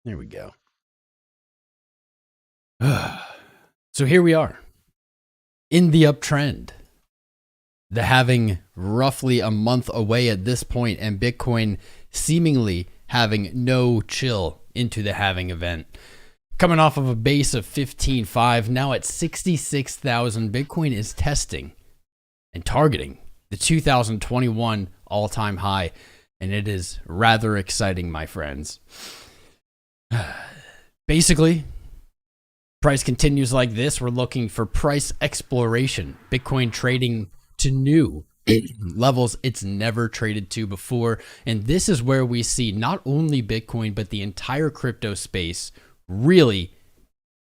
There we go. So here we are in the uptrend. The halving roughly a month away at this point, and Bitcoin seemingly having no chill into the halving event. Coming off of a base of 15.5, now at 66,000, Bitcoin is testing and targeting the 2021 all-time high, and it is rather exciting, my friends. Basically, price continues like this. We're looking for price exploration. Bitcoin trading to new levels it's never traded to before. And this is where we see not only Bitcoin, but the entire crypto space really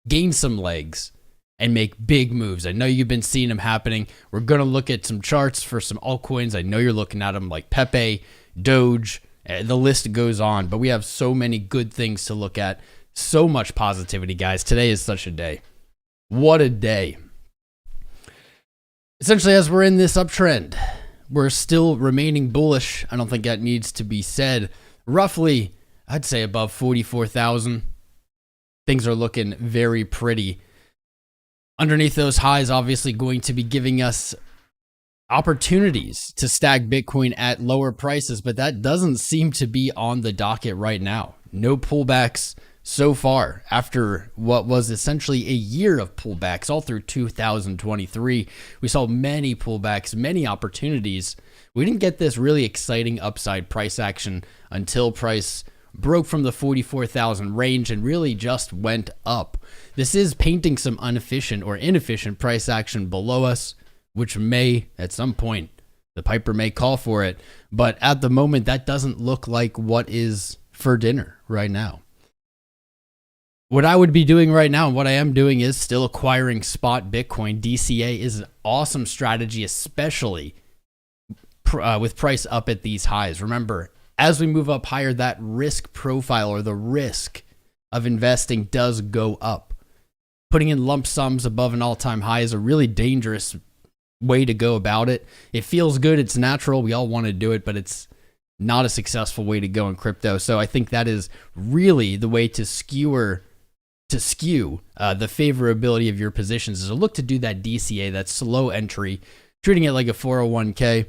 gain some legs and make big moves. I know you've been seeing them happening. We're going to look at some charts for some altcoins. I know you're looking at them like Pepe, Doge, the list goes on, but we have so many good things to look at. So much positivity, guys. Today is such a day. What a day. Essentially, as we're in this uptrend, we're still remaining bullish. I don't think that needs to be said. Roughly, I'd say above 44,000. Things are looking very pretty. Underneath those highs, obviously going to be giving us opportunities to stack Bitcoin at lower prices, but that doesn't seem to be on the docket right now. No pullbacks so far after what was essentially a year of pullbacks all through 2023. We saw many pullbacks, many opportunities. We didn't get this really exciting upside price action until price broke from the 44,000 range and really just went up. This is painting some inefficient price action below us, which may at some point the piper may call for it, but at the moment that doesn't look like what is for dinner right now. What I would be doing right now, and what I am doing, is still acquiring spot Bitcoin. DCA is an awesome strategy, especially with price up at these highs. Remember, as we move up higher, that risk profile or the risk of investing does go up. Putting in lump sums above an all-time high is a really dangerous way to go about it. It feels good. It's natural. We all want to do it, but it's not a successful way to go in crypto. So I think that is really the way to skew the favorability of your positions, is to look to do that DCA, that slow entry, treating it like a 401k.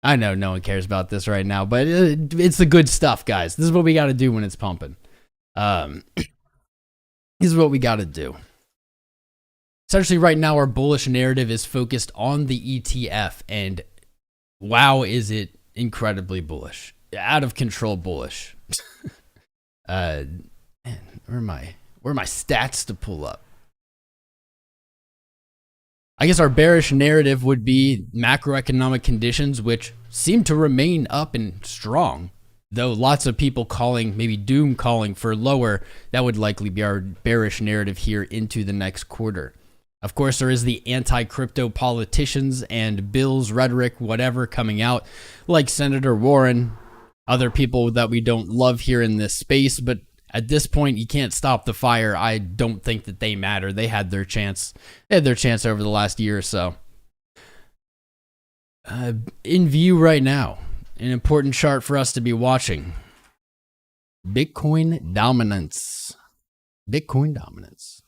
I know no one cares about this right now, but it's the good stuff, guys. This is what we got to do when it's pumping. This is what we got to do. Essentially, right now, our bullish narrative is focused on the ETF, and wow, is it incredibly bullish. Out of control bullish. Man, where are my stats to pull up? I guess our bearish narrative would be macroeconomic conditions, which seem to remain up and strong, though lots of people calling, maybe doom calling for lower. That would likely be our bearish narrative here into the next quarter. Of course, there is the anti-crypto politicians and bills, rhetoric, whatever coming out, like Senator Warren, other people that we don't love here in this space, but at this point, you can't stop the fire. I don't think that they matter. They had their chance. They had their chance over the last year or so. In view right now, an important chart for us to be watching. Bitcoin dominance. Bitcoin dominance.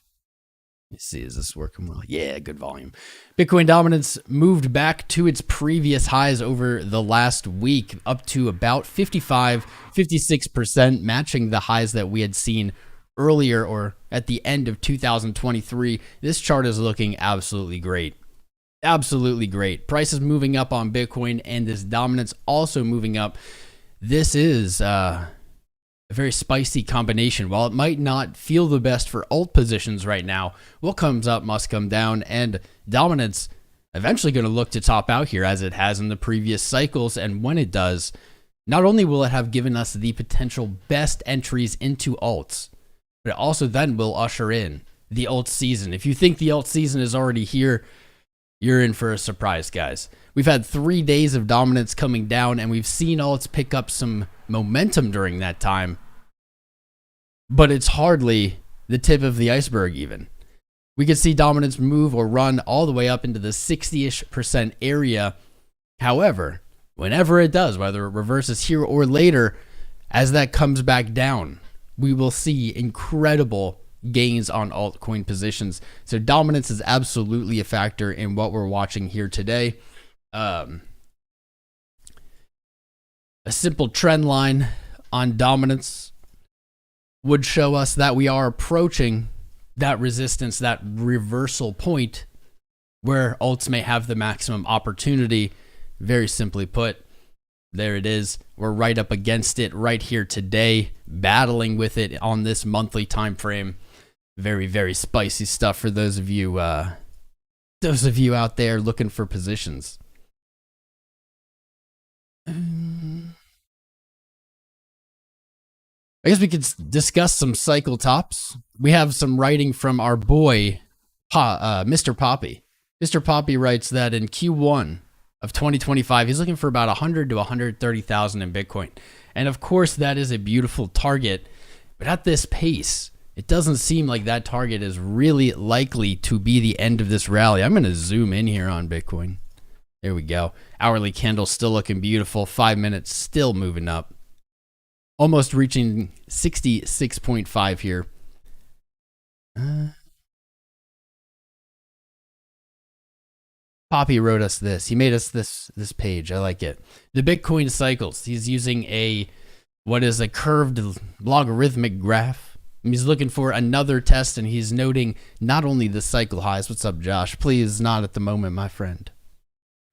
Let's see, is this working well? Yeah, good volume. Bitcoin dominance moved back to its previous highs over the last week, up to about 56%, matching the highs that we had seen earlier or at the end of 2023. This chart is looking absolutely great. Absolutely great. Price is moving up on Bitcoin, and this dominance also moving up. This is a very spicy combination. While it might not feel the best for alt positions right now, what comes up must come down, and dominance eventually going to look to top out here as it has in the previous cycles. And when it does, not only will it have given us the potential best entries into alts, but it also then will usher in the alt season. If you think the alt season is already here, you're in for a surprise, guys. We've had 3 days of dominance coming down, and we've seen alts pick up some momentum during that time, but it's hardly the tip of the iceberg even. We could see dominance move or run all the way up into the 60-ish% area. However, whenever it does, whether it reverses here or later, as that comes back down, we will see incredible gains on altcoin positions. So dominance is absolutely a factor in what we're watching here today. A simple trend line on dominance would show us that we are approaching that resistance, that reversal point where alts may have the maximum opportunity. Very simply put, there it is. We're right up against it right here today, battling with it on this monthly time frame. Very, very spicy stuff for those of you out there looking for positions. I guess we could discuss some cycle tops. We have some writing from our boy, Mr. Poppy. Mr. Poppy writes that in Q1 of 2025, he's looking for about 100 to 130,000 in Bitcoin. And of course, that is a beautiful target. But at this pace, it doesn't seem like that target is really likely to be the end of this rally. I'm going to zoom in here on Bitcoin. There we go. Hourly candle still looking beautiful. 5 minutes still moving up. Almost reaching 66.5 here. Poppy wrote us this. He made us this page. I like it. The Bitcoin cycles. He's using what is a curved logarithmic graph. He's looking for another test, and he's noting not only the cycle highs. What's up, Josh? Please, not at the moment, my friend.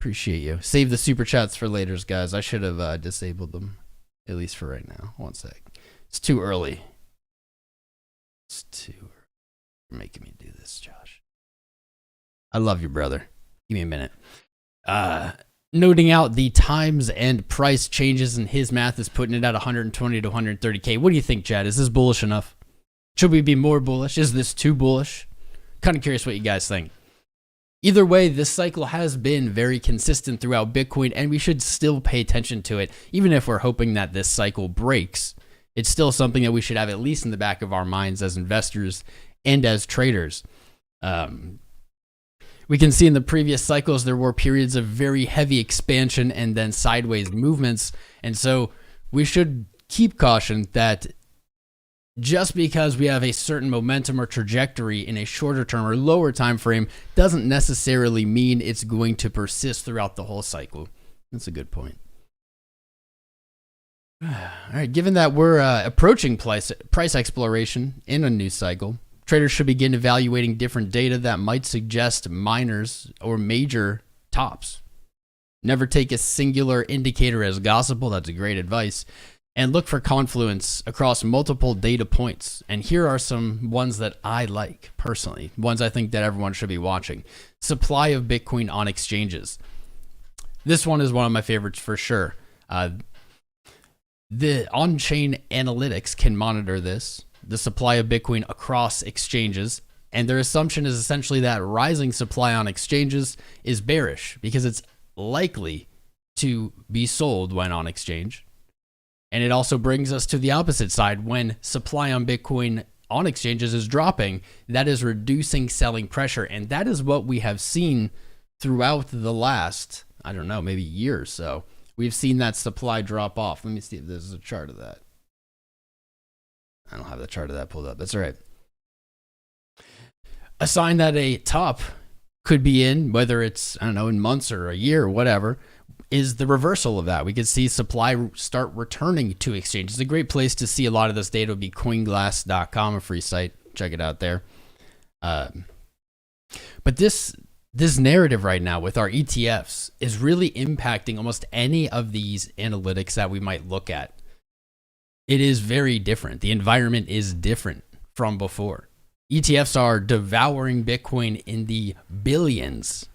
Appreciate you. Save the super chats for later, guys. I should have disabled them, at least for right now. One sec. It's too early. It's too early. You're making me do this, Josh. I love you, brother. Give me a minute. Noting out the times and price changes, and his math is putting it at 120 to 130K. What do you think, Chad? Is this bullish enough? Should we be more bullish? Is this too bullish? Kind of curious what you guys think. Either way, this cycle has been very consistent throughout Bitcoin, and we should still pay attention to it. Even if we're hoping that this cycle breaks, it's still something that we should have at least in the back of our minds as investors and as traders. We can see in the previous cycles, there were periods of very heavy expansion and then sideways movements. And so we should keep caution that just because we have a certain momentum or trajectory in a shorter term or lower time frame doesn't necessarily mean it's going to persist throughout the whole cycle. That's a good point. All right, given that we're approaching price exploration in a new cycle, traders should begin evaluating different data that might suggest minors or major tops. Never take a singular indicator as gospel. That's a great advice. And look for confluence across multiple data points. And here are some ones that I like personally, ones I think that everyone should be watching. Supply of Bitcoin on exchanges. This one is one of my favorites for sure. The on-chain analytics can monitor this, the supply of Bitcoin across exchanges, and their assumption is essentially that rising supply on exchanges is bearish because it's likely to be sold when on exchange. And it also brings us to the opposite side. When supply on Bitcoin on exchanges is dropping, that is reducing selling pressure. And that is what we have seen throughout the last, I don't know, maybe year or so. We've seen that supply drop off. Let me see if there's a chart of that. I don't have the chart of that pulled up. That's all right. A sign that a top could be in, whether it's, I don't know, in months or a year or whatever, is the reversal of that. We could see supply start returning to exchanges. A great place to see a lot of this data would be coinglass.com, a free site. Check it out there. But this narrative right now with our ETFs is really impacting almost any of these analytics that we might look at. It is very different. The environment is different from before. ETFs are devouring Bitcoin in the billions.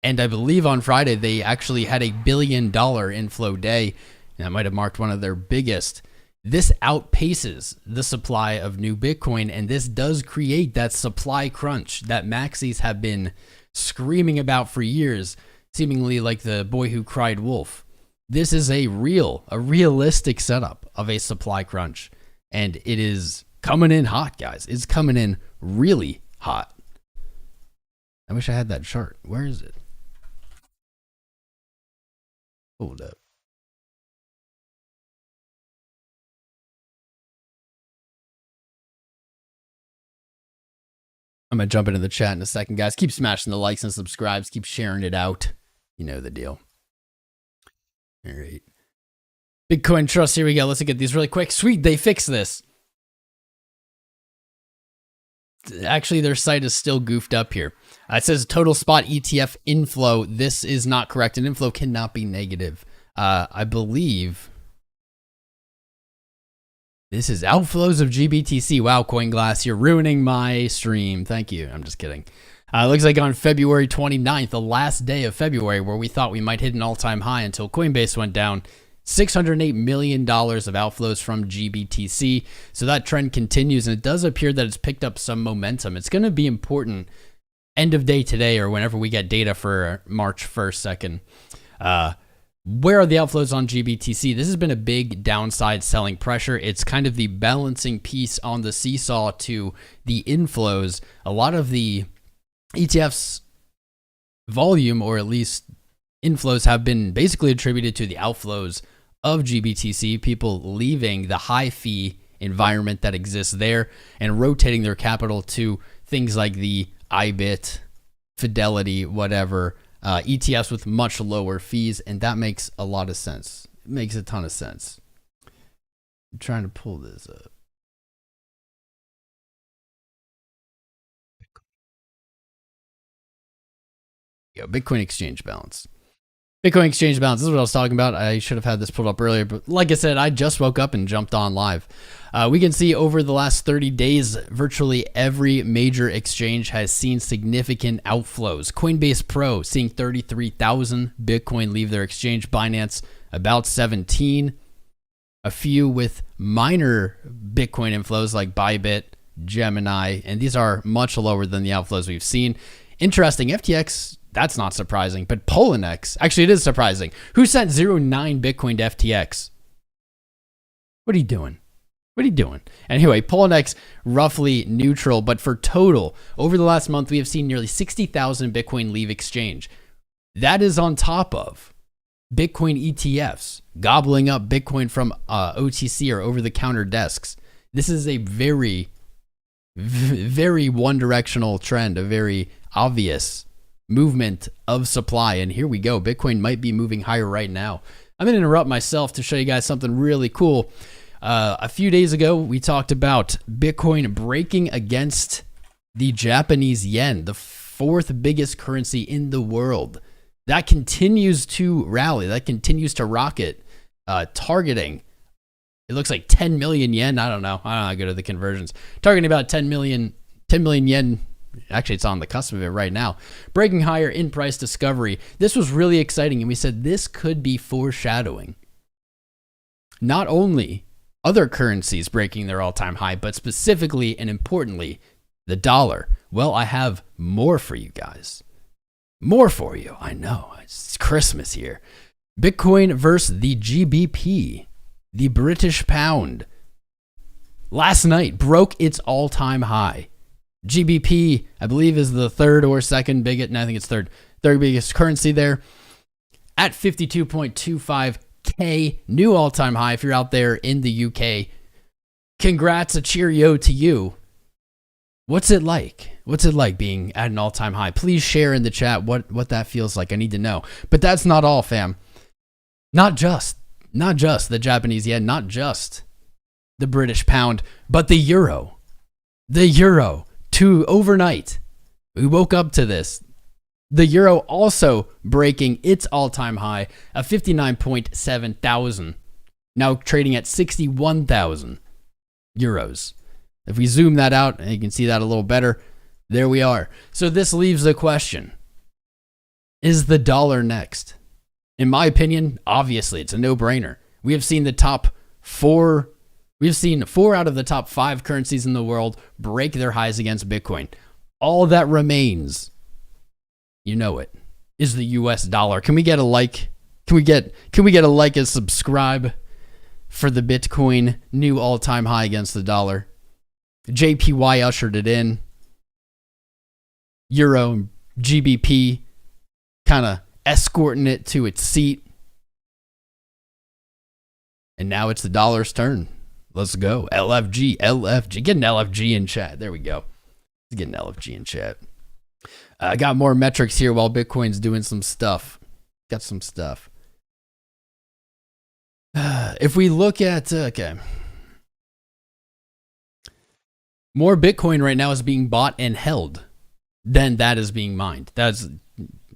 And I believe on Friday, they actually had $1 billion inflow day. And that might have marked one of their biggest. This outpaces the supply of new Bitcoin. And this does create that supply crunch that maxis have been screaming about for years, seemingly like the boy who cried wolf. This is a realistic setup of a supply crunch. And it is coming in hot, guys. It's coming in really hot. I wish I had that chart. Where is it? Hold up. I'm going to jump into the chat in a second, guys. Keep smashing the likes and subscribes. Keep sharing it out. You know the deal. All right. Bitcoin Trust, here we go. Let's look at these really quick. Sweet, they fixed this. Actually, their site is still goofed up here. It says total spot ETF inflow. This is not correct. An inflow cannot be negative. I believe this is outflows of GBTC. Wow, CoinGlass, you're ruining my stream. Thank you. I'm just kidding. Looks like on February 29th, the last day of February, where we thought we might hit an all-time high until Coinbase went down, $608 million of outflows from GBTC. So that trend continues, and it does appear that it's picked up some momentum. It's going to be important end of day today or whenever we get data for March 1st, 2nd. Where are the outflows on GBTC? This has been a big downside selling pressure. It's kind of the balancing piece on the seesaw to the inflows. A lot of the ETFs volume, or at least inflows, have been basically attributed to the outflows of GBTC, people leaving the high fee environment that exists there and rotating their capital to things like the IBIT, Fidelity, whatever, ETFs with much lower fees, and that makes a lot of sense. It makes a ton of sense. I'm trying to pull this up. Bitcoin exchange balance. Bitcoin exchange balance, this is what I was talking about. I should have had this pulled up earlier, but like I said, I just woke up and jumped on live. We can see over the last 30 days, virtually every major exchange has seen significant outflows. Coinbase Pro seeing 33,000 Bitcoin leave their exchange. Binance about 17. A few with minor Bitcoin inflows like Bybit, Gemini, and these are much lower than the outflows we've seen. Interesting, FTX, that's not surprising, but Poloniex, actually it is surprising. Who sent 0.9 Bitcoin to FTX? What are you doing? What are you doing? Anyway, Poloniex roughly neutral, but for total, over the last month, we have seen nearly 60,000 Bitcoin leave exchange. That is on top of Bitcoin ETFs gobbling up Bitcoin from OTC or over-the-counter desks. This is a very, very one-directional trend, a very obvious movement of supply. And here we go. Bitcoin might be moving higher right now. I'm going to interrupt myself to show you guys something really cool. A few days ago, we talked about Bitcoin breaking against the Japanese yen, the fourth biggest currency in the world. That continues to rally. That continues to rocket, targeting, it looks like 10 million yen. I don't know. I go to the conversions. Targeting about 10 million yen. Actually, it's on the cusp of it right now. Breaking higher in price discovery. This was really exciting, and we said this could be foreshadowing not only other currencies breaking their all-time high, but specifically and importantly, the dollar. Well, I have more for you guys. More for you. I know. It's Christmas here. Bitcoin versus the GBP, the British pound, last night broke its all-time high. GBP, I believe, is the third or second biggest, and I think it's third biggest currency there at 52.25K, new all-time high. If you're out there in the UK, congrats, a cheerio to you. What's it like? What's it like being at an all-time high? Please share in the chat what that feels like. I need to know. But that's not all, fam. Not just the Japanese yen, not just the British pound, but the euro. The euro. Overnight, we woke up to this. The euro also breaking its all-time high of 59.7 thousand, now trading at 61,000 euros. If we zoom that out, and you can see that a little better, there we are. So this leaves the question, is the dollar next? In my opinion, obviously, it's a no-brainer. We have seen four out of the top 5 currencies in the world break their highs against Bitcoin. All that remains, you know it, is the US dollar. Can we get a like? Can we get a like and subscribe for the Bitcoin new all-time high against the dollar? JPY ushered it in. Euro, GBP, kind of escorting it to its seat. And now it's the dollar's turn. Let's go. LFG. Get an LFG in chat. There we go. get an LFG in chat. I got more metrics here while Bitcoin's doing some stuff. Got some stuff. If we look at, okay. More Bitcoin right now is being bought and held than that is being mined.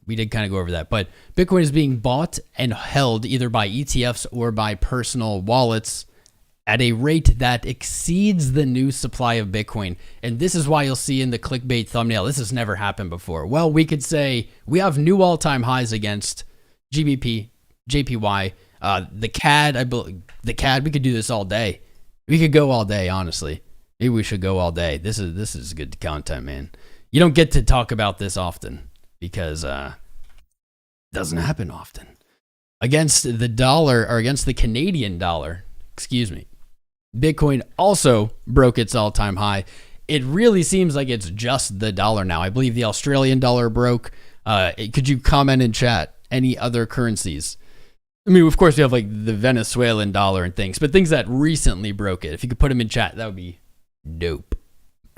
We did kind of go over that, but Bitcoin is being bought and held either by ETFs or by personal wallets at a rate that exceeds the new supply of Bitcoin. And this is why you'll see in the clickbait thumbnail, this has never happened before. Well, we could say we have new all-time highs against GBP, JPY, the CAD. The CAD, we could do this all day. We could go all day, honestly. Maybe we should go all day. This is good content, man. You don't get to talk about this often because it doesn't happen often. Against the dollar, or against the Canadian dollar, excuse me, Bitcoin also broke its all-time high. It really seems like it's just the dollar now. I believe the Australian dollar broke. Could you comment in chat any other currencies? I mean, of course, we have like the Venezuelan dollar and things, but things that recently broke it. If you could put them in chat, that would be dope.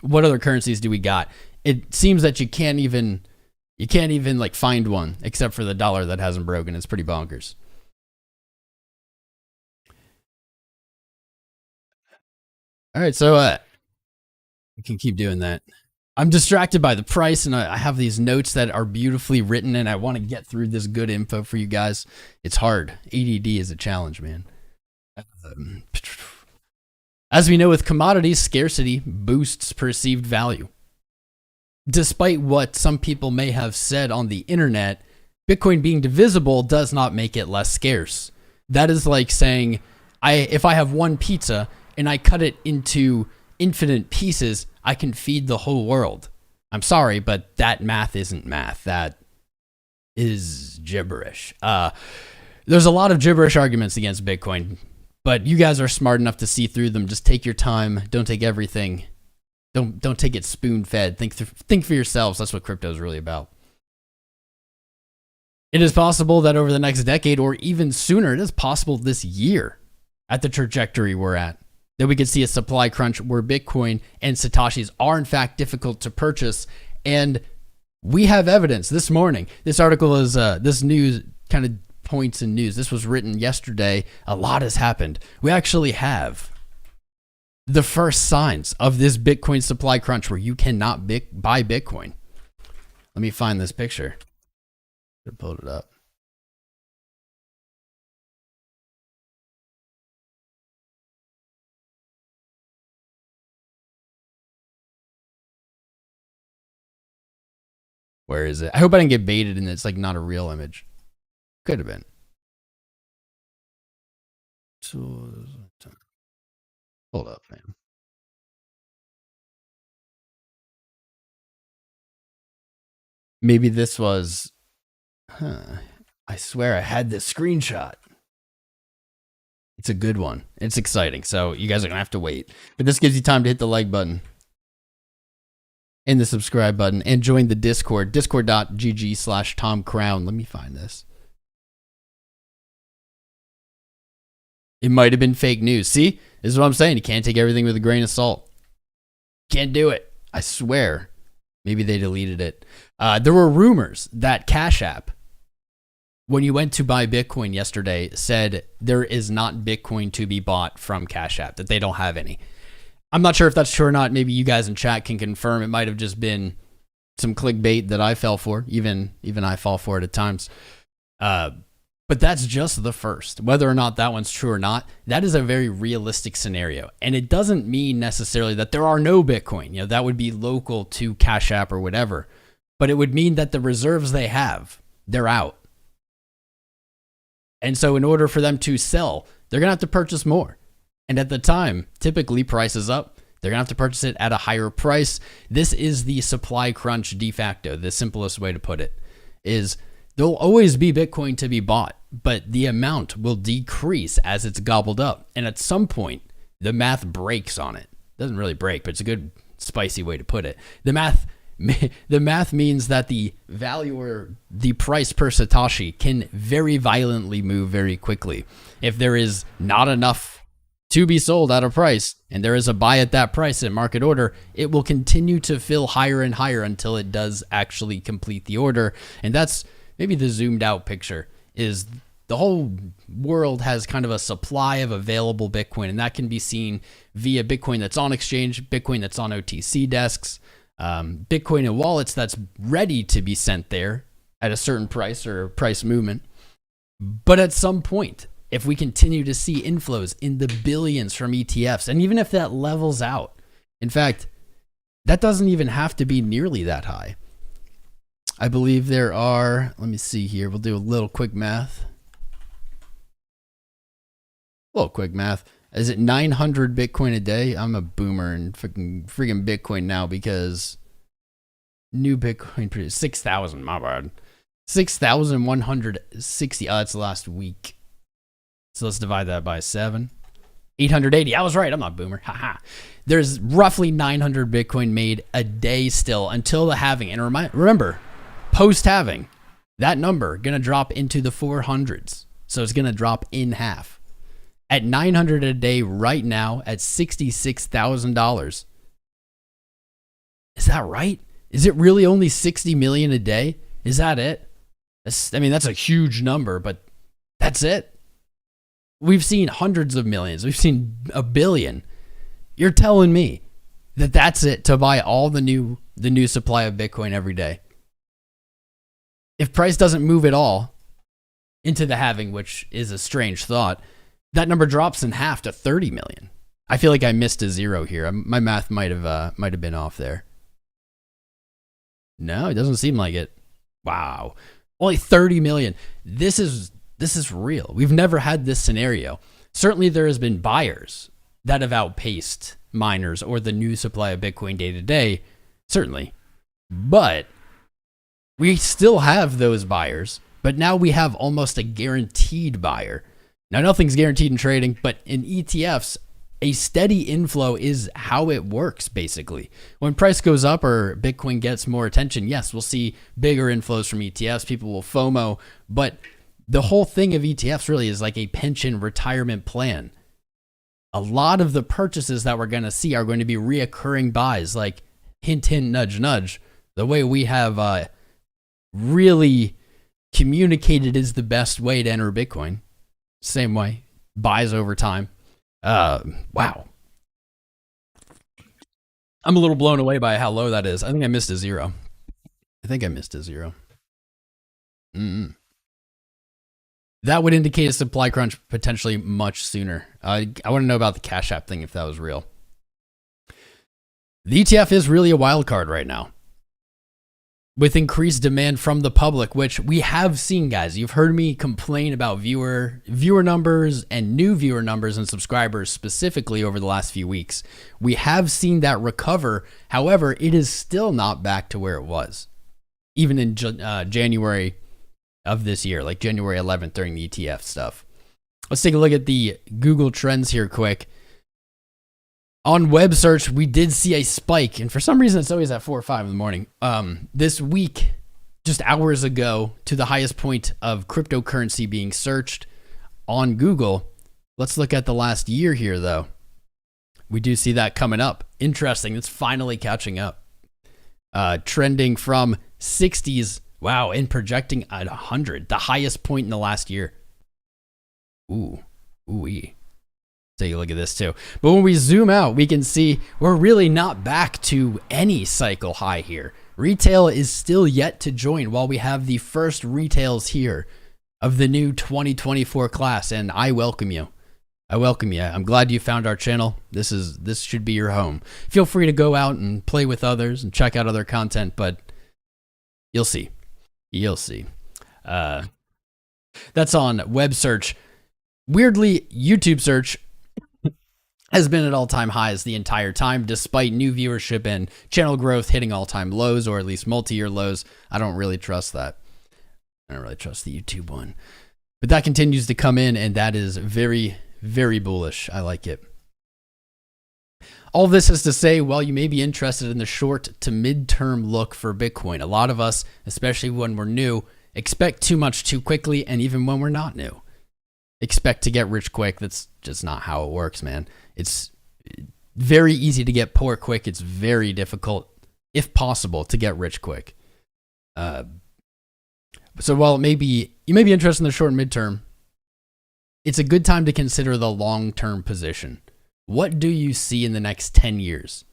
What other currencies do we got? It seems that you can't even like find one except for the dollar that hasn't broken. It's pretty bonkers. All right, so we can keep doing that. I'm distracted by the price, and I have these notes that are beautifully written, and I want to get through this good info for you guys. It's hard. ADD is a challenge, man. As we know with commodities, scarcity boosts perceived value. Despite what some people may have said on the internet, Bitcoin being divisible does not make it less scarce. That is like saying, if I have one pizza and I cut it into infinite pieces, I can feed the whole world. I'm sorry, but that math isn't math. That is gibberish. There's a lot of gibberish arguments against Bitcoin, but you guys are smart enough to see through them. Just take your time. Don't take everything. Don't take it spoon-fed. Think for yourselves. That's what crypto is really about. It is possible that over the next decade or even sooner, it is possible this year, at the trajectory we're at, that we could see a supply crunch where Bitcoin and Satoshis are in fact difficult to purchase. And we have evidence this morning. This article is, this news kind of points in news. This was written yesterday. A lot has happened. We actually have the first signs of this Bitcoin supply crunch where you cannot buy Bitcoin. Let me find this picture. I pulled it up. Where is it? I hope I didn't get baited and it's like not a real image. Could have been. Hold up, man. Maybe this was, I swear I had this screenshot. It's a good one. It's exciting. So you guys are going to have to wait. But this gives you time to hit the like button and the subscribe button and join the Discord, discord.gg/TomCrown. Let me find this. It might have been fake news. See, this is what I'm saying. You can't take everything with a grain of salt. Can't do it. I swear. Maybe they deleted it. There were rumors that Cash App, when you went to buy Bitcoin yesterday, said there is not Bitcoin to be bought from Cash App, that they don't have any. I'm not sure if that's true or not. Maybe you guys in chat can confirm. It might have just been some clickbait that I fell for. Even I fall for it at times. But that's just the first. Whether or not that one's true or not, that is a very realistic scenario. And it doesn't mean necessarily that there are no Bitcoin. You know, that would be local to Cash App or whatever. But it would mean that the reserves they have, they're out. And so in order for them to sell, they're going to have to purchase more. And at the time, typically price is up. They're going to have to purchase it at a higher price. This is the supply crunch de facto. The simplest way to put it is there'll always be Bitcoin to be bought, but the amount will decrease as it's gobbled up. And at some point, the math breaks on it. It doesn't really break, but it's a good spicy way to put it. The math means that the value or the price per Satoshi can very violently move very quickly. If there is not enough to be sold at a price, and there is a buy at that price in market order, it will continue to fill higher and higher until it does actually complete the order. And that's maybe the zoomed out picture, is the whole world has kind of a supply of available Bitcoin, and that can be seen via Bitcoin that's on exchange, Bitcoin that's on OTC desks, Bitcoin in wallets that's ready to be sent there at a certain price or price movement. But at some point, if we continue to see inflows in the billions from ETFs, and even if that levels out, in fact, that doesn't even have to be nearly that high. I believe there are, let me see here, we'll do a little quick math. Is it 900 Bitcoin a day? I'm a boomer and freaking Bitcoin now because new Bitcoin, 6,000, my bad. 6,160, that's last week. So let's divide that by 7. 880, I was right, I'm not a boomer, haha. There's roughly 900 Bitcoin made a day still until the halving. And remember, post-halving, that number gonna drop into the 400s. So it's gonna drop in half. At 900 a day right now at $66,000. Is that right? Is it really only 60 million a day? Is that it? That's a huge number, but that's it. We've seen hundreds of millions. We've seen a billion. You're telling me that that's it to buy all the new supply of Bitcoin every day. If price doesn't move at all into the halving, which is a strange thought, that number drops in half to 30 million. I feel like I missed a zero here. My math might have been off there. No, it doesn't seem like it. Wow. Only 30 million. This is real. We've never had this scenario. Certainly there has been buyers that have outpaced miners or the new supply of Bitcoin day to day. Certainly. But we still have those buyers, but now we have almost a guaranteed buyer. Now, nothing's guaranteed in trading, but in ETFs, a steady inflow is how it works, basically. When price goes up or Bitcoin gets more attention, yes, we'll see bigger inflows from ETFs. People will FOMO, but the whole thing of ETFs really is like a pension retirement plan. A lot of the purchases that we're going to see are going to be reoccurring buys, like hint, hint, nudge, nudge. The way we have really communicated is the best way to enter Bitcoin. Same way, buys over time. Wow. I'm a little blown away by how low that is. I think I missed a zero. That would indicate a supply crunch potentially much sooner. I want to know about the Cash App thing if that was real. The ETF is really a wild card right now, with increased demand from the public, which we have seen, guys. You've heard me complain about viewer numbers and new viewer numbers and subscribers specifically over the last few weeks. We have seen that recover. However, it is still not back to where it was, even in January of this year, like January 11th during the ETF stuff. Let's take a look at the Google Trends here quick. On web search, we did see a spike, and for some reason, it's always at 4 or 5 in the morning. This week, just hours ago, to the highest point of cryptocurrency being searched on Google. Let's look at the last year here, though. We do see that coming up. Interesting. It's finally catching up. Trending from 60s, wow, and projecting at 100, the highest point in the last year. Ooh-wee. Take a look at this too. But when we zoom out, we can see we're really not back to any cycle high here. Retail is still yet to join while we have the first retails here of the new 2024 class, and I welcome you. I'm glad you found our channel. This should be your home. Feel free to go out and play with others and check out other content, but you'll see. That's on web search. Weirdly, YouTube search has been at all-time highs the entire time, despite new viewership and channel growth hitting all-time lows, or at least multi-year lows. I don't really trust that. I don't really trust the YouTube one. But that continues to come in, and that is very, very bullish. I like it. All this is to say, while you may be interested in the short to mid-term look for Bitcoin, a lot of us, especially when we're new, expect too much too quickly, and even when we're not new. expect to get rich quick. That's just not how it works, man. It's very easy to get poor quick. It's very difficult, if possible, to get rich quick. So while you may be interested in the short and midterm, it's a good time to consider the long-term position. What do you see in the next 10 years?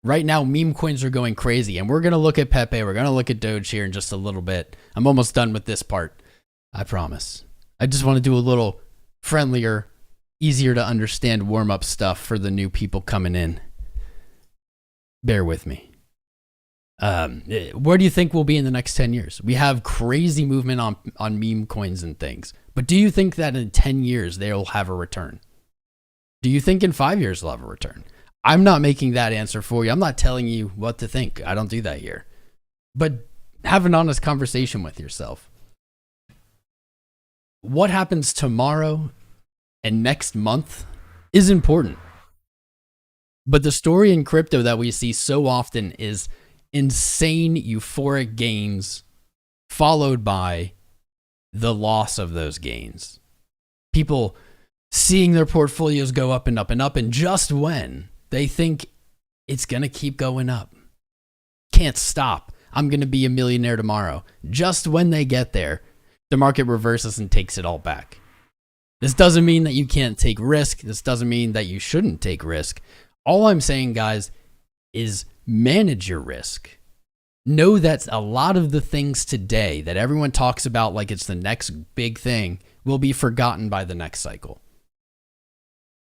Right now, meme coins are going crazy, and we're going to look at Pepe. We're going to look at Doge here in just a little bit. I'm almost done with this part. I promise. I just want to do a little friendlier, easier to understand warm-up stuff for the new people coming in. Bear with me. Where do you think we'll be in the next 10 years? We have crazy movement on meme coins and things. But do you think that in 10 years they'll have a return? Do you think in 5 years they'll have a return? I'm not making that answer for you. I'm not telling you what to think. I don't do that here. But have an honest conversation with yourself. What happens tomorrow and next month is important. But the story in crypto that we see so often is insane euphoric gains followed by the loss of those gains. People seeing their portfolios go up and up and up, and just when they think it's going to keep going up, can't stop, I'm going to be a millionaire tomorrow, just when they get there, the market reverses and takes it all back. This doesn't mean that you can't take risk. This doesn't mean that you shouldn't take risk. All I'm saying, guys, is manage your risk. Know that a lot of the things today that everyone talks about like it's the next big thing will be forgotten by the next cycle.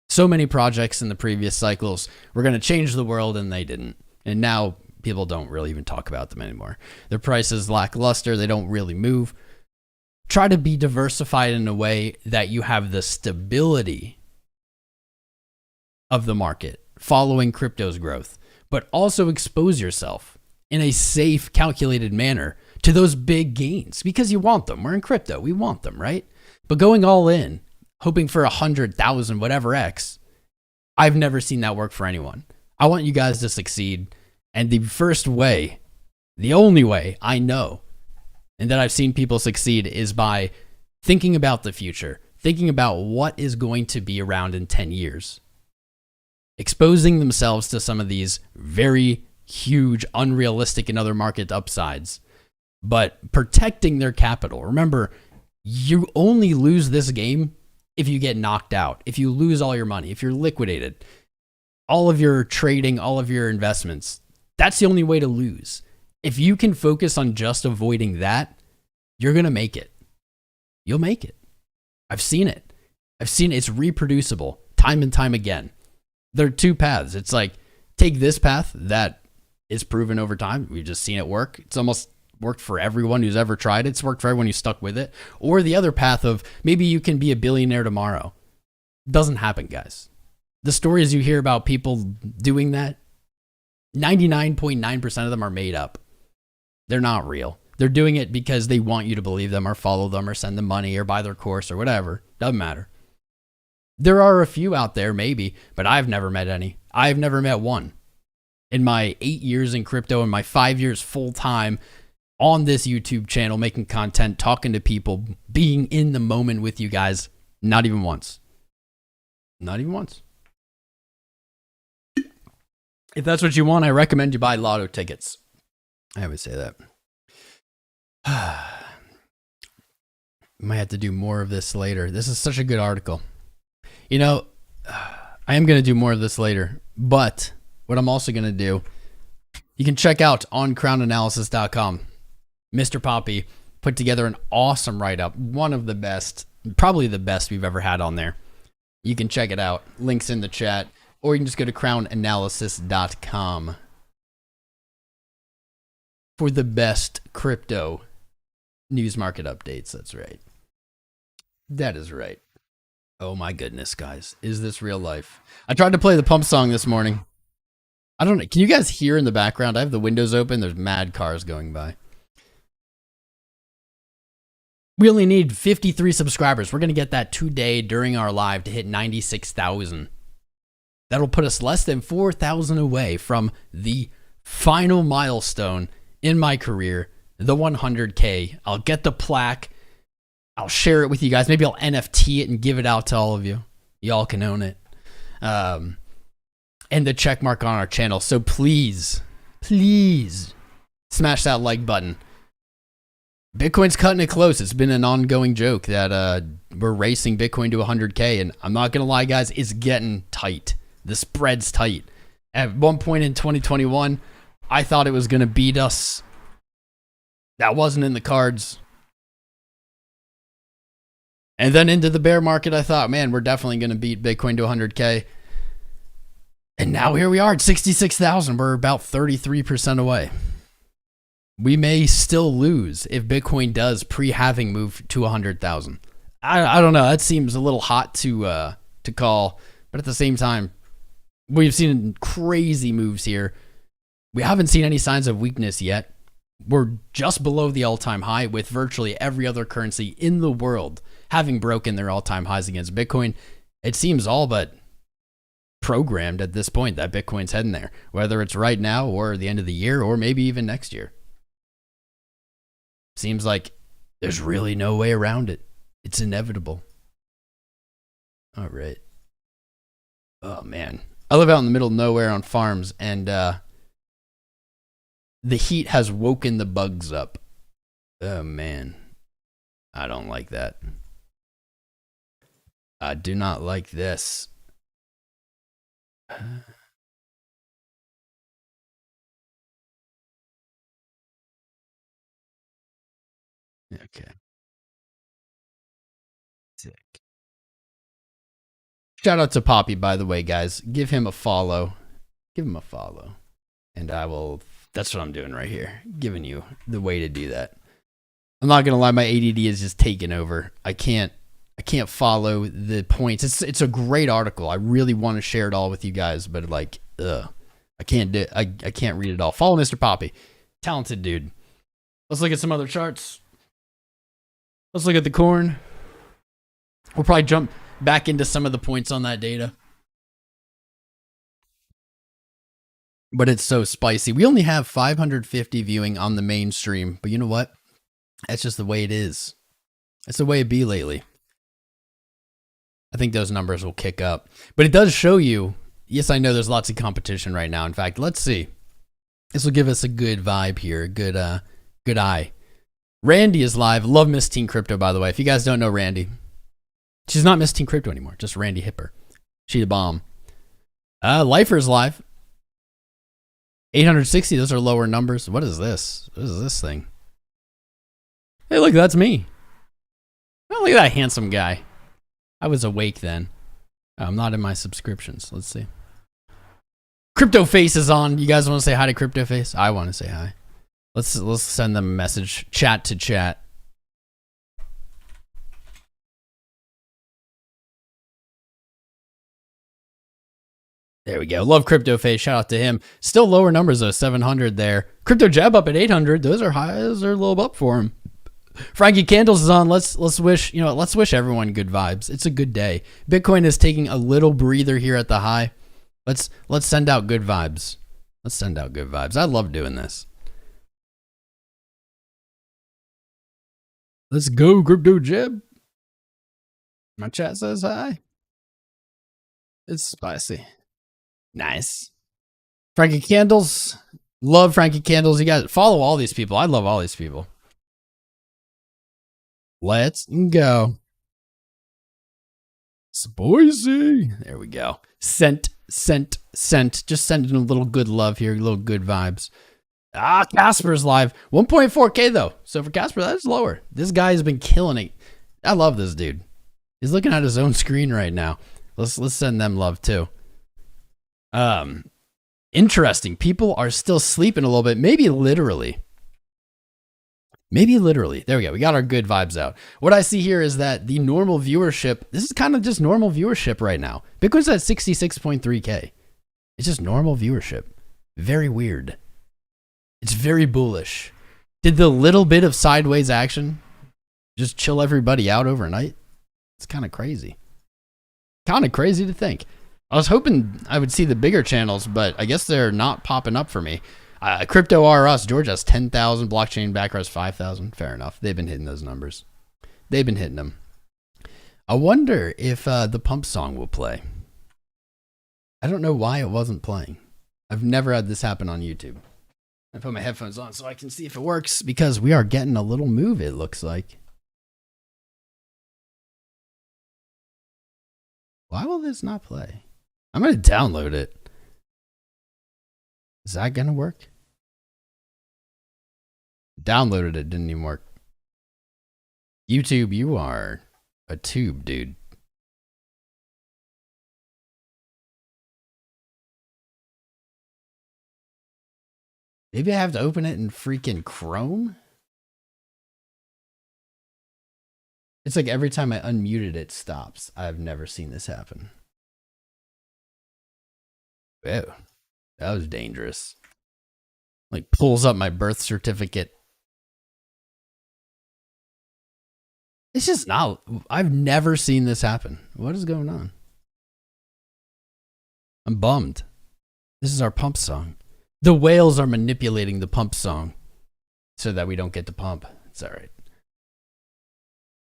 So many projects in the previous cycles were going to change the world, and they didn't. And now people don't really even talk about them anymore. Their price is lackluster. They don't really move. Try to be diversified in a way that you have the stability of the market following crypto's growth, but also expose yourself in a safe, calculated manner to those big gains because you want them. We're in crypto. We want them, right? But going all in, hoping for 100,000, whatever X, I've never seen that work for anyone. I want you guys to succeed. And the first way, the only way I know, and that I've seen people succeed, is by thinking about the future, thinking about what is going to be around in 10 years, exposing themselves to some of these very huge, unrealistic and other market upsides, but protecting their capital. Remember, you only lose this game if you get knocked out, if you lose all your money, if you're liquidated, all of your trading, all of your investments. That's the only way to lose. If you can focus on just avoiding that, you're going to make it. You'll make it. I've seen it. It's reproducible time and time again. There are two paths. It's like, take this path that is proven over time. We've just seen it work. It's almost worked for everyone who's ever tried it. It's worked for everyone who's stuck with it. Or the other path of maybe you can be a billionaire tomorrow. Doesn't happen, guys. The stories you hear about people doing that, 99.9% of them are made up. They're not real. They're doing it because they want you to believe them or follow them or send them money or buy their course or whatever. Doesn't matter. There are a few out there, maybe, but I've never met any. I've never met one. In my 8 years in crypto and my 5 years full time on this YouTube channel, making content, talking to people, being in the moment with you guys, not even once. Not even once. If that's what you want, I recommend you buy lotto tickets. I always say that. Might have to do more of this later. This is such a good article. You know, I am going to do more of this later, but what I'm also going to do, you can check out on crownanalysis.com. Mr. Poppy put together an awesome write-up, one of the best, probably the best we've ever had on there. You can check it out. Links in the chat, or you can just go to crownanalysis.com for the best crypto news market updates. That's right. That is right. Oh my goodness, guys. Is this real life? I tried to play the pump song this morning. I don't know. Can you guys hear in the background? I have the windows open. There's mad cars going by. We only need 53 subscribers. We're going to get that today during our live to hit 96,000. That'll put us less than 4,000 away from the final milestone in my career, the 100K. I'll get the plaque. I'll share it with you guys. Maybe I'll NFT it and give it out to all of you. Y'all can own it. And the check mark on our channel. So please smash that like button. Bitcoin's cutting it close. It's been an ongoing joke that we're racing Bitcoin to 100K. And I'm not going to lie, guys, it's getting tight. The spread's tight. At one point in 2021, I thought it was going to beat us. That wasn't in the cards. And then into the bear market, I thought, man, we're definitely going to beat Bitcoin to 100K. And now here we are at 66,000. We're about 33% away. We may still lose if Bitcoin does pre-halving move to 100,000. I don't know. That seems a little hot to call. But at the same time, we've seen crazy moves here. We haven't seen any signs of weakness yet. We're just below the all-time high with virtually every other currency in the world having broken their all-time highs against Bitcoin. It seems all but programmed at this point that Bitcoin's heading there, whether it's right now or the end of the year or maybe even next year. Seems like there's really no way around it. It's inevitable. All right. Oh, man. I live out in the middle of nowhere on farms, and the heat has woken the bugs up. Oh, man. I don't like that. I do not like this. Okay. Sick. Shout out to Poppy, by the way, guys. Give him a follow. Give him a follow. And I will... That's what I'm doing right here. Giving you the way to do that. I'm not going to lie. My ADD is just taking over. I can't follow the points. It's a great article. I really want to share it all with you guys, but like, I can't do. I can't read it all. Follow Mr. Poppy, talented dude. Let's look at some other charts. Let's look at the corn. We'll probably jump back into some of the points on that data, but it's so spicy. We only have 550 viewing on the mainstream, but you know what? That's just the way it is. That's the way it be lately. I think those numbers will kick up. But it does show you, yes, I know there's lots of competition right now. In fact, let's see. This will give us a good vibe here, a good eye. Randy is live. Love Miss Teen Crypto, by the way. If you guys don't know Randy, she's not Miss Teen Crypto anymore, just Randy Hipper. She the bomb. Lifer is live. 860, those are lower numbers. What is this? What is this thing? Hey, look, that's me. Oh, look at that handsome guy. I was awake then. I'm not in my subscriptions. Let's see. Crypto Face is on. You guys want to say hi to Crypto Face? I want to say hi. Let's send them a message. Chat to chat. There we go. Love Crypto Face. Shout out to him. Still lower numbers though. 700 there. Crypto Jab up at 800. Those are high. Those are a little up for him. Frankie Candles is on. Let's wish everyone good vibes. It's a good day. Bitcoin is taking a little breather here at the high. Let's send out good vibes. Let's send out good vibes. I love doing this. Let's go, Crypto Jab. My chat says hi. It's spicy. Nice. Frankie Candles. Love Frankie Candles. You guys follow all these people. I love all these people. Let's go. Spicy. There we go. Sent. Just sending a little good love here, a little good vibes. Casper's live. 1.4K though. So for Casper, that's lower. This guy has been killing it. I love this dude. He's looking at his own screen right now. Let's send them love too. Interesting. People are still sleeping a little bit. Maybe literally. There we go. We got our good vibes out. What I see here is that the normal viewership, this is kind of just normal viewership right now. Bitcoin's at 66.3K. It's just normal viewership. Very weird. It's very bullish. Did the little bit of sideways action just chill everybody out overnight? It's kind of crazy. Kind of crazy to think. I was hoping I would see the bigger channels, but I guess they're not popping up for me. Crypto R Us, George has 10,000. Blockchain Backer has 5,000. Fair enough. They've been hitting those numbers. they've been hitting them. I wonder if the pump song will play. I don't know why it wasn't playing. I've never had this happen on YouTube. I put my headphones on so I can see if it works, because we are getting a little move, it looks like. Why will this not play? I'm going to download it. Is that going to work? Downloaded it, didn't even work. YouTube, you are a tube, dude. Maybe I have to open it in freaking Chrome? It's like every time I unmute it, it stops. I've never seen this happen. Whoa, that was dangerous. Like pulls up my birth certificate. It's just not, I've never seen this happen. What is going on? I'm bummed. This is our pump song. The whales are manipulating the pump song so that we don't get to pump. It's all right.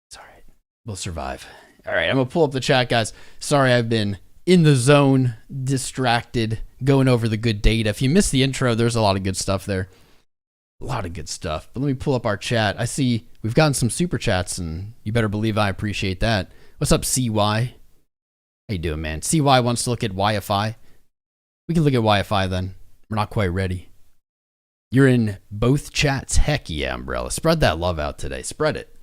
It's all right. We'll survive. All right, I'm going to pull up the chat, guys. Sorry, I've been in the zone, distracted, going over the good data. If you missed the intro, there's a lot of good stuff there. A lot of good stuff. But let me pull up our chat. I see we've gotten some super chats, and you better believe I appreciate that. What's up, CY? How you doing, man? CY wants to look at YFI. We can look at YFI then. We're not quite ready. You're in both chats. Heck yeah, Umbrella. Spread that love out today. Spread it.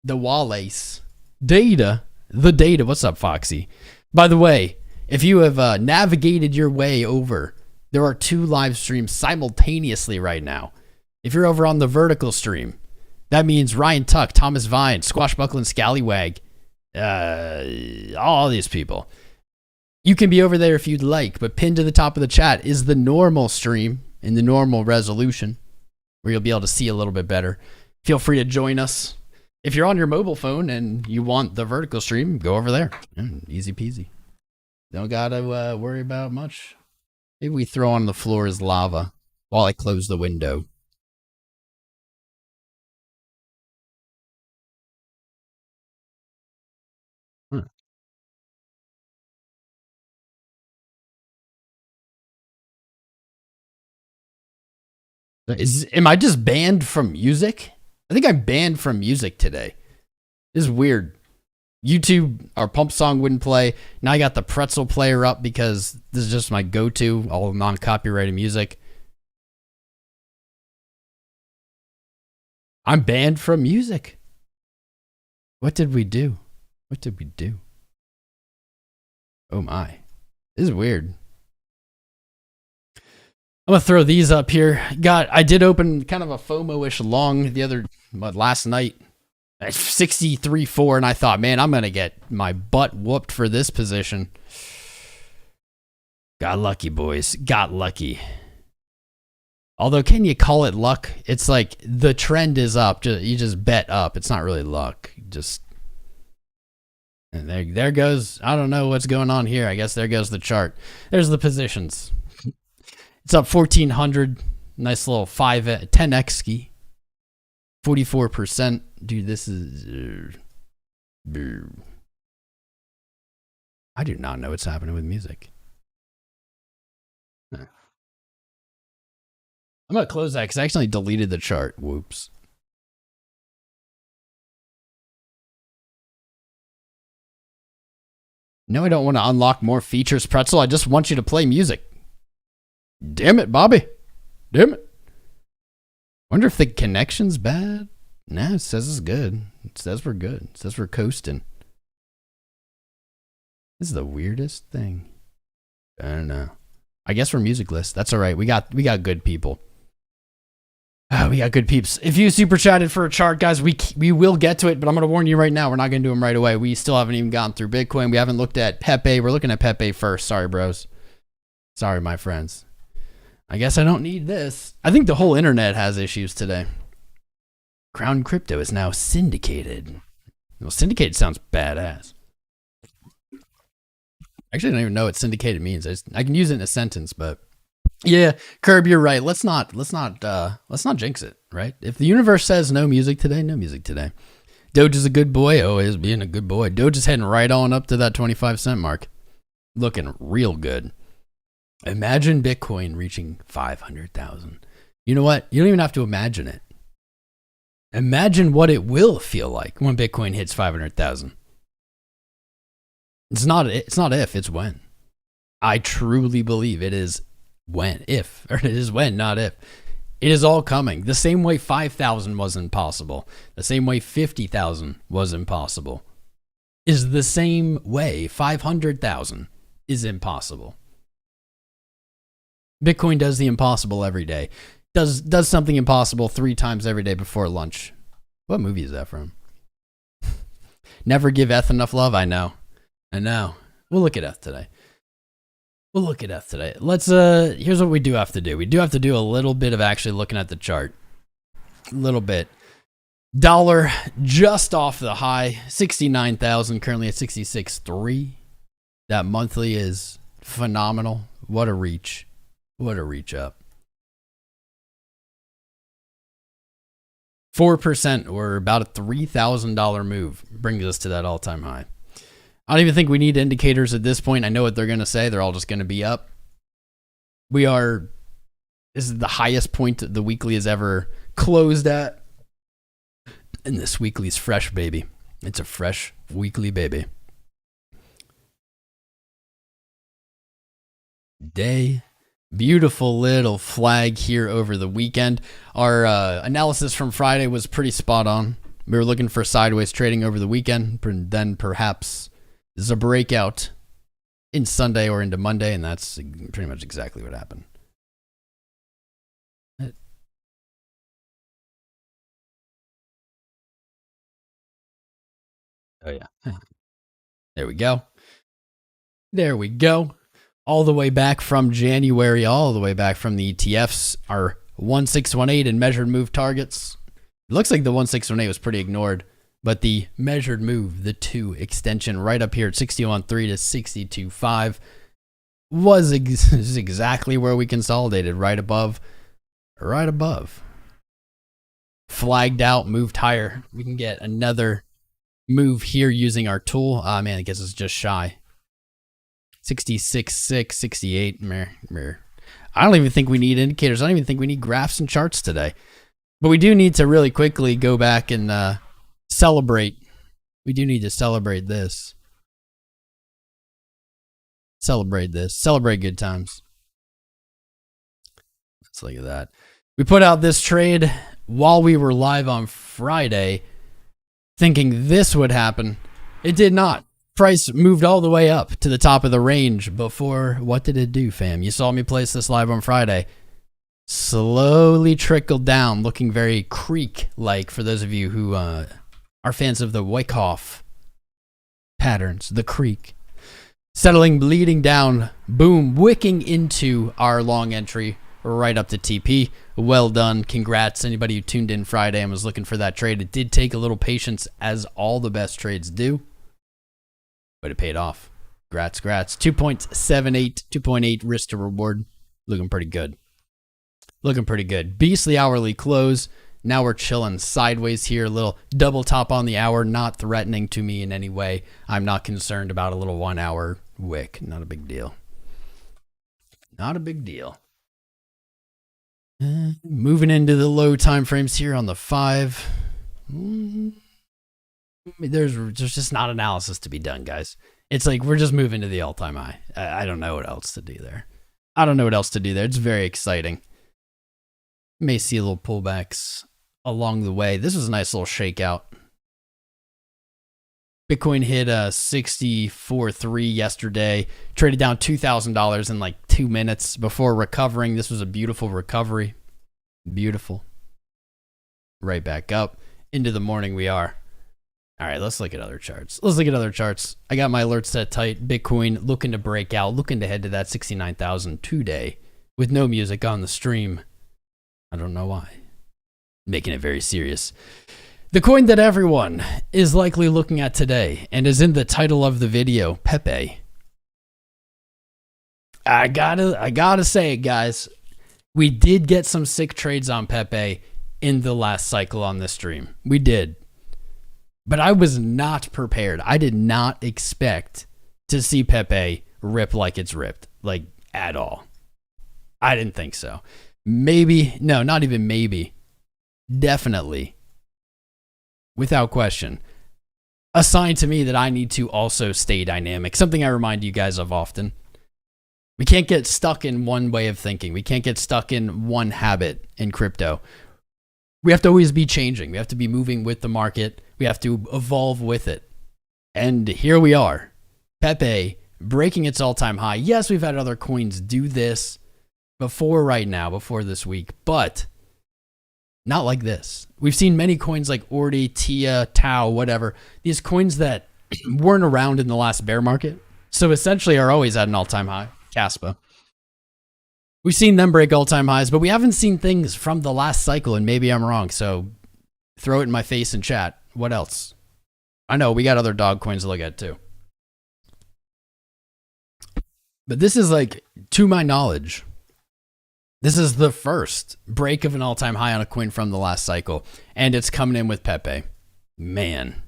The Wallace. Data. The data. What's up, Foxy? By the way, if you have navigated your way over, there are 2 live streams simultaneously right now. If you're over on the vertical stream, that means Ryan Tuck, Thomas Vine, Squashbuckle Scallywag, all these people. You can be over there if you'd like, but pinned to the top of the chat is the normal stream in the normal resolution, where you'll be able to see a little bit better. Feel free to join us. If you're on your mobile phone and you want the vertical stream, go over there. Easy peasy. Don't gotta worry about much. Maybe we throw on the floor as lava while I close the window. Am I just banned from music? I think I'm banned from music today. This is weird. YouTube, our pump song wouldn't play. Now I got the pretzel player up because this is just my go-to, all non-copyrighted music. I'm banned from music. What did we do? What did we do? Oh my. This is weird. I'm going to throw these up here. I did open kind of a FOMO-ish long last night at 63.4, and I thought, man, I'm going to get my butt whooped for this position. Got lucky, boys. Got lucky. Although, can you call it luck? It's like the trend is up. You just bet up. It's not really luck. And there goes. I don't know what's going on here. I guess there goes the chart. There's the positions. It's up 1,400. Nice little 10x ski. 44%. Dude, this is... I do not know what's happening with music. I'm going to close that because I accidentally deleted the chart. Whoops. No, I don't want to unlock more features, Pretzel. I just want you to play music. Damn it, Bobby. Damn it. Wonder if the connection's bad. Nah, it says it's good. It says we're good. It says we're coasting. This is the weirdest thing. I don't know. I guess we're musicless. That's all right. We got good people. We got good peeps. If you super chatted for a chart, guys, we will get to it, but I'm going to warn you right now, we're not going to do them right away. We still haven't even gotten through Bitcoin. We haven't looked at Pepe. We're looking at Pepe first. Sorry, bros. Sorry, my friends. I guess I don't need this. I think the whole internet has issues today. Crown Crypto is now syndicated. Well, syndicated sounds badass. Actually, I don't even know what syndicated means. I can use it in a sentence, but yeah, Curb, you're right. Let's not jinx it, right? If the universe says no music today, no music today. Doge is a good boy. Oh, he's being a good boy. Doge is heading right on up to that 25-cent mark. Looking real good. Imagine Bitcoin reaching 500,000. You know what? You don't even have to imagine it. Imagine what it will feel like when Bitcoin hits 500,000. It's not if, it's when. I truly believe it is when, if, or it is when, not if. It is all coming. The same way 5,000 was impossible. The same way 50,000 was impossible. Is the same way 500,000 is impossible. Bitcoin does the impossible every day. Does something impossible 3 times every day before lunch. What movie is that from? Never give Eth enough love. I know. We'll look at Eth today. Let's here's what we do have to do. We do have to do a little bit of actually looking at the chart. A little bit. Dollar just off the high, 69,000, currently at 66.3. That monthly is phenomenal. What a reach. What a reach up. 4% or about a $3,000 move brings us to that all-time high. I don't even think we need indicators at this point. I know what they're going to say. They're all just going to be up. This is the highest point the weekly has ever closed at. And this weekly's fresh, baby. It's a fresh weekly, baby. Day. Beautiful little flag here over the weekend. Our analysis from Friday was pretty spot on. We were looking for sideways trading over the weekend, then perhaps there's a breakout in Sunday or into Monday, and that's pretty much exactly what happened. Oh, yeah. There we go. All the way back from January, all the way back from the ETFs, our 1618 and measured move targets. It looks like the 1618 was pretty ignored, but the measured move, the 2 extension right up here at 61.3 to 62.5 was exactly where we consolidated, right above. Flagged out, moved higher. We can get another move here using our tool. Man, I guess it's just shy. 66.6, 68. I don't even think we need indicators. I don't even think we need graphs and charts today. But we do need to really quickly go back and celebrate. We do need to celebrate this. Celebrate good times. Let's look at that. We put out this trade while we were live on Friday, thinking this would happen. It did not. Price moved all the way up to the top of the range before. What did it do, fam? You saw me place this live on Friday. Slowly trickled down, looking very creek-like for those of you who are fans of the Wyckoff patterns, the creek. Settling, bleeding down, boom, wicking into our long entry right up to TP. Well done. Congrats. Anybody who tuned in Friday and was looking for that trade. It did take a little patience, as all the best trades do. But it paid off. Grats. 2.78, 2.8 risk to reward. Looking pretty good. Beastly hourly close. Now we're chilling sideways here. A little double top on the hour. Not threatening to me in any way. I'm not concerned about a little 1 hour wick. Not a big deal. Moving into the low time frames here on the 5. There's just not analysis to be done, guys. It's like we're just moving to the all-time high. I don't know what else to do there. It's very exciting. May see a little pullbacks along the way. This was a nice little shakeout. Bitcoin hit 64.3 yesterday. Traded down $2,000 in like 2 minutes before recovering. This was a beautiful recovery. Beautiful. Right back up. Into the morning we are. All right, let's look at other charts. I got my alerts set tight. Bitcoin looking to break out, looking to head to that 69,000 today with no music on the stream. I don't know why. Making it very serious. The coin that everyone is likely looking at today and is in the title of the video, Pepe. I gotta say it, guys. We did get some sick trades on Pepe in the last cycle on this stream. We did. But I was not prepared. I did not expect to see Pepe rip like it's ripped, like at all. I didn't think so. Maybe, no, not even maybe. Definitely, without question, a sign to me that I need to also stay dynamic. Something I remind you guys of often. We can't get stuck in one way of thinking. We can't get stuck in one habit in crypto. We have to always be changing. We have to be moving with the market. We have to evolve with it. And here we are. Pepe breaking its all-time high. Yes, we've had other coins do this before before this week, but not like this. We've seen many coins like ORDI, TIA, TAO, whatever. These coins that weren't around in the last bear market. So essentially are always at an all-time high. Caspa. We've seen them break all-time highs, but we haven't seen things from the last cycle, and maybe I'm wrong, so throw it in my face in chat. What else? I know, we got other dog coins to look at too. But this is like, to my knowledge, this is the first break of an all-time high on a coin from the last cycle, and it's coming in with Pepe. Man,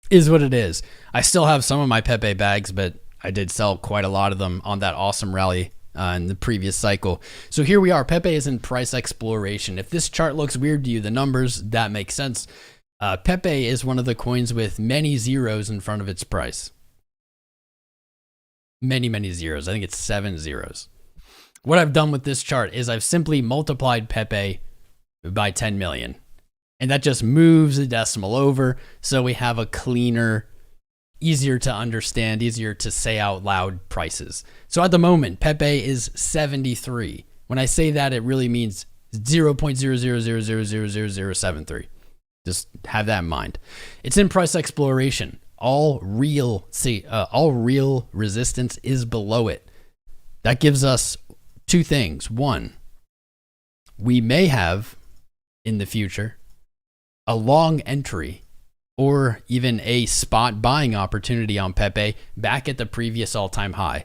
is what it is. I still have some of my Pepe bags, but I did sell quite a lot of them on that awesome rally in the previous cycle. So here we are. Pepe is in price exploration. If this chart looks weird to you, the numbers, that makes sense. Pepe is one of the coins with many zeros in front of its price. Many, many zeros. I think it's 7 zeros. What I've done with this chart is I've simply multiplied Pepe by 10 million. And that just moves the decimal over. So we have a cleaner, easier to understand, easier to say out loud prices. So at the moment, Pepe is 73. When I say that, it really means 0.000000073. Just have that in mind. It's in price exploration. All real resistance is below it. That gives us two things. One, we may have in the future a long entry or even a spot buying opportunity on Pepe back at the previous all-time high.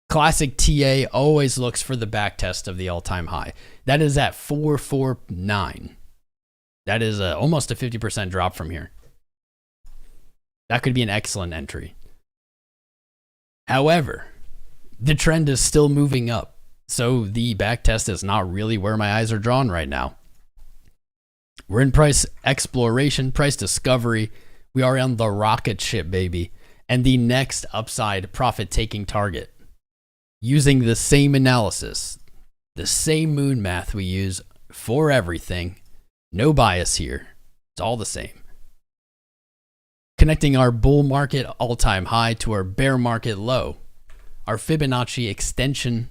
Classic TA always looks for the back test of the all-time high. That is at 449. That is almost a 50% drop from here. That could be an excellent entry. However, the trend is still moving up. So the back test is not really where my eyes are drawn right now. We're in price exploration, price discovery. We are on the rocket ship, baby. And the next upside profit-taking target. Using the same analysis, the same moon math we use for everything. No bias here. It's all the same. Connecting our bull market all-time high to our bear market low. Our Fibonacci extension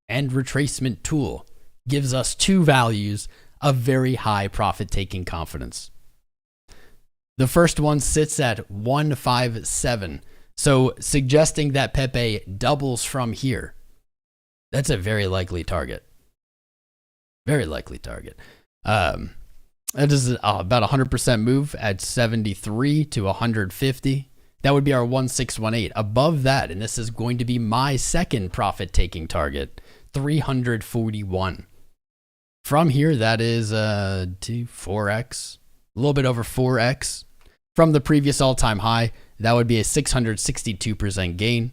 and retracement tool gives us two values of very high profit-taking confidence. The first one sits at 157, so suggesting that Pepe doubles from here. That's a very likely target. Very likely target. That is about 100% move at 73 to 150. That would be our 1618. Above that, and this is going to be my second profit-taking target, 341. From here, that is 4x, a little bit over 4x. From the previous all-time high, that would be a 662% gain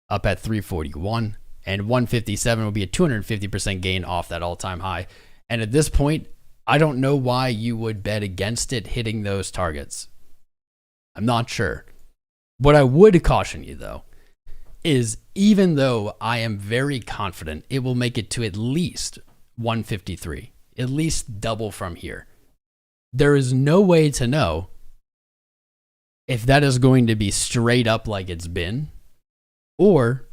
up at 341. And 157 would be a 250% gain off that all-time high. And at this point, I don't know why you would bet against it hitting those targets. I'm not sure. What I would caution you, though, is even though I am very confident it will make it to at least 153, at least double from here, there is no way to know if that is going to be straight up like it's been, or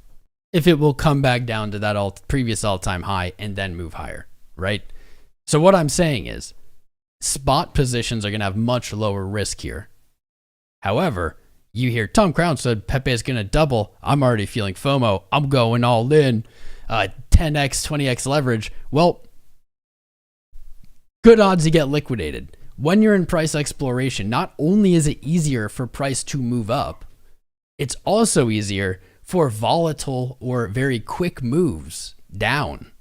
if it will come back down to that previous all-time high and then move higher, right? So what I'm saying is spot positions are going to have much lower risk here. However, you hear Tom Crown said Pepe is going to double. I'm already feeling FOMO. I'm going all in. 10x, 20x leverage. Well, good odds you get liquidated. When you're in price exploration, not only is it easier for price to move up, it's also easier for volatile or very quick moves down.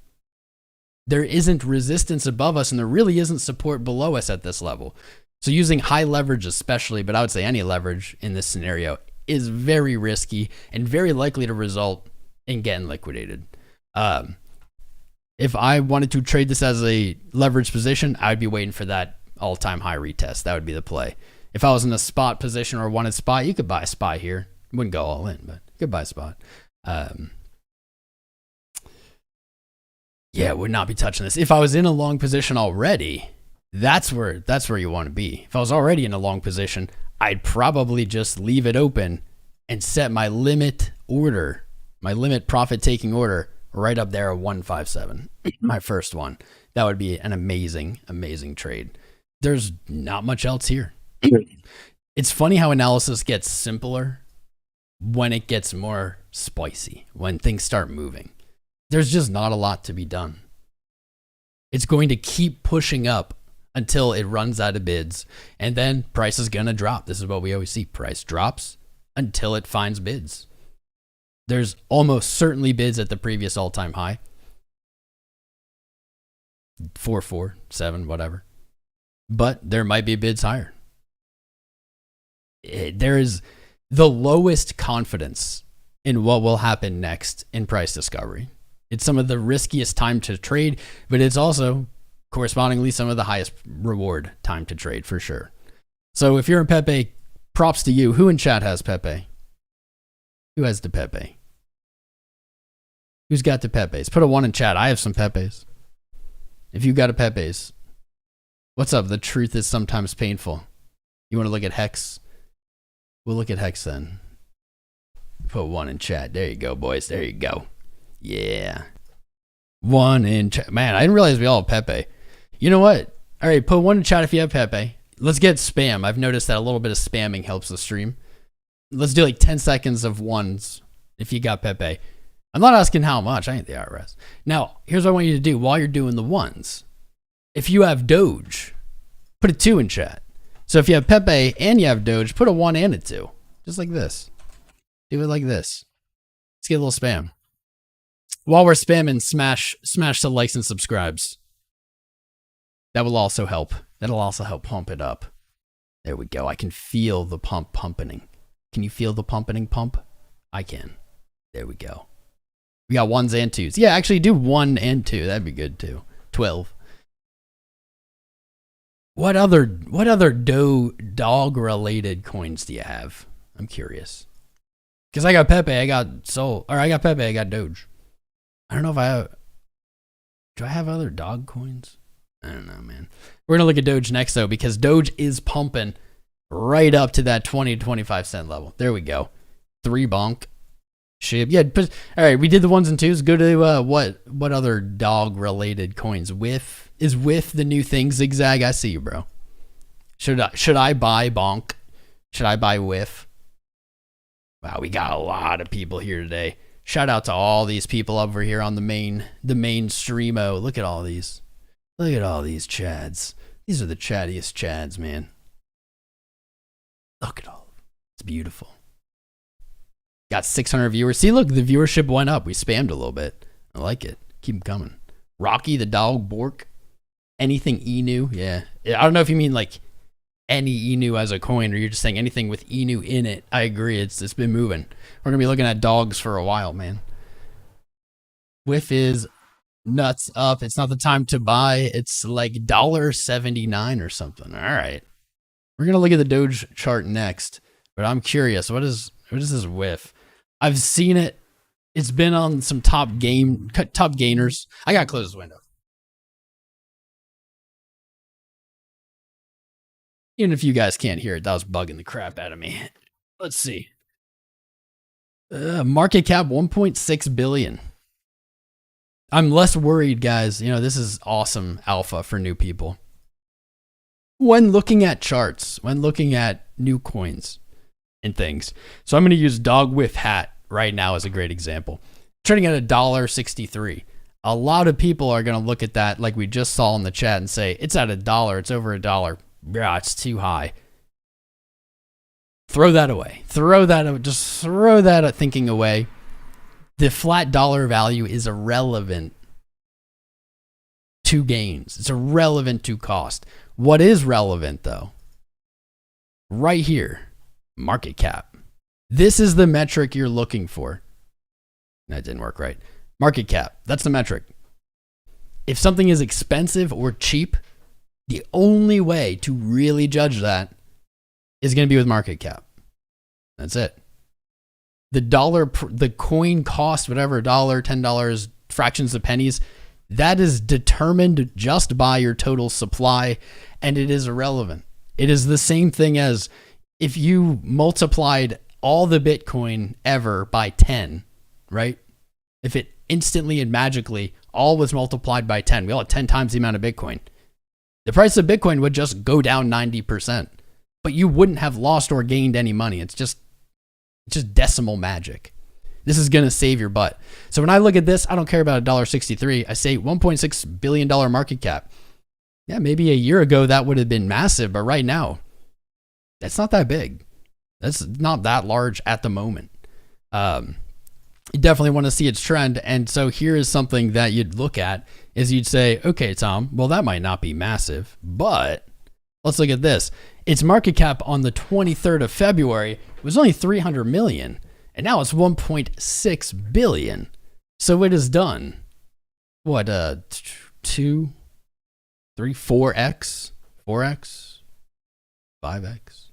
There isn't resistance above us, and there really isn't support below us at this level. So using high leverage especially, but I would say any leverage in this scenario is very risky and very likely to result in getting liquidated. If I wanted to trade this as a leverage position, I would be waiting for that all-time high retest. That would be the play. If I was in a spot position or wanted spot, you could buy a spot here. Wouldn't go all in, but you could buy a spot. Yeah, would not be touching this. If I was in a long position already, that's where you want to be. If I was already in a long position, I'd probably just leave it open and set my limit order, my limit profit taking order right up there at 157. My first one. That would be an amazing, amazing trade. There's not much else here. It's funny how analysis gets simpler when it gets more spicy, when things start moving. There's just not a lot to be done. It's going to keep pushing up until it runs out of bids, and then price is going to drop. This is what we always see. Price drops until it finds bids. There's almost certainly bids at the previous all-time high. 447, whatever. But there might be bids higher. There is the lowest confidence in what will happen next in price discovery. It's some of the riskiest time to trade, but it's also correspondingly some of the highest reward time to trade for sure. So if you're in Pepe, props to you. Who in chat has Pepe? Who has the Pepe? Who's got the Pepes? Put a 1 in chat. I have some Pepes. If you got a Pepes, what's up? The truth is sometimes painful. You want to look at Hex? We'll look at Hex then. Put 1 in chat. There you go, boys. There you go. Yeah. 1 in chat. Man, I didn't realize we all have Pepe. You know what? All right, put 1 in chat if you have Pepe. Let's get spam. I've noticed that a little bit of spamming helps the stream. Let's do like 10 seconds of 1s if you got Pepe. I'm not asking how much. I ain't the IRS. Now, here's what I want you to do while you're doing the 1s. If you have Doge, put a 2 in chat. So if you have Pepe and you have Doge, put a 1 and a 2. Just like this. Do it like this. Let's get a little spam. While we're spamming, smash the likes and subscribes. That will also help. That'll also help pump it up. There we go. I can feel the pumping. Can you feel the pumping pump? I can. There we go. We got 1s and 2s. Yeah, actually do 1 and 2. That'd be good too. 12. What other dog related coins do you have? I'm curious. Because I got Pepe, I got Pepe, I got Doge. I don't know if I have. Do I have other dog coins? I don't know, man. We're going to look at Doge next, though, because Doge is pumping right up to that 20 to 25 cent level. There we go. 3 bonk. SHIB. Yeah, but, all right, we did the 1s and 2s. Go to what other dog-related coins? Is Whiff the new thing? Zigzag? I see you, bro. Should I buy bonk? Should I buy Whiff? Wow, we got a lot of people here today. Shout out to all these people over here on the main streamo. Look at all these. Look at all these chads. These are the chattiest chads, man. Look at all of them. It's beautiful. Got 600 viewers. See, look, the viewership went up. We spammed a little bit. I like it. Keep them coming. Rocky the dog, Bork. Anything Inu? Yeah. I don't know if you mean like any Inu as a coin, or you're just saying anything with Inu in it. I agree. It's been moving. We're going to be looking at dogs for a while, man. Whiff is nuts up. It's not the time to buy. It's like $1.79 or something. All right. We're going to look at the Doge chart next, but I'm curious. What is this Whiff? I've seen it. It's been on some top gainers. I got to close this window. Even if you guys can't hear it, that was bugging the crap out of me. Let's see. Market cap 1.6 billion. I'm less worried, guys. You know, this is awesome alpha for new people. When looking at charts, when looking at new coins and things. So I'm going to use Dog Whiff Hat right now as a great example. Trading at $1.63. A lot of people are going to look at that like we just saw in the chat and say, it's at $1. It's over $1. Yeah, it's too high. Throw that away. Just throw that thinking away. The flat dollar value is irrelevant to gains. It's irrelevant to cost. What is relevant, though, right here, market cap. This is the metric you're looking for. That didn't work right. Market cap, that's the metric. If something is expensive or cheap, the only way to really judge that is going to be with market cap. That's it. The coin cost, whatever, $1, $10, fractions of pennies, that is determined just by your total supply, and it is irrelevant. It is the same thing as if you multiplied all the Bitcoin ever by 10, right? If it instantly and magically all was multiplied by 10, we all had 10 times the amount of Bitcoin, the price of Bitcoin would just go down 90%, but you wouldn't have lost or gained any money. It's just decimal magic. This is going to save your butt. So when I look at this, I don't care about $1.63. I say $1.6 billion market cap. Yeah, maybe a year ago that would have been massive, but right now, that's not that big. That's not that large at the moment. You definitely want to see its trend. And so here is something that you'd look at is you'd say, okay, Tom, well, that might not be massive, but let's look at this. Its market cap on the 23rd of February was only 300 million, and now it's 1.6 billion. So it has done what, 2, 3, 4x, 5x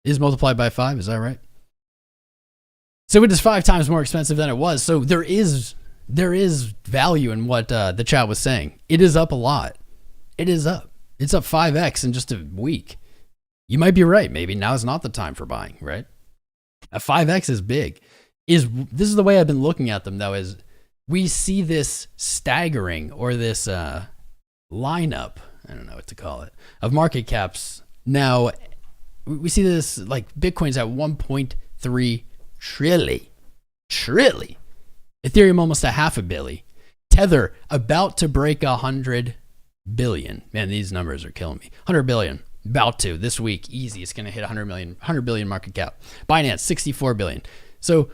is multiplied by 5. Is that right? So it is 5 times more expensive than it was. So there is value in what the chat was saying. It is up a lot. It is up. It's up 5x in just a week. You might be right. Maybe now is not the time for buying, right? A 5x is big. This is the way I've been looking at them, though, is we see this staggering or this lineup, I don't know what to call it, of market caps. Now, we see this, like Bitcoin's at 1.3 trillion. Ethereum almost a $500 billion. Tether about to break 100 billion. Man, these numbers are killing me. 100 billion. About to this week, easy. It's going to hit 100 billion market cap. Binance 64 billion. So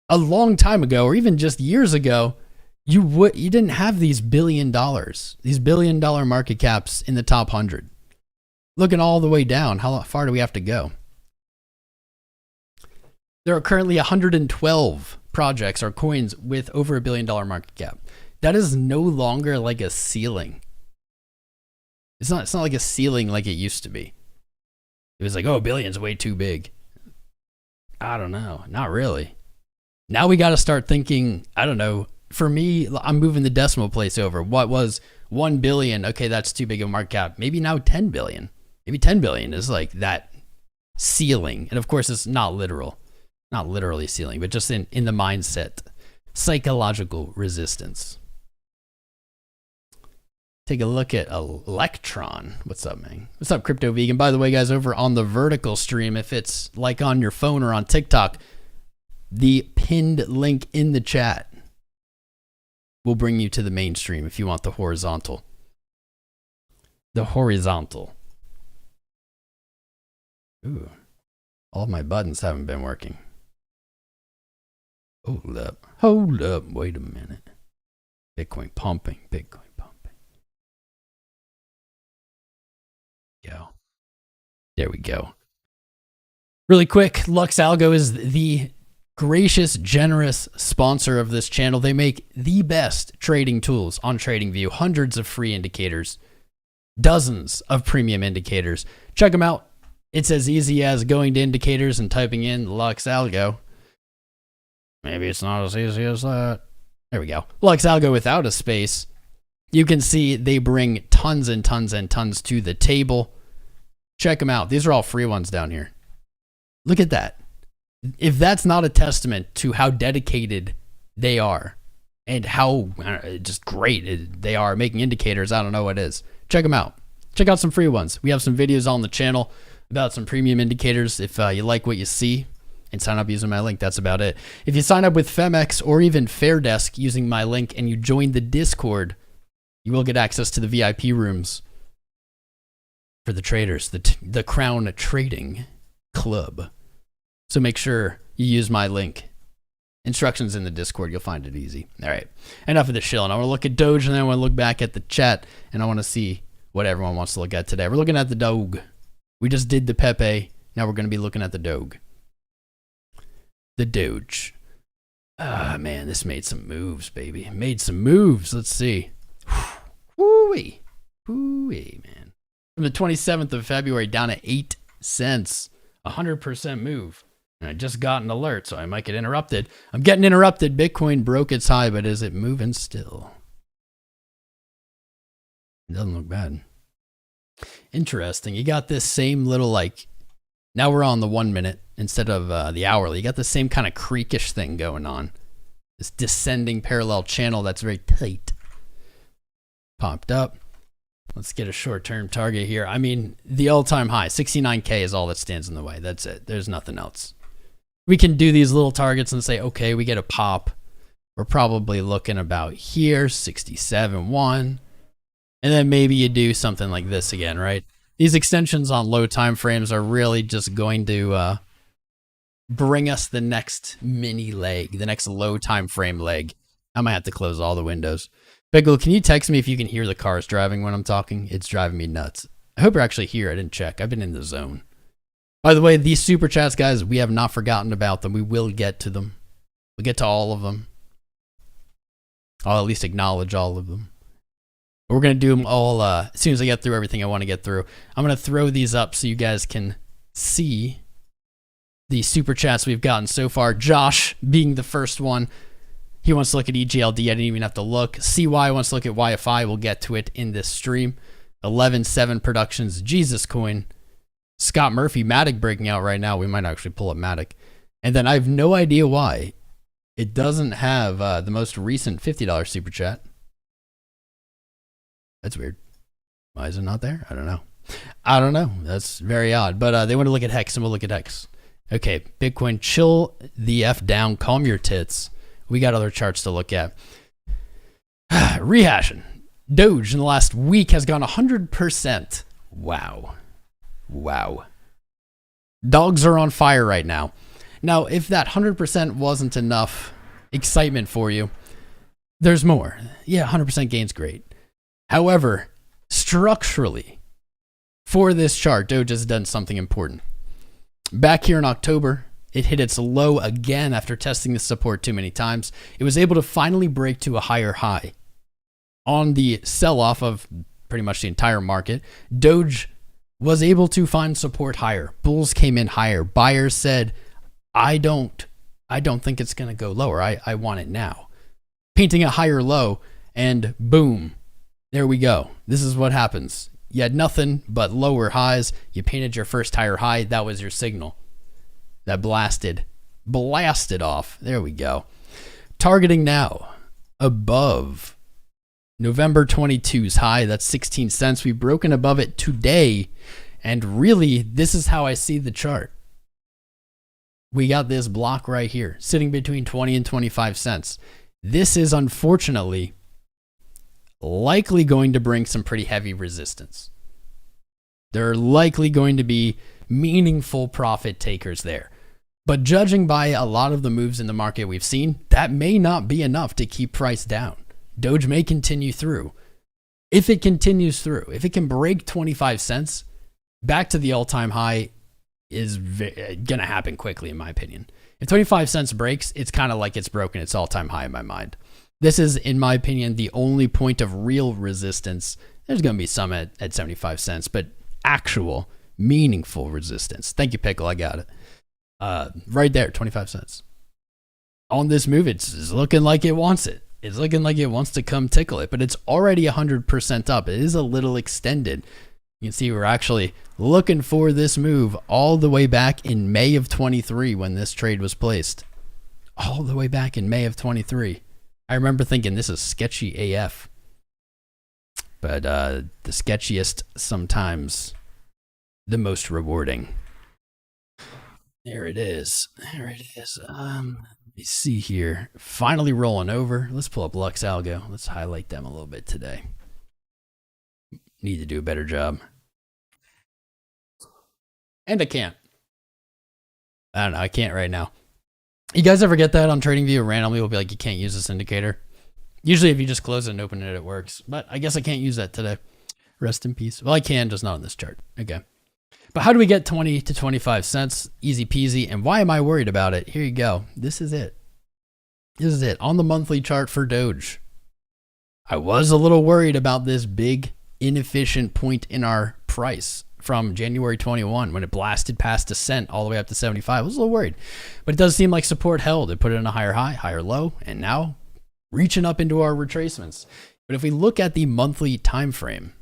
a long time ago, or even just years ago, you didn't have these $1 billion market caps in the top 100. Looking all the way down, how far do we have to go? There are currently 112 projects or coins with over $1 billion market cap. That is no longer like a ceiling. It's not like a ceiling like it used to be. It was like, oh, $1 billion's way too big. I don't know. Not really. Now we got to start thinking, I don't know. For me, I'm moving the decimal place over. What was 1 billion? Okay, that's too big of a market cap. Maybe now 10 billion. Maybe 10 billion is like that ceiling. And of course, it's not literal. Not literally ceiling, but just in the mindset. Psychological resistance. Take a look at Electron. What's up, man? What's up, Crypto Vegan? By the way, guys, over on the vertical stream, if it's like on your phone or on TikTok, the pinned link in the chat will bring you to the main stream if you want the horizontal. The horizontal. Ooh, all of my buttons haven't been working. Hold up, wait a minute. Bitcoin pumping. Go. There we go. Really quick, LuxAlgo is the gracious, generous sponsor of this channel. They make the best trading tools on TradingView, hundreds of free indicators, dozens of premium indicators. Check them out. It's as easy as going to indicators and typing in LuxAlgo. Maybe it's not as easy as that. There we go. LuxAlgo without a space. You can see they bring tons and tons and tons to the table. Check them out. These are all free ones down here. Look at that. If that's not a testament to how dedicated they are and how just great they are making indicators, I don't know what is. Check them out. Check out some free ones. We have some videos on the channel about some premium indicators if you like what you see, and sign up using my link. That's about it. If you sign up with Femex or even Fairdesk using my link and you join the Discord, you will get access to the VIP rooms for the traders, the Crown Trading Club. So make sure you use my link. Instructions in the Discord. You'll find it easy. All right. Enough of this shilling. I want to look at Doge, and then I want to look back at the chat, and I want to see what everyone wants to look at today. We're looking at the Doge. We just did the Pepe. Now we're going to be looking at the Doge. The Doge. Ah, man, this made some moves, baby. Made some moves. Let's see. Woo-wee. Woo-wee, man. From the 27th of February down to 8 cents. 100% move. And I just got an alert, so I might get interrupted. I'm getting interrupted. Bitcoin broke its high, but is it moving still? It doesn't look bad. Interesting. You got this same little, like, now we're on the 1 minute instead of the hourly. You got the same kind of creakish thing going on. This descending parallel channel that's very tight. Popped up. Let's get a short-term target here. I mean, the all-time high, 69K is all that stands in the way. That's it. There's nothing else. We can do these little targets and say, okay, we get a pop. We're probably looking about here, 67.1. And then maybe you do something like this again, right? These extensions on low time frames are really just going to bring us the next mini leg, the next low time frame leg. I might have to close all the windows. Bigelow, can you text me if you can hear the cars driving when I'm talking? It's driving me nuts. I hope you're actually here. I didn't check. I've been in the zone. By the way, these super chats, guys, we have not forgotten about them. We will get to them. We'll get to all of them. I'll at least acknowledge all of them. We're going to do them all as soon as I get through everything I want to get through. I'm going to throw these up so you guys can see the super chats we've gotten so far. Josh being the first one. He wants to look at EGLD. I didn't even have to look. CY wants to look at YFI. We'll get to it in this stream. 11-7 Productions, Jesus Coin. Scott Murphy, MATIC breaking out right now. We might actually pull up MATIC. And then I have no idea why it doesn't have the most recent $50 super chat. That's weird. Why is it not there? I don't know. I don't know. That's very odd. But they want to look at Hex, and we'll look at Hex. Okay, Bitcoin, chill the F down. Calm your tits. We got other charts to look at. Rehashing. Doge in the last week has gone 100%. Wow. Wow. Dogs are on fire right now. Now, if that 100% wasn't enough excitement for you, there's more. Yeah, 100% gain's great. However, structurally, for this chart, Doge has done something important. Back here in October, it hit its low again after testing the support too many times. It was able to finally break to a higher high. On the sell-off of pretty much the entire market, Doge was able to find support higher. Bulls came in higher. Buyers said, I don't think it's going to go lower. I want it now. Painting a higher low, and boom, there we go. This is what happens. You had nothing but lower highs. You painted your first higher high. That was your signal. That blasted off. There we go. Targeting now above November 22's high. That's 16 cents. We've broken above it today. And really, this is how I see the chart. We got this block right here, sitting between 20 and 25 cents. This is unfortunately likely going to bring some pretty heavy resistance. There are likely going to be meaningful profit takers there. But judging by a lot of the moves in the market we've seen, that may not be enough to keep price down. Doge may continue through. If it continues through, if it can break 25 cents, back to the all-time high is going to happen quickly, in my opinion. If 25 cents breaks, it's kind of like it's broken its all-time high in my mind. This is, in my opinion, the only point of real resistance. There's going to be some at 75 cents, but actual, meaningful resistance. Thank you, Pickle. I got it. Right there, 25 cents. On this move, it's looking like it wants it. It's looking like it wants to come tickle it, but it's already 100% up. It is a little extended. You can see we're actually looking for this move all the way back in May of 23 when this trade was placed. All the way back in May of 23. I remember thinking this is sketchy AF. But the sketchiest sometimes the most rewarding. There it is. There it is. Let me see here. Finally rolling over. Let's pull up LuxAlgo. Let's highlight them a little bit today. Need to do a better job. And I can't. I don't know. I can't right now. You guys ever get that on TradingView randomly? Will be like, you can't use this indicator. Usually if you just close it and open it, it works. But I guess I can't use that today. Rest in peace. Well, I can, just not on this chart. Okay. But how do we get 20 to 25 cents? Easy peasy. And why am I worried about it? Here you go. This is it. This is it. On the monthly chart for Doge, I was a little worried about this big inefficient point in our price from January 21 when it blasted past a cent all the way up to 75. I was a little worried, but it does seem like support held. It put it in a higher high, higher low, and now reaching up into our retracements. But if we look at the monthly time frame,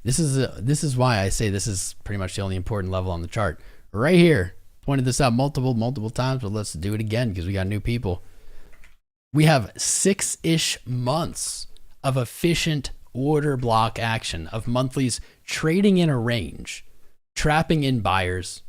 this is why I say this is pretty much the only important level on the chart. Right here, pointed this out multiple times, but let's do it again because we got new people. We have 6-ish months of efficient order block action of monthlies trading in a range, trapping in buyers,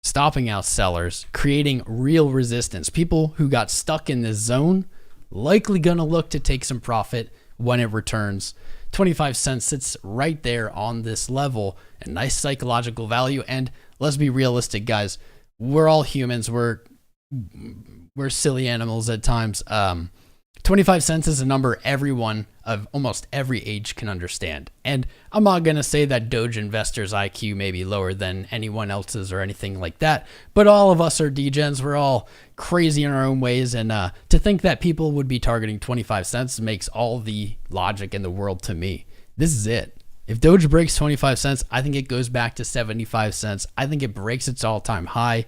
stopping out sellers, creating real resistance. People who got stuck in this zone likely gonna look to take some profit when it returns. 25 cents sits right there on this level, a nice psychological value. And let's be realistic, guys. We're all humans. We're silly animals at times. 25 cents is a number everyone of almost every age can understand. And I'm not going to say that Doge investors' IQ may be lower than anyone else's or anything like that, but all of us are degens. We're all crazy in our own ways. And to think that people would be targeting 25 cents makes all the logic in the world to me. This is it. If Doge breaks 25 cents, I think it goes back to 75 cents. I think it breaks its all-time high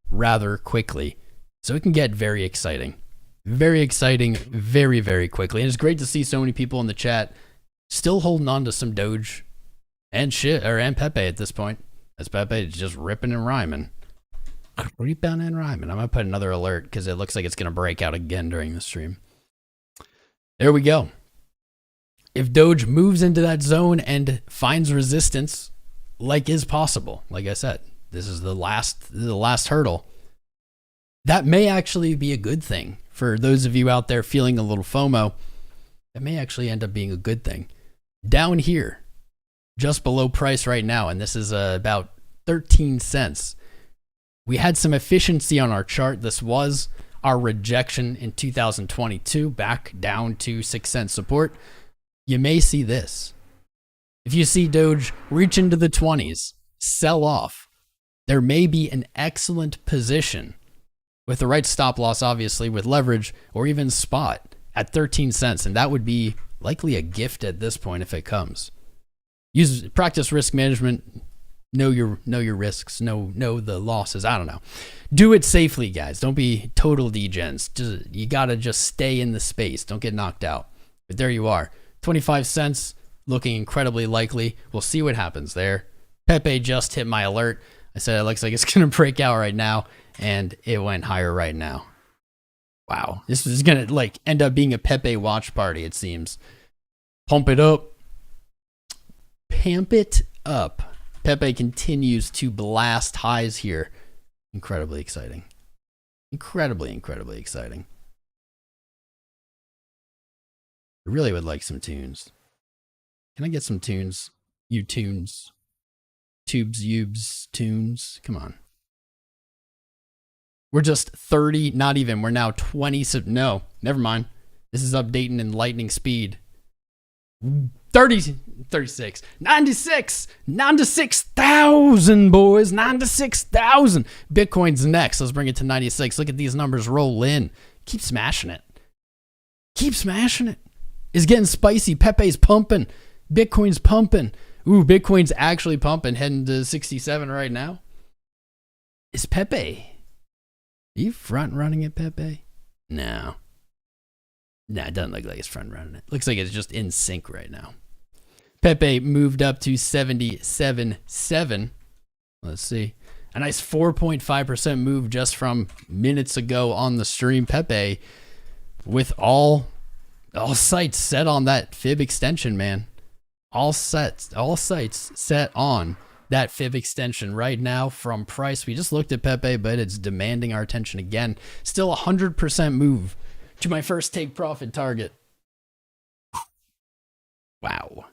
rather quickly. So it can get very exciting. Very exciting, very, very quickly. And it's great to see so many people in the chat still holding on to some Doge and Pepe at this point. As Pepe is just ripping and rhyming. Ripping and rhyming. I'm going to put another alert because it looks like it's going to break out again during the stream. There we go. If Doge moves into that zone and finds resistance, like is possible, like I said, this is the last hurdle. That may actually be a good thing. For those of you out there feeling a little FOMO, that may actually end up being a good thing. Down here, just below price right now, and this is about 13 cents. We had some efficiency on our chart. This was our rejection in 2022, back down to 6 cent support. You may see this. If you see Doge reach into the 20s, sell off, there may be an excellent position with the right stop loss, obviously, with leverage or even spot at 13 cents. And that would be likely a gift at this point if it comes. Practice risk management, know your risks, know the losses. I don't know. Do it safely, guys. Don't be total degens. You got to just stay in the space. Don't get knocked out. But there you are. 25 cents looking incredibly likely. We'll see what happens there. Pepe just hit my alert. I said it looks like it's going to break out right now. And it went higher right now. Wow. This is going to end up being a Pepe watch party, it seems. Pump it up. Pamp it up. Pepe continues to blast highs here. Incredibly exciting. Incredibly exciting. I really would like some tunes. Can I get some tunes? You tunes. Tubes, yubes, tunes. Come on. We're just 30, not even. We're now 20. So no, never mind. This is updating in lightning speed. 30, 36, 96, 96,000, boys. 96,000. Bitcoin's next. Let's bring it to 96. Look at these numbers roll in. Keep smashing it. Keep smashing it. It's getting spicy. Pepe's pumping. Bitcoin's pumping. Ooh, Bitcoin's actually pumping, heading to 67 right now. Is Pepe... Are you front running it, Pepe? No. Nah, it doesn't look like it's front running it. Looks like it's just in sync right now. Pepe moved up to 77.7. Let's see. A nice 4.5% move just from minutes ago on the stream. Pepe with all sights set on that fib extension, man. All sights set on that fib extension right now from price. We just looked at Pepe, but it's demanding our attention again. Still 100% move to my first take profit target. Wow.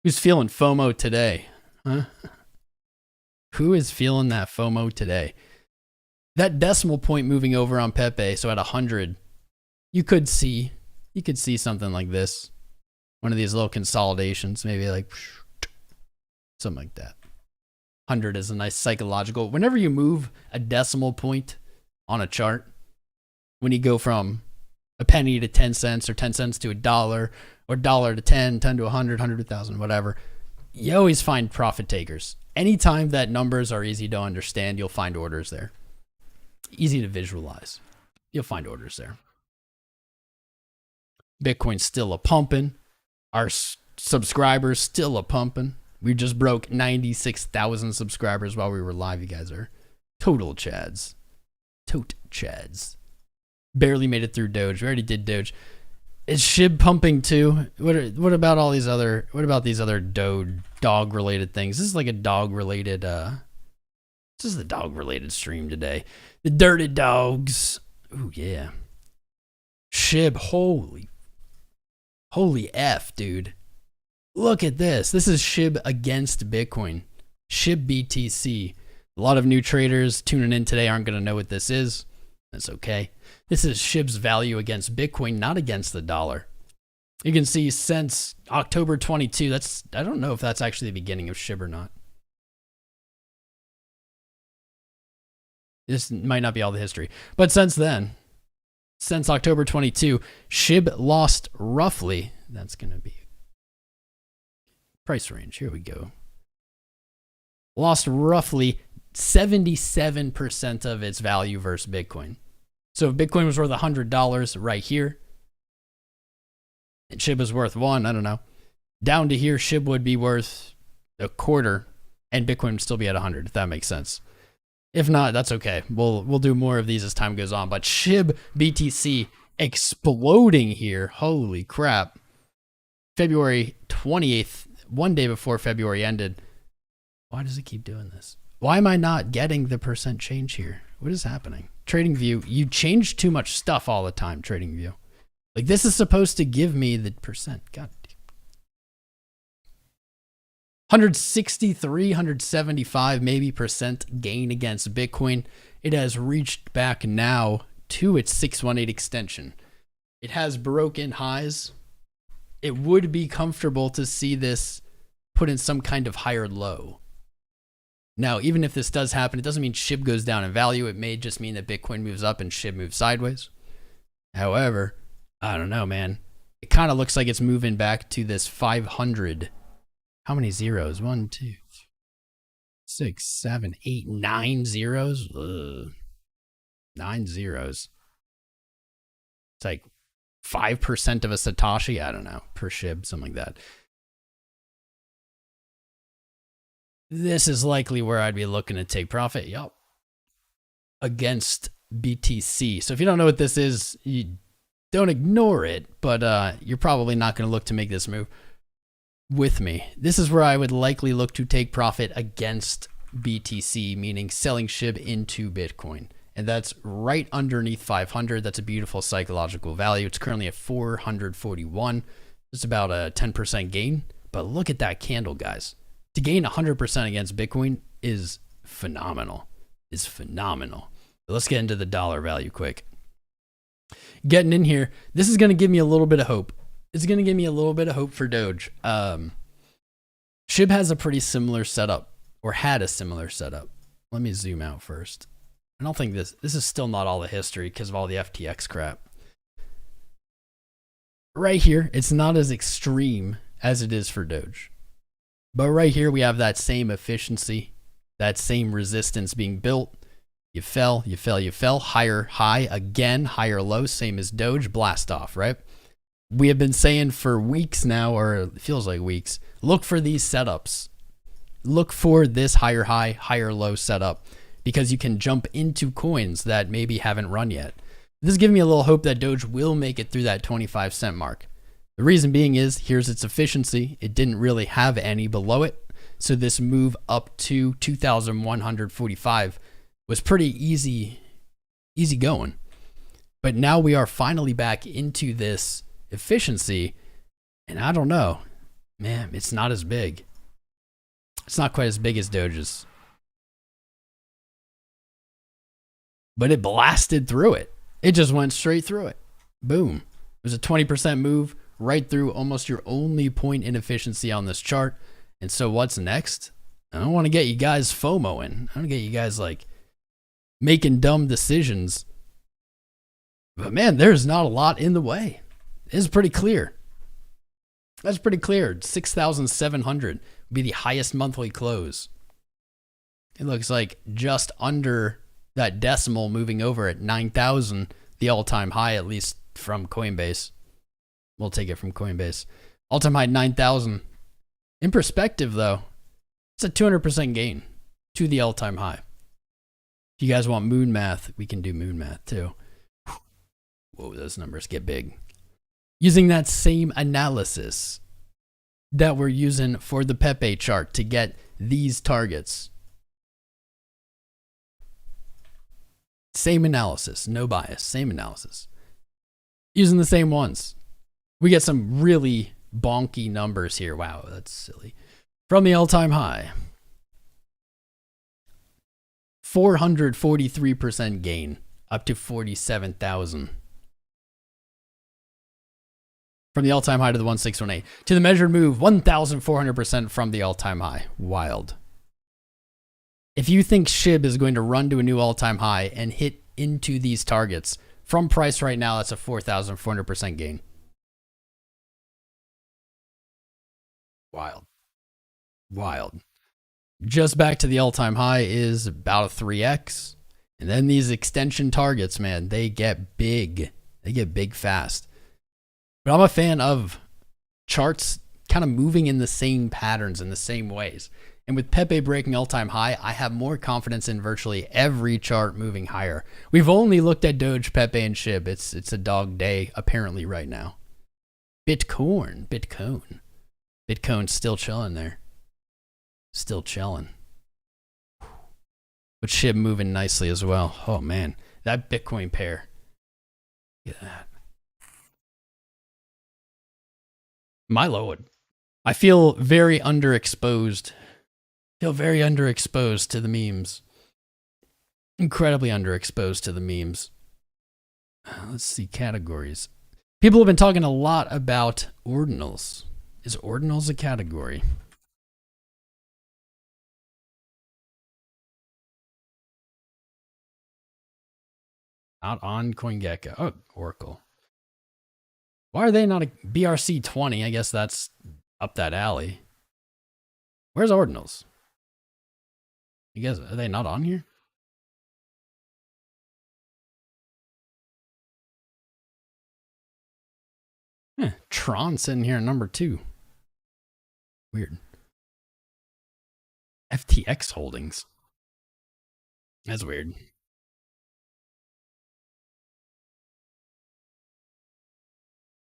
Who's feeling FOMO today? Huh? Who is feeling that FOMO today? That decimal point moving over on Pepe, so at 100, you could see something like this. One of these little consolidations, maybe like something like that. 100 is a nice psychological. Whenever you move a decimal point on a chart, when you go from a penny to 10 cents or 10 cents to $1 or $1 to 10, 10 to 100, 100 to 1,000, whatever, you always find profit takers. Anytime that numbers are easy to understand, you'll find orders there. Easy to visualize. You'll find orders there. Bitcoin's still a pumping. Our subscribers still a pumping. We just broke 96,000 subscribers while we were live. You guys are total chads. Tote chads. Barely made it through Doge. We already did Doge. Is SHIB pumping too? What about all these other, what about these other dog related things? This is like a dog related, this is the dog related stream today. The dirty dogs. Ooh, yeah. SHIB, holy F, dude. Look at this. This is SHIB against Bitcoin. SHIB BTC. A lot of new traders tuning in today aren't going to know what this is. That's okay. This is SHIB's value against Bitcoin, not against the dollar. You can see since October 22, I don't know if that's actually the beginning of SHIB or not. This might not be all the history. But since then, since October 22, SHIB lost roughly, that's going to be price range. Here we go. Lost roughly 77% of its value versus Bitcoin. So if Bitcoin was worth $100 right here, and SHIB was worth $1, I don't know, down to here, SHIB would be worth a quarter, and Bitcoin would still be at 100, if that makes sense. If not, that's okay. We'll do more of these as time goes on. But SHIB BTC exploding here. Holy crap. February 28th, one day before February ended. Why does it keep doing this? Why am I not getting the percent change here? What is happening? TradingView, you change too much stuff all the time, TradingView. Like, this is supposed to give me the percent. God. 163, 175 maybe percent gain against Bitcoin. It has reached back now to its 618 extension. It has broken highs. It would be comfortable to see this put in some kind of higher low. Now, even if this does happen, it doesn't mean SHIB goes down in value. It may just mean that Bitcoin moves up and SHIB moves sideways. However, I don't know, man. It kind of looks like it's moving back to this 500. How many zeros? 1, 2, 6, 7, 8, 9 zeros? Ugh. 9 zeros. It's like 5% of a Satoshi, I don't know, per SHIB, something like that. This is likely where I'd be looking to take profit. Yup. Against BTC. So if you don't know what this is, you don't ignore it, but you're probably not going to look to make this move with me. This is where I would likely look to take profit against BTC, meaning selling SHIB into Bitcoin. And that's right underneath 500. That's a beautiful psychological value. It's currently at 441. It's about a 10% gain. But look at that candle, guys. To gain 100% against Bitcoin is phenomenal. But let's get into the dollar value quick. Getting in here, this is going to give me a little bit of hope. It's going to give me a little bit of hope for Doge. SHIB has a pretty similar setup, or had a similar setup. Let me zoom out first. I don't think this is still not all the history because of all the FTX crap. Right here, it's not as extreme as it is for Doge. But right here, we have that same efficiency, that same resistance being built. You fell, higher high again, higher low, same as Doge, blast off, right? We have been saying for weeks now, or it feels like weeks, look for these setups. Look for this higher high, higher low setup because you can jump into coins that maybe haven't run yet. This is giving me a little hope that Doge will make it through that 25 cent mark. The reason being is, here's its efficiency. It didn't really have any below it. So this move up to 2,145 was pretty easy going. But now we are finally back into this efficiency. And I don't know, man, it's not as big. It's not quite as big as Doge's. But it blasted through it. It just went straight through it. Boom. It was a 20% move. right through almost your only point inefficiency on this chart. And so what's next? I don't want to get you guys FOMOing. I don't get you guys like making dumb decisions. But man, there's not a lot in the way. It's pretty clear. That's pretty clear. 6,700 would be the highest monthly close. It looks like just under that decimal, moving over at 9,000, the all-time high, at least from Coinbase. We'll take it from Coinbase. All-time high 9,000. In perspective, though, it's a 200% gain to the all-time high. If you guys want moon math, we can do moon math too. Whoa, those numbers get big. Using that same analysis that we're using for the Pepe chart to get these targets. Same analysis, no bias, same analysis. Using the same ones. We get some really bonky numbers here. Wow, that's silly. From the all-time high. 443% gain up to 47,000. From the all-time high to the 1618. To the measured move, 1,400% from the all-time high. Wild. If you think SHIB is going to run to a new all-time high and hit into these targets, from price right now, that's a 4,400% gain. Wild. Wild. Just back to the all-time high is about a 3x. And then these extension targets, man, they get big. They get big fast. But I'm a fan of charts kind of moving in the same patterns, in the same ways. And with Pepe breaking all-time high, I have more confidence in virtually every chart moving higher. We've only looked at Doge, Pepe, and SHIB. It's a dog day apparently right now. Bitcoin's still chilling there. Still chilling. But SHIB moving nicely as well. Oh man, that Bitcoin pair. Look at that. My lord. I feel very underexposed. To the memes. Incredibly underexposed to the memes. Let's see, categories. People have been talking a lot about ordinals. Is ordinals a category? Not on CoinGecko. Oh, Oracle. Why are they not a BRC20? I guess that's up that alley. Where's ordinals? You guys, are they not on here? Tron sitting here at number 2. Weird. FTX holdings. That's weird.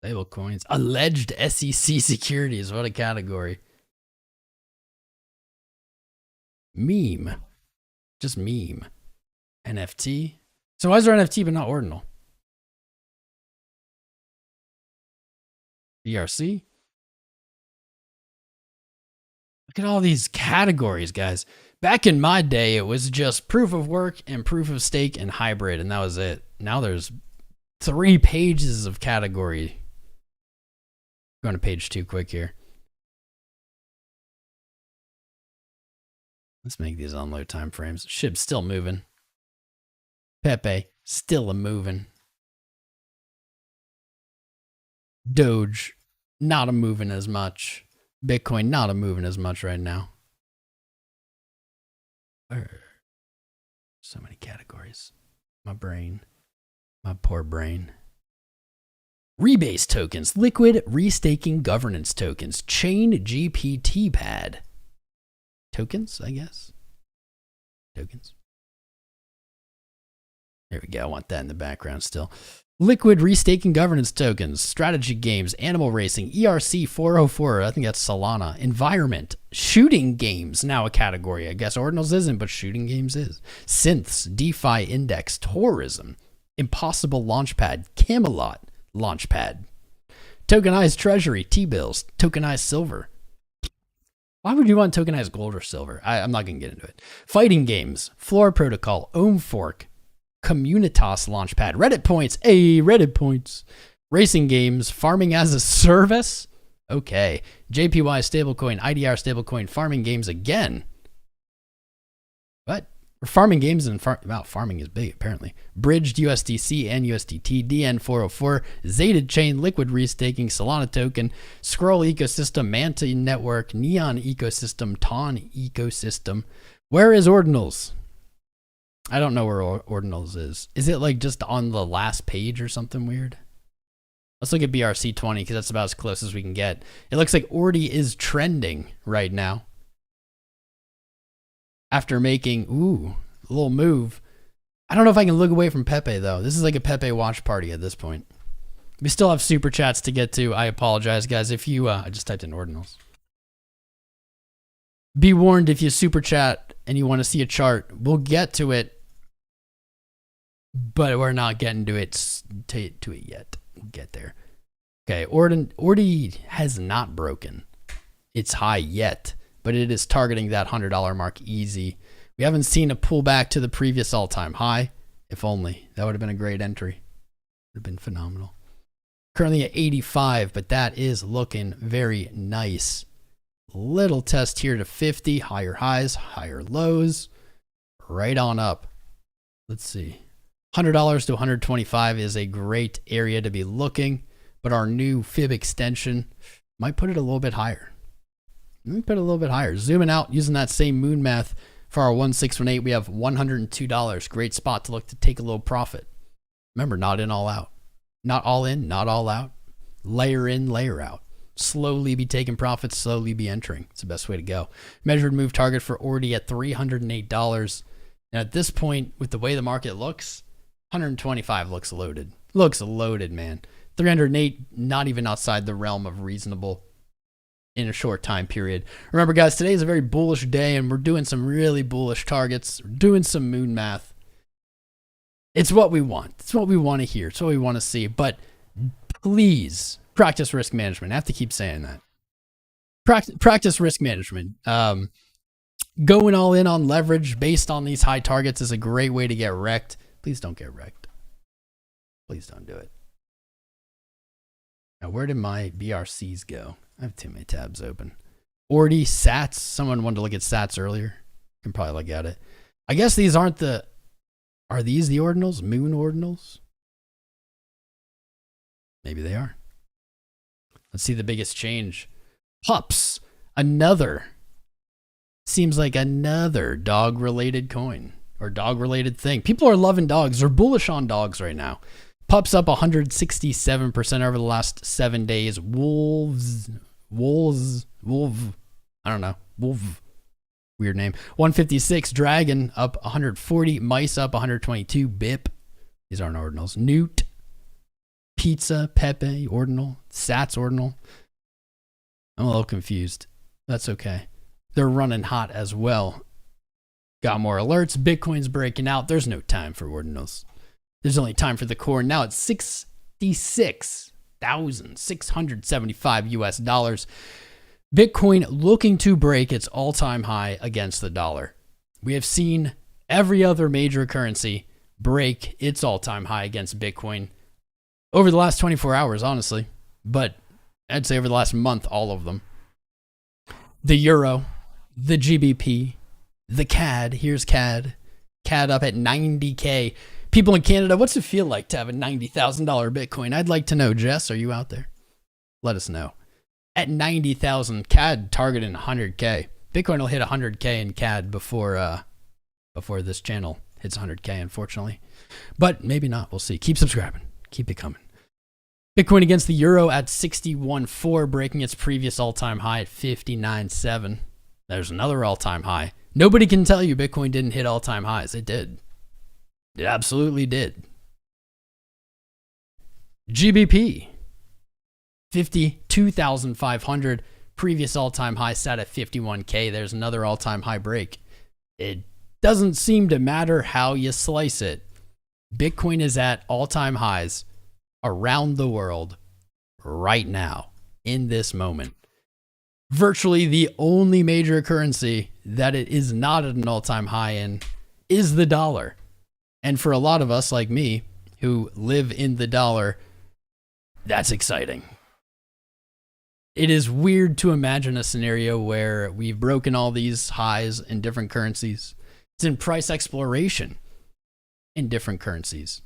Stable coins. Alleged SEC securities. What a category. Meme. Just meme. NFT. So why is there NFT but not ordinal? BRC. Look at all these categories, guys. Back in my day, it was just proof of work and proof of stake and hybrid, and that was it. Now there's 3 pages of category. Going to page 2 quick here. Let's make these unload time frames. SHIB still moving. Pepe still a moving. Doge not a moving as much. Bitcoin not a moving as much right now. So many categories. My brain. My poor brain. Rebase tokens. Liquid restaking governance tokens. Chain GPT pad. Tokens, I guess. Tokens. There we go. I want that in the background still. Liquid restaking governance tokens, strategy games, animal racing, ERC 404. I think that's Solana. Environment, shooting games, now a category. I guess ordinals isn't, but shooting games is. Synths, DeFi index, tourism, Impossible Launchpad, Camelot Launchpad, tokenized treasury, T-bills, tokenized silver. Why would you want tokenized gold or silver? I'm not going to get into it. Fighting games, Floor Protocol, Ohm Fork, Communitas Launchpad, Reddit points, Reddit points, Racing games, farming as a service. Okay. JPY stablecoin, IDR stablecoin, farming games again. What? Farming games and wow, farming is big apparently. Bridged USDC and USDT, DN404, Zated chain, liquid restaking, Solana token, Scroll ecosystem, Manta network, Neon ecosystem, Ton ecosystem. Where is Ordinals? I don't know where Ordinals is. Is it like just on the last page or something weird? Let's look at BRC20 because that's about as close as we can get. It looks like ORDI is trending right now. After making, a little move. I don't know if I can look away from Pepe though. This is like a Pepe watch party at this point. We still have super chats to get to. I apologize guys if you, I just typed in Ordinals. Be warned if you super chat and you want to see a chart, we'll get to it, but we're not getting to it yet. We'll get there. Okay, ORDI has not broken its high yet, but it is targeting that $100 mark easy. We haven't seen a pullback to the previous all-time high. If only. That would have been a great entry. Would have been phenomenal. Currently at 85, but that is looking very nice. Little test here to 50. Higher highs, higher lows. Right on up. Let's see. $100 to 125 is a great area to be looking, but our new fib extension might put it a little bit higher. Let me put it a little bit higher. Zooming out using that same moon math for our 1618, we have $102. Great spot to look to take a little profit. Remember, not in, all out. Not all in, not all out. Layer in, layer out. Slowly be taking profits, slowly be entering. It's the best way to go. Measured move target for ORDI at $308. And at this point, with the way the market looks, 125 looks loaded. Looks loaded, man. 308, not even outside the realm of reasonable in a short time period. Remember, guys, today is a very bullish day, and we're doing some really bullish targets. We're doing some moon math. It's what we want. It's what we want to hear. It's what we want to see. But please practice risk management. I have to keep saying that. Practice risk management. Going all in on leverage based on these high targets is a great way to get wrecked. Please don't get wrecked. Please don't do it. Now, where did my BRCs go? I have too many tabs open. ORDI, Sats. Someone wanted to look at Sats earlier. You can probably look at it. I guess these aren't the... Are these the ordinals? Moon ordinals? Maybe they are. Let's see the biggest change. Pups. Another. Seems like another dog-related coin. Or dog-related thing. People are loving dogs. They're bullish on dogs right now. Pups up 167% over the last 7 days. Wolf. I don't know. Wolf. Weird name. 156. Dragon up 140. Mice up 122. BIP. These aren't ordinals. Newt. Pizza. Pepe. Ordinal. Sats ordinal. I'm a little confused. That's okay. They're running hot as well. Got more alerts. Bitcoin's breaking out. There's no time for ordinals. There's only time for the core. Now it's 66,675 US dollars. Bitcoin looking to break its all-time high against the dollar. We have seen every other major currency break its all-time high against Bitcoin over the last 24 hours, honestly. But I'd say over the last month, all of them. The euro, the GBP, the CAD. Here's CAD. CAD up at 90K. People in Canada, what's it feel like to have a $90,000 Bitcoin? I'd like to know. Jess, are you out there? Let us know. At 90,000, CAD targeting 100K. Bitcoin will hit 100K in CAD before this channel hits 100K, unfortunately. But maybe not. We'll see. Keep subscribing. Keep it coming. Bitcoin against the euro at 61.4, breaking its previous all-time high at 59.7. There's another all-time high. Nobody can tell you Bitcoin didn't hit all-time highs. It did. It absolutely did. GBP, 52,500. Previous all-time high sat at 51K. There's another all-time high break. It doesn't seem to matter how you slice it. Bitcoin is at all-time highs around the world right now, in this moment. Virtually the only major currency that it is not at an all-time high in is the dollar. And for a lot of us like me who live in the dollar, That's exciting. It is weird to imagine a scenario where we've broken all these highs in different currencies. It's in price exploration in different currencies.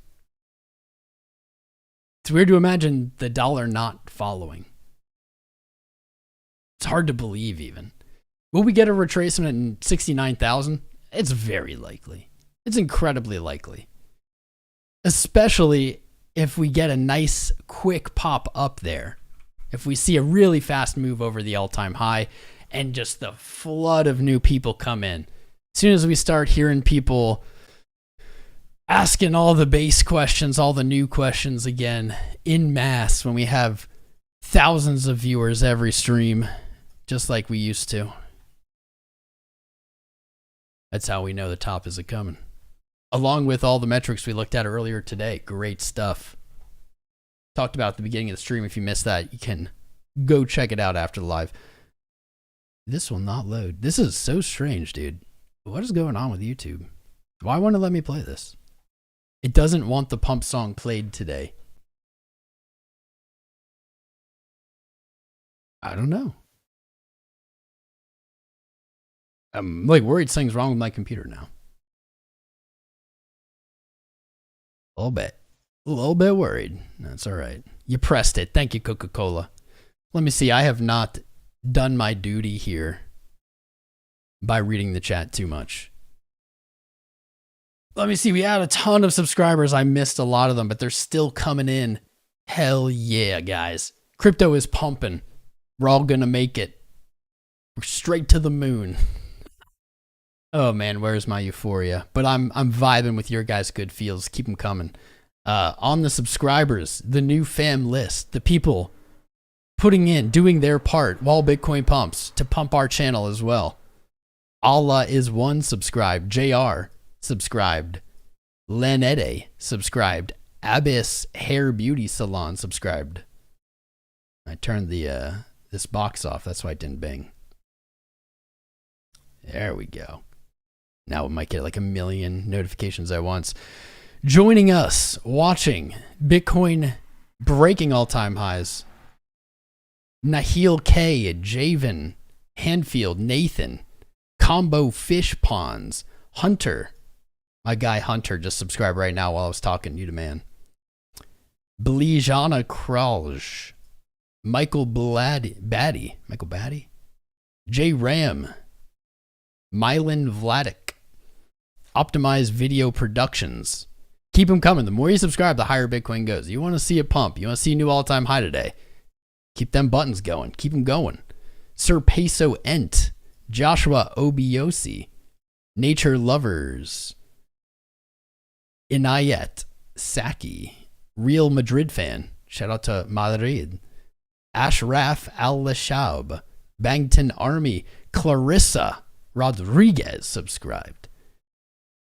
It's weird to imagine the dollar not following. It's hard to believe even. Will we get a retracement in 69,000? It's very likely. It's incredibly likely. Especially if we get a nice quick pop up there. If we see a really fast move over the all-time high and just the flood of new people come in. As soon as we start hearing people asking all the base questions, all the new questions again, en masse, when we have thousands of viewers every stream, just like we used to. That's how we know the top is coming. Along with all the metrics we looked at earlier today. Great stuff. Talked about at the beginning of the stream. If you missed that, you can go check it out after the live. This will not load. This is so strange, dude. What is going on with YouTube? Why won't it let me play this? It doesn't want the pump song played today. I don't know. I'm like worried something's wrong with my computer now. A little bit worried. That's all right. You pressed it. Thank you, Coca-Cola. Let me see. I have not done my duty here by reading the chat too much. Let me see. We had a ton of subscribers. I missed a lot of them, but they're still coming in. Hell yeah, guys. Crypto is pumping. We're all going to make it. We're straight to the moon. Oh man, where's my euphoria? But I'm vibing with your guys' good feels. Keep them coming. On the subscribers, the new fam list, the people putting in, doing their part while Bitcoin pumps to pump our channel as well. Allah is one subscribed. JR subscribed. Lenede subscribed. Abyss Hair Beauty Salon subscribed. I turned the this box off. That's why it didn't bang. There we go. Now we might get like 1 million notifications at once. Joining us, watching Bitcoin breaking all-time highs. Nahil K, Javen, Hanfield, Nathan, Combo Fish Ponds, Hunter. My guy Hunter just subscribed right now while I was talking. You the man. Blijana Kralj, Michael Batty, J Ram, Mylan Vladik, Optimized Video Productions. Keep them coming. The more you subscribe, the higher Bitcoin goes. You want to see it pump. You want to see a new all-time high today. Keep them buttons going. Keep them going. Sir Peso Ent, Joshua Obiosi, Nature Lovers, Inayet, Saki, Real Madrid Fan. Shout out to Madrid. Ashraf Al-Lashab, Bangton Army, Clarissa Rodriguez subscribed.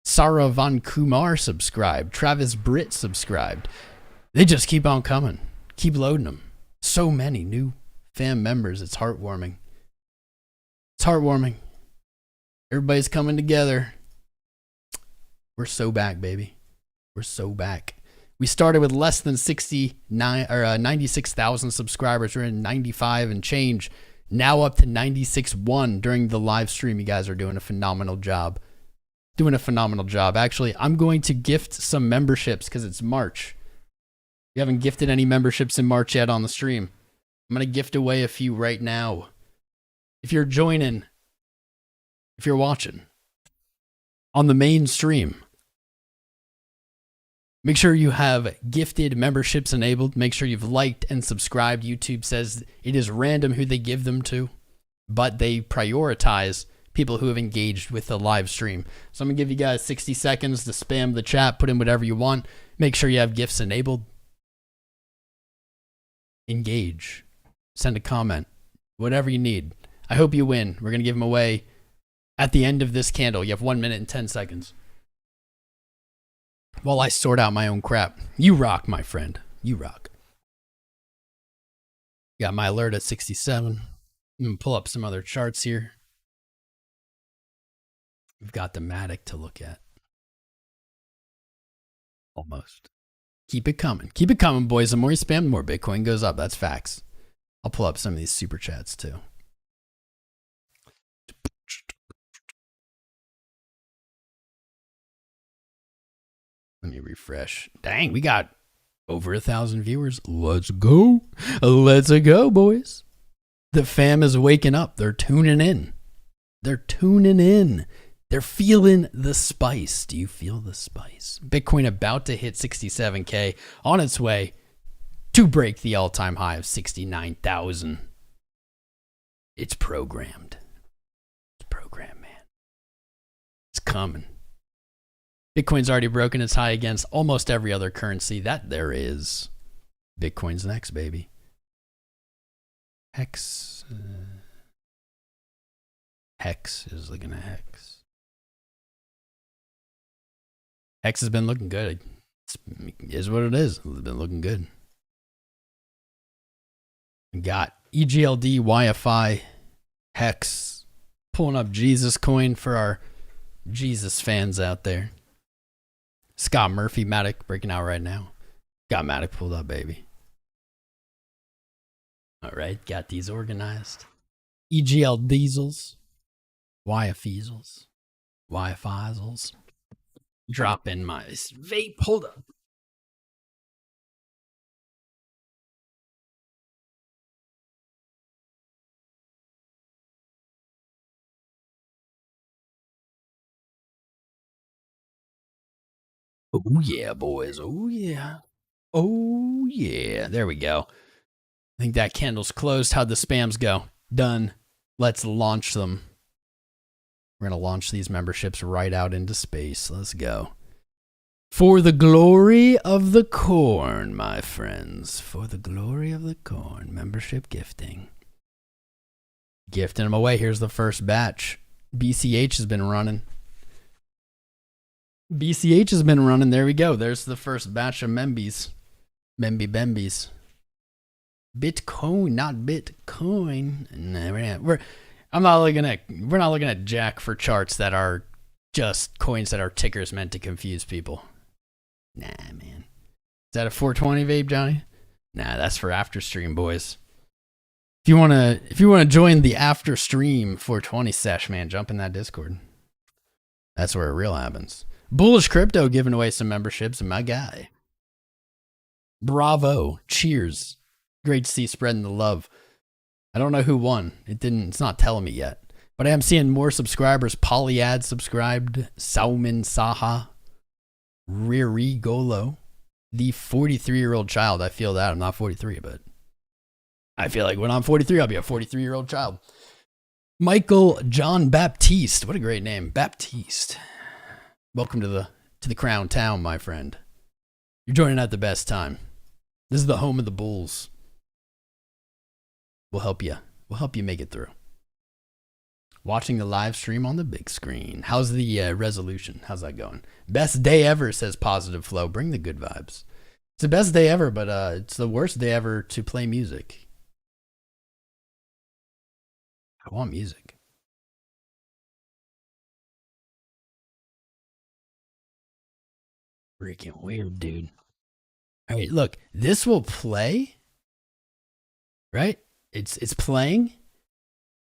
Sarah Von Kumar subscribed. Travis Britt subscribed. They just keep on coming. Keep loading them. So many new fam members. It's heartwarming. It's heartwarming. Everybody's coming together. We're so back, baby. We're so back. We started with less than 96,000 subscribers. We're in 95 and change. Now up to 96.1 during the live stream. You guys are doing a phenomenal job. Actually, I'm going to gift some memberships because it's March. You haven't gifted any memberships in March yet on the stream. I'm going to gift away a few right now. If you're joining, if you're watching on the main stream, make sure you have gifted memberships enabled. Make sure you've liked and subscribed. YouTube says it is random who they give them to, but they prioritize people who have engaged with the live stream. So I'm going to give you guys 60 seconds to spam the chat, put in whatever you want. Make sure you have gifts enabled. Engage. Send a comment. Whatever you need. I hope you win. We're going to give them away at the end of this candle. You have 1 minute and 10 seconds. While I sort out my own crap. You rock, my friend. You rock. Got my alert at 67. I'm going to pull up some other charts here. We've got the MATIC to look at. Almost. Keep it coming. Keep it coming, boys. The more you spam, the more Bitcoin goes up. That's facts. I'll pull up some of these super chats too. Let me refresh. Dang, we got over 1,000 viewers. Let's go. Let's go, boys. The fam is waking up. They're tuning in. They're tuning in. They're feeling the spice. Do you feel the spice? Bitcoin about to hit 67K, on its way to break the all-time high of 69,000. It's programmed. It's programmed, man. It's coming. Bitcoin's already broken its high against almost every other currency that there is. Bitcoin's next, baby. Hex. Hex is looking at Hex. Hex has been looking good. It is what it is. It's been looking good. We got EGLD, YFI, Hex. Pulling up Jesus coin for our Jesus fans out there. Scott Murphy, MATIC breaking out right now. Got MATIC pulled up, baby. All right, got these organized. EGL diesels, YFeasels, YFiesels. Drop in my vape. Hold up. Oh yeah, boys. Oh yeah. Oh yeah. There we go. I think that candle's closed. How'd the spams go? Done. Let's launch them. We're going to launch these memberships right out into space. Let's go. For the glory of the corn, my friends. For the glory of the corn. Membership gifting. Gifting them away. Here's the first batch. BCH has been running. BCH has been running. There we go. There's the first batch of membies. Memby Bembies. Bitcoin, not Bitcoin. No, we're not looking at Jack for charts that are just coins that are tickers meant to confuse people. Nah, man. Is that a 420 vape, Johnny? Nah, that's for after stream, boys. If you wanna join the after stream 420 sesh, man, jump in that Discord. That's where it real happens. Bullish Crypto giving away some memberships, and my guy. Bravo. Cheers. Great to see spreading the love. I don't know who won. It's not telling me yet. But I am seeing more subscribers. Polyad subscribed. Saumin Saha. Riri Golo. The 43-year-old child. I feel that. I'm not 43, but I feel like when I'm 43, I'll be a 43-year-old child. Michael John Baptiste. What a great name. Baptiste. Welcome to the crown town, my friend. You're joining at the best time. This is the home of the Bulls. We'll help you. We'll help you make it through. Watching the live stream on the big screen. How's the resolution? How's that going? Best day ever, says Positive Flow. Bring the good vibes. It's the best day ever, but it's the worst day ever to play music. I want music. Freaking weird, dude. All right, look, this will play, right? It's playing,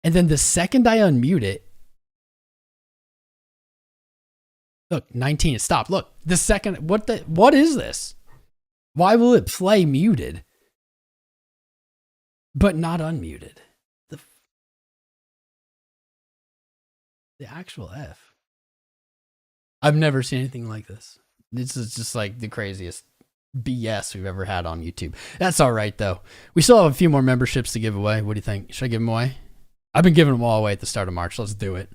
and then the second I unmute it, look, 19, it stopped. Look, the second, what is this? Why will it play muted, but not unmuted? The actual F. I've never seen anything like this. This is just like the craziest BS we've ever had on YouTube. That's all right, though. We still have a few more memberships to give away. What do you think? Should I give them away? I've been giving them all away at the start of March. Let's do it.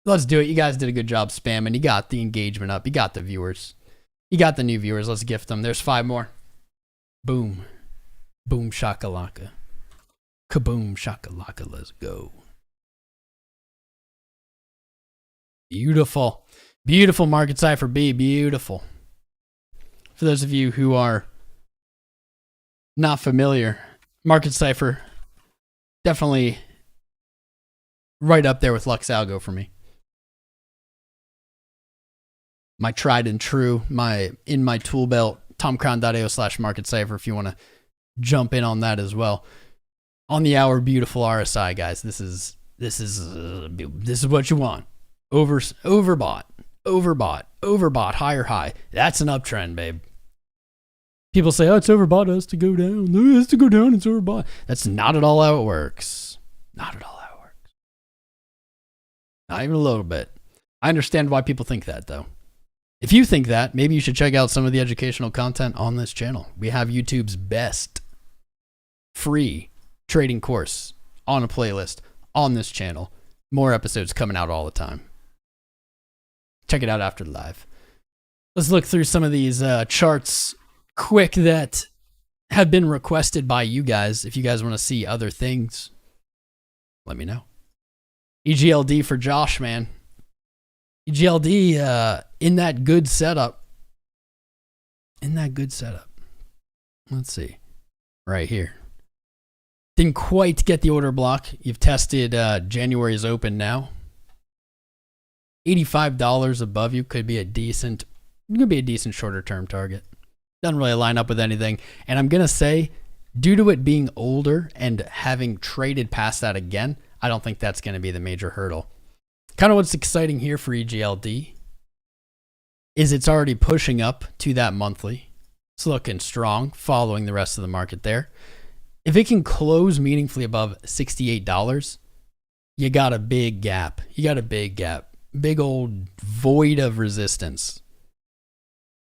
Let's do it. You guys did a good job spamming. You got the engagement up. You got the viewers. You got the new viewers. Let's gift them. There's 5 more. Boom. Boom shakalaka. Kaboom shakalaka. Let's go. Beautiful. Beautiful market cipher B. Beautiful. For those of you who are not familiar, market cipher definitely right up there with LuxAlgo for me. My tried and true, in my tool belt TomCrown.io/market cipher if you want to jump in on that as well. On the hour, beautiful RSI, guys. This is what you want. Overbought, higher high. That's an uptrend, babe. People say, oh, it's overbought, it has to go down. No, it has to go down, it's overbought. That's not at all how it works. Not at all how it works. Not even a little bit. I understand why people think that, though. If you think that, maybe you should check out some of the educational content on this channel. We have YouTube's best free trading course on a playlist on this channel. More episodes coming out all the time. Check it out after the live. Let's look through some of these charts quick that have been requested by you guys. If you guys want to see other things, let me know. EGLD for Josh, man. EGLD in that good setup. Let's see. Right here. Didn't quite get the order block. You've tested January's open now. $85 above you could be a decent shorter term target. Doesn't really line up with anything. And I'm going to say, due to it being older and having traded past that again, I don't think that's going to be the major hurdle. Kind of what's exciting here for EGLD is it's already pushing up to that monthly. It's looking strong, following the rest of the market there. If it can close meaningfully above $68, you got a big gap. Big old void of resistance.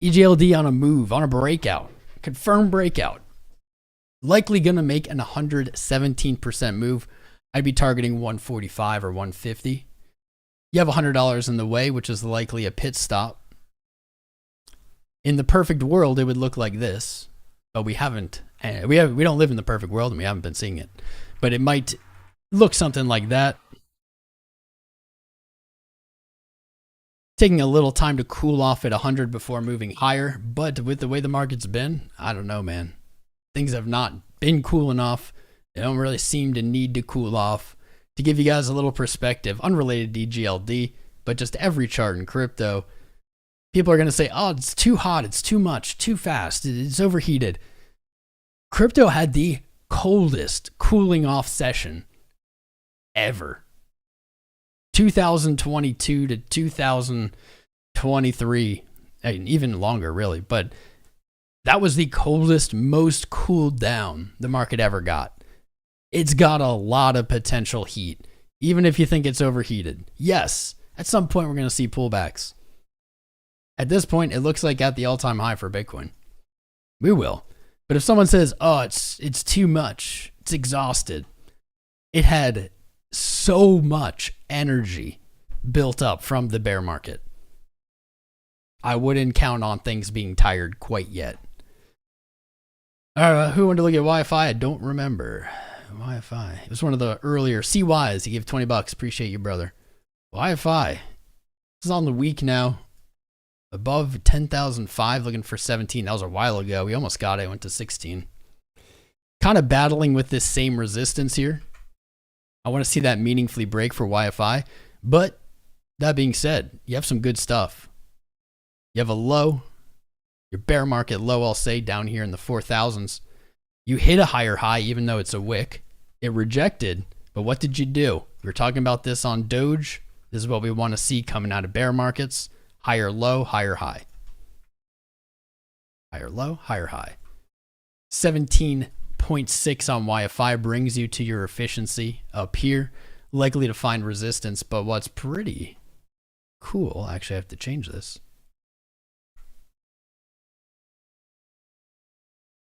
EGLD on a move, on a breakout, confirmed breakout. Likely going to make an 117% move. I'd be targeting 145 or 150. You have $100 in the way, which is likely a pit stop. In the perfect world, it would look like this, but we haven't. We don't live in the perfect world, and we haven't been seeing it. But it might look something like that. Taking a little time to cool off at 100 before moving higher, but with the way the market's been, I don't know, man. Things have not been cooling off. They don't really seem to need to cool off. To give you guys a little perspective, unrelated to EGLD, but just every chart in crypto, people are going to say, oh, it's too hot, it's too much, too fast, it's overheated. Crypto had the coldest cooling off session ever. 2022 to 2023, even longer really, but that was the coldest, most cooled down the market ever got. It's got a lot of potential heat, even if you think it's overheated. Yes, at some point we're going to see pullbacks. At this point, it looks like at the all-time high for Bitcoin. We will. But if someone says, oh, it's too much, it's exhausted, it had so much energy built up from the bear market. I wouldn't count on things being tired quite yet. Who wanted to look at Wi-Fi? I don't remember. Wi-Fi. It was one of the earlier CYs. He gave $20. Appreciate you, brother. Wi-Fi. This is on the week now. Above 10,005, looking for 17. That was a while ago. We almost got it. Went to 16. Kind of battling with this same resistance here. I want to see that meaningfully break for Wi-Fi. But that being said, you have some good stuff. You have a low, your bear market low, I'll say, down here in the 4,000s. You hit a higher high, even though it's a wick. It rejected, but what did you do? We were talking about this on Doge. This is what we want to see coming out of bear markets. Higher low, higher high. Higher low, higher high. 17.6 on Wi-Fi brings you to your efficiency up here. Likely to find resistance, but what's pretty cool, actually I have to change this.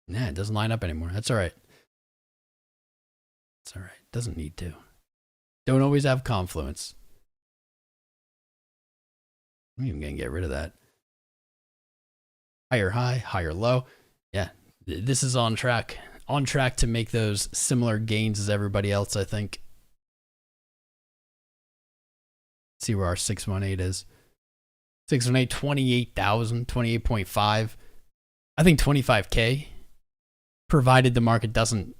Nah, it doesn't line up anymore. That's all right. It's all right. Doesn't need to. Don't always have confluence. I'm even going to get rid of that. Higher high, higher low. Yeah, this is on track. On track to make those similar gains as everybody else, I think. Let's see where our 618 is. 618, 28,000, 28.5. I think 25K. Provided the market doesn't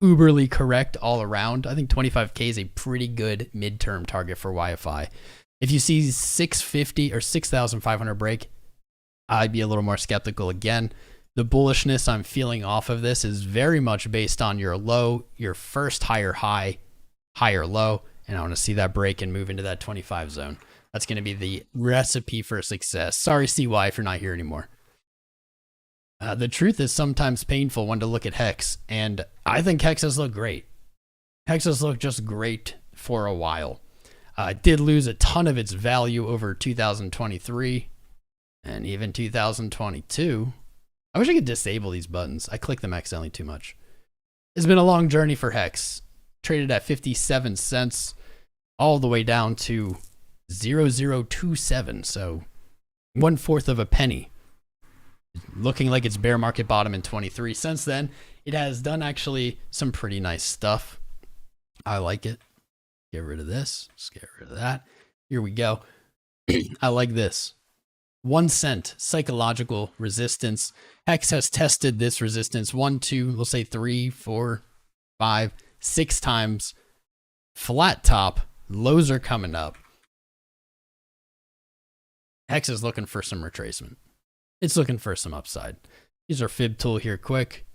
uberly correct all around, I think 25K is a pretty good midterm target for Wi-Fi. If you see 650 or 6,500 break, I'd be a little more skeptical again. The bullishness I'm feeling off of this is very much based on your low, your first higher high, higher low, and I want to see that break and move into that 25 zone. That's going to be the recipe for success. Sorry, CY, if you're not here anymore. The truth is sometimes painful when to look at Hex, and I think Hex has looked great. Hex has looked just great for a while. It did lose a ton of its value over 2023 and even 2022. I wish I could disable these buttons. I click them accidentally too much. It's been a long journey for Hex. Traded at 57 cents all the way down to 0027. So 1/4 of a penny. Looking like its bear market bottom in 23. Since then, it has done actually some pretty nice stuff. I like it. Get rid of this. Let's get rid of that. Here we go. I like this. 1 cent psychological resistance. Hex has tested this resistance 1, 2, we'll say 3, 4, 5, 6 times. Flat top. Lows are coming up. Hex is looking for some retracement. It's looking for some upside. Use our fib tool here quick.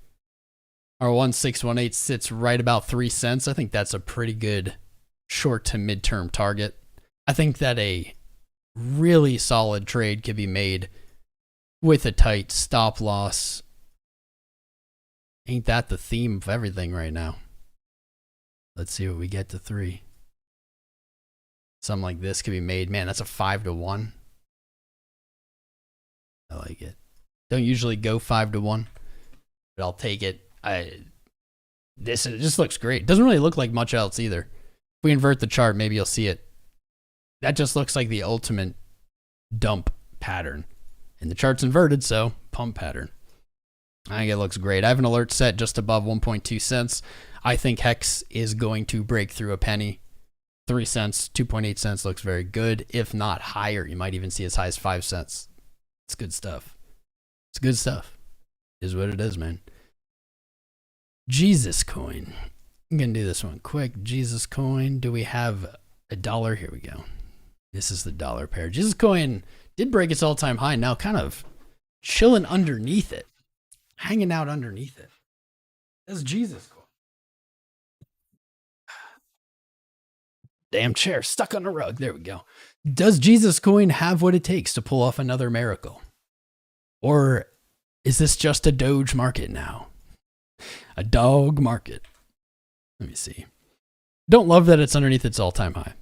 Our 1618 sits right about 3 cents. I think that's a pretty good short to midterm target. I think that a really solid trade could be made with a tight stop loss. Ain't that the theme of everything right now? Let's see what we get to 3. Something like this could be made. Man, that's a 5-to-1. I like it. Don't usually go 5-to-1, but I'll take it. This just looks great. Doesn't really look like much else either. If we invert the chart, maybe you'll see it. That just looks like the ultimate dump pattern. And the chart's inverted, so pump pattern. I think it looks great. I have an alert set just above 1.2 cents. I think Hex is going to break through a penny. 3 cents, 2.8 cents looks very good. If not higher, you might even see as high as 5 cents. It's good stuff. It's good stuff. It is what it is, man. Jesus coin. I'm going to do this one quick. Jesus coin. Do we have a dollar? Here we go. This is the dollar pair. Jesus coin did break its all-time high. Now kind of chilling underneath it. Hanging out underneath it. That's Jesus coin. Damn chair stuck on the rug. There we go. Does Jesus coin have what it takes to pull off another miracle? Or is this just a Doge market now? A dog market. Let me see. Don't love that it's underneath its all-time high.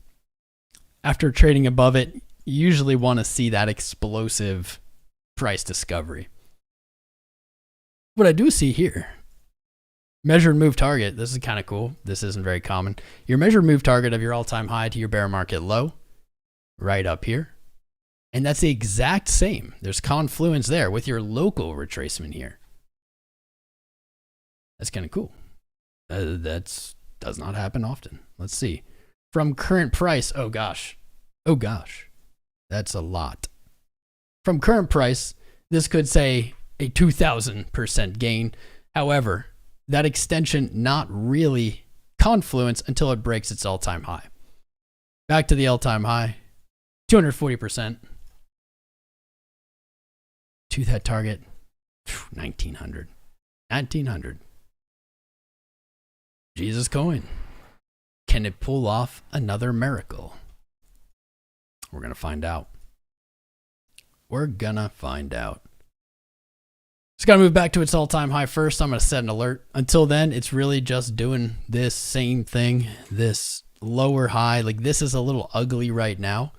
After trading above it, you usually want to see that explosive price discovery. What I do see here, measured move target. This is kind of cool. This isn't very common. Your measured move target of your all-time high to your bear market low, right up here. And that's the exact same. There's confluence there with your local retracement here. That's kind of cool. That does not happen often. Let's see. From current price, oh gosh. Oh gosh. That's a lot. From current price, this could say a 2,000% gain. However, that extension not really confluence until it breaks its all-time high. Back to the all-time high. 240%. To that target. 1,900. 1,900. Jesus coin. Can it pull off another miracle? We're going to find out. We're going to find out. It's got to move back to its all-time high first. I'm going to set an alert. Until then, it's really just doing this same thing. This lower high. Like this is a little ugly right now.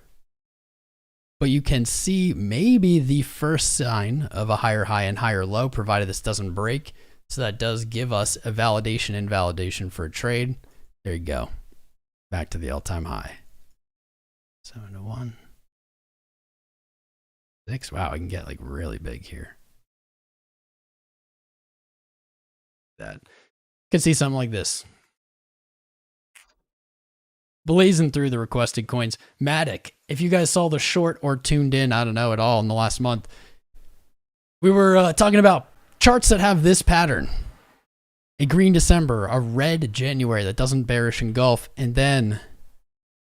But you can see maybe the first sign of a higher high and higher low, provided this doesn't break. So that does give us a validation, invalidation for a trade. There you go. Back to the all-time high. 7-1. 6. Wow, I can get like really big here. That. Could see something like this. Blazing through the requested coins. MATIC. If you guys saw the short or tuned in, I don't know, at all in the last month, we were talking about charts that have this pattern. A green December, a red January that doesn't bearish engulf, and then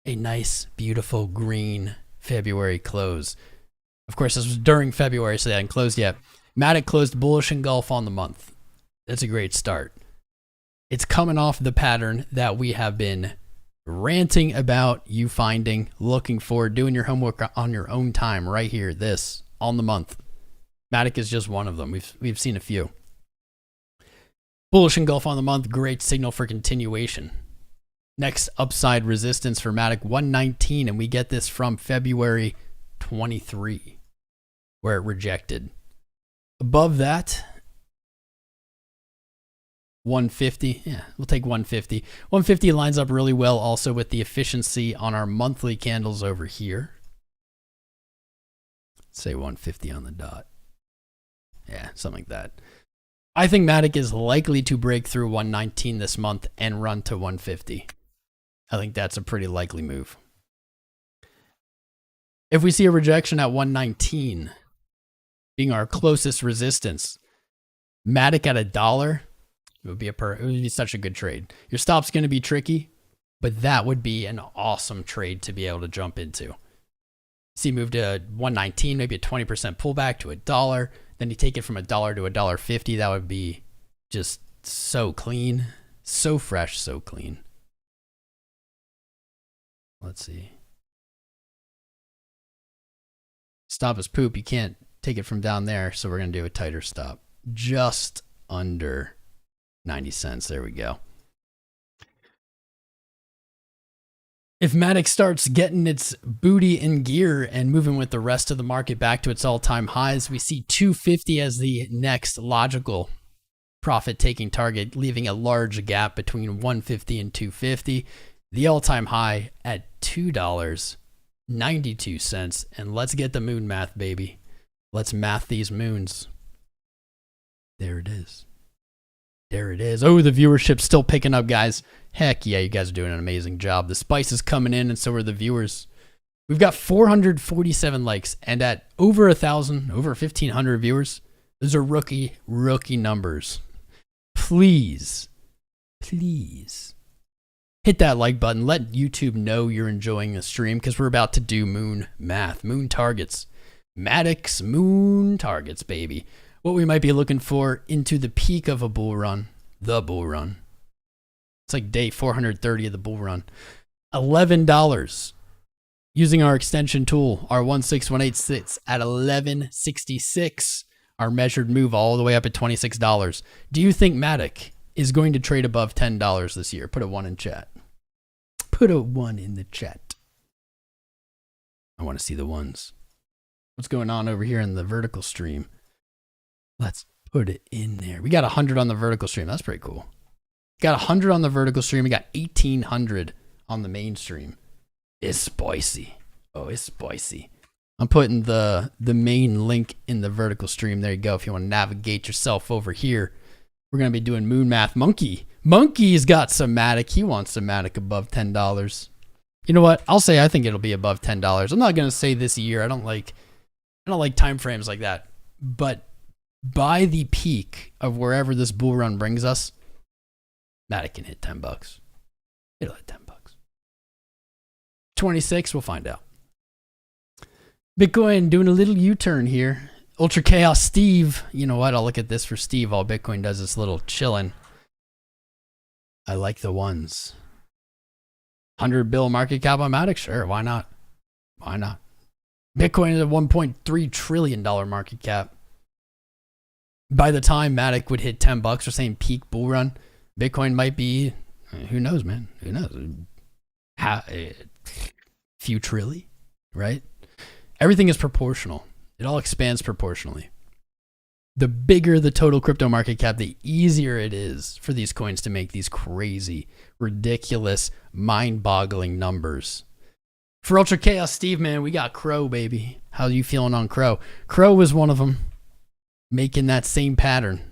a nice, beautiful green February close. Of course, this was during February, so they hadn't closed yet. MATIC closed bullish engulf on the month. That's a great start. It's coming off the pattern that we have been ranting about, you finding, looking for, doing your homework on your own time right here, this, on the month. MATIC is just one of them. We've seen a few. Bullish engulf on the month, great signal for continuation. Next upside resistance for MATIC, 119, and we get this from February 23, where it rejected. Above that, 150, yeah, we'll take 150. 150 lines up really well also with the efficiency on our monthly candles over here. Let's say 150 on the dot. Yeah, something like that. I think MATIC is likely to break through 119 this month and run to 150. I think that's a pretty likely move. If we see a rejection at 119 being our closest resistance, MATIC at $1, it would be such a good trade. Your stop's going to be tricky, but that would be an awesome trade to be able to jump into. See, move to 119, maybe a 20% pullback to $1. Then you take it from $1 to $1.50. That would be just so clean, so fresh, so clean. Let's see. Stop is poop. You can't take it from down there, so we're going to do a tighter stop. Just under 90 cents. There we go. If MATIC starts getting its booty in gear and moving with the rest of the market back to its all-time highs, we see 250 as the next logical profit-taking target, leaving a large gap between 150 and 250. The all-time high at $2.92. And let's get the moon math, baby. Let's math these moons. There it is. There it is. Oh, the viewership's still picking up, guys. Heck yeah, you guys are doing an amazing job. The spice is coming in, and so are the viewers. We've got 447 likes, and at over 1,000, over 1,500 viewers, those are rookie numbers. Please, please hit that like button. Let YouTube know you're enjoying the stream, because we're about to do moon math, moon targets. MATIC's moon targets, baby. What we might be looking for into the peak of a bull run, the bull run. It's like day 430 of the bull run. $11. Using our extension tool, our 16186 sits at 1166. Our measured move all the way up at $26. Do you think MATIC is going to trade above $10 this year? Put a 1 in chat. Put a 1 in the chat. I want to see the ones. What's going on over here in the vertical stream? Let's put it in there. We got 100 on the vertical stream. That's pretty cool. Got 100 on the vertical stream. We got 1,800 on the mainstream. It's spicy. Oh, it's spicy. I'm putting the main link in the vertical stream. There you go. If you want to navigate yourself over here, we're going to be doing moon math. Monkey's got some MATIC. He wants some MATIC above $10. You know what? I'll say I think it'll be above $10. I'm not going to say this year. I don't like time frames like that. But by the peak of wherever this bull run brings us, MATIC can hit $10. It'll hit $10. 26, we'll find out. Bitcoin doing a little U-turn here. Ultra Chaos Steve. You know what? I'll look at this for Steve while Bitcoin does this little chilling. I like the ones. 100 bill market cap on MATIC? Sure, why not? Why not? Bitcoin is a $1.3 trillion market cap. By the time MATIC would hit $10, we're saying peak bull run, Bitcoin might be, who knows, man? Who knows? Few trillion, right? Everything is proportional. It all expands proportionally. The bigger the total crypto market cap, the easier it is for these coins to make these crazy, ridiculous, mind-boggling numbers. For Ultra Chaos Steve, man, we got Crow, baby. How are you feeling on Crow? Crow was one of them, making that same pattern.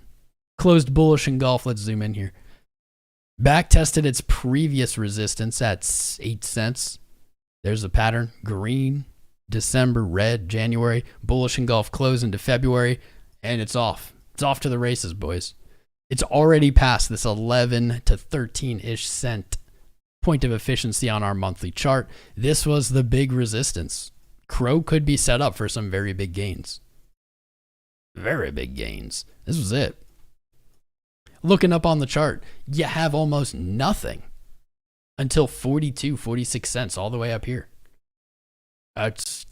Closed bullish engulf. Let's zoom in here. Back tested its previous resistance at 8 cents. There's the pattern. Green, December, red, January, bullish engulf close into February, and it's off. It's off to the races, boys. It's already past this 11 to 13-ish cent point of efficiency on our monthly chart. This was the big resistance. Crow could be set up for some very big gains. very big gains. This was it. Looking up on the chart, you have almost nothing until 42, 46 cents all the way up here. That's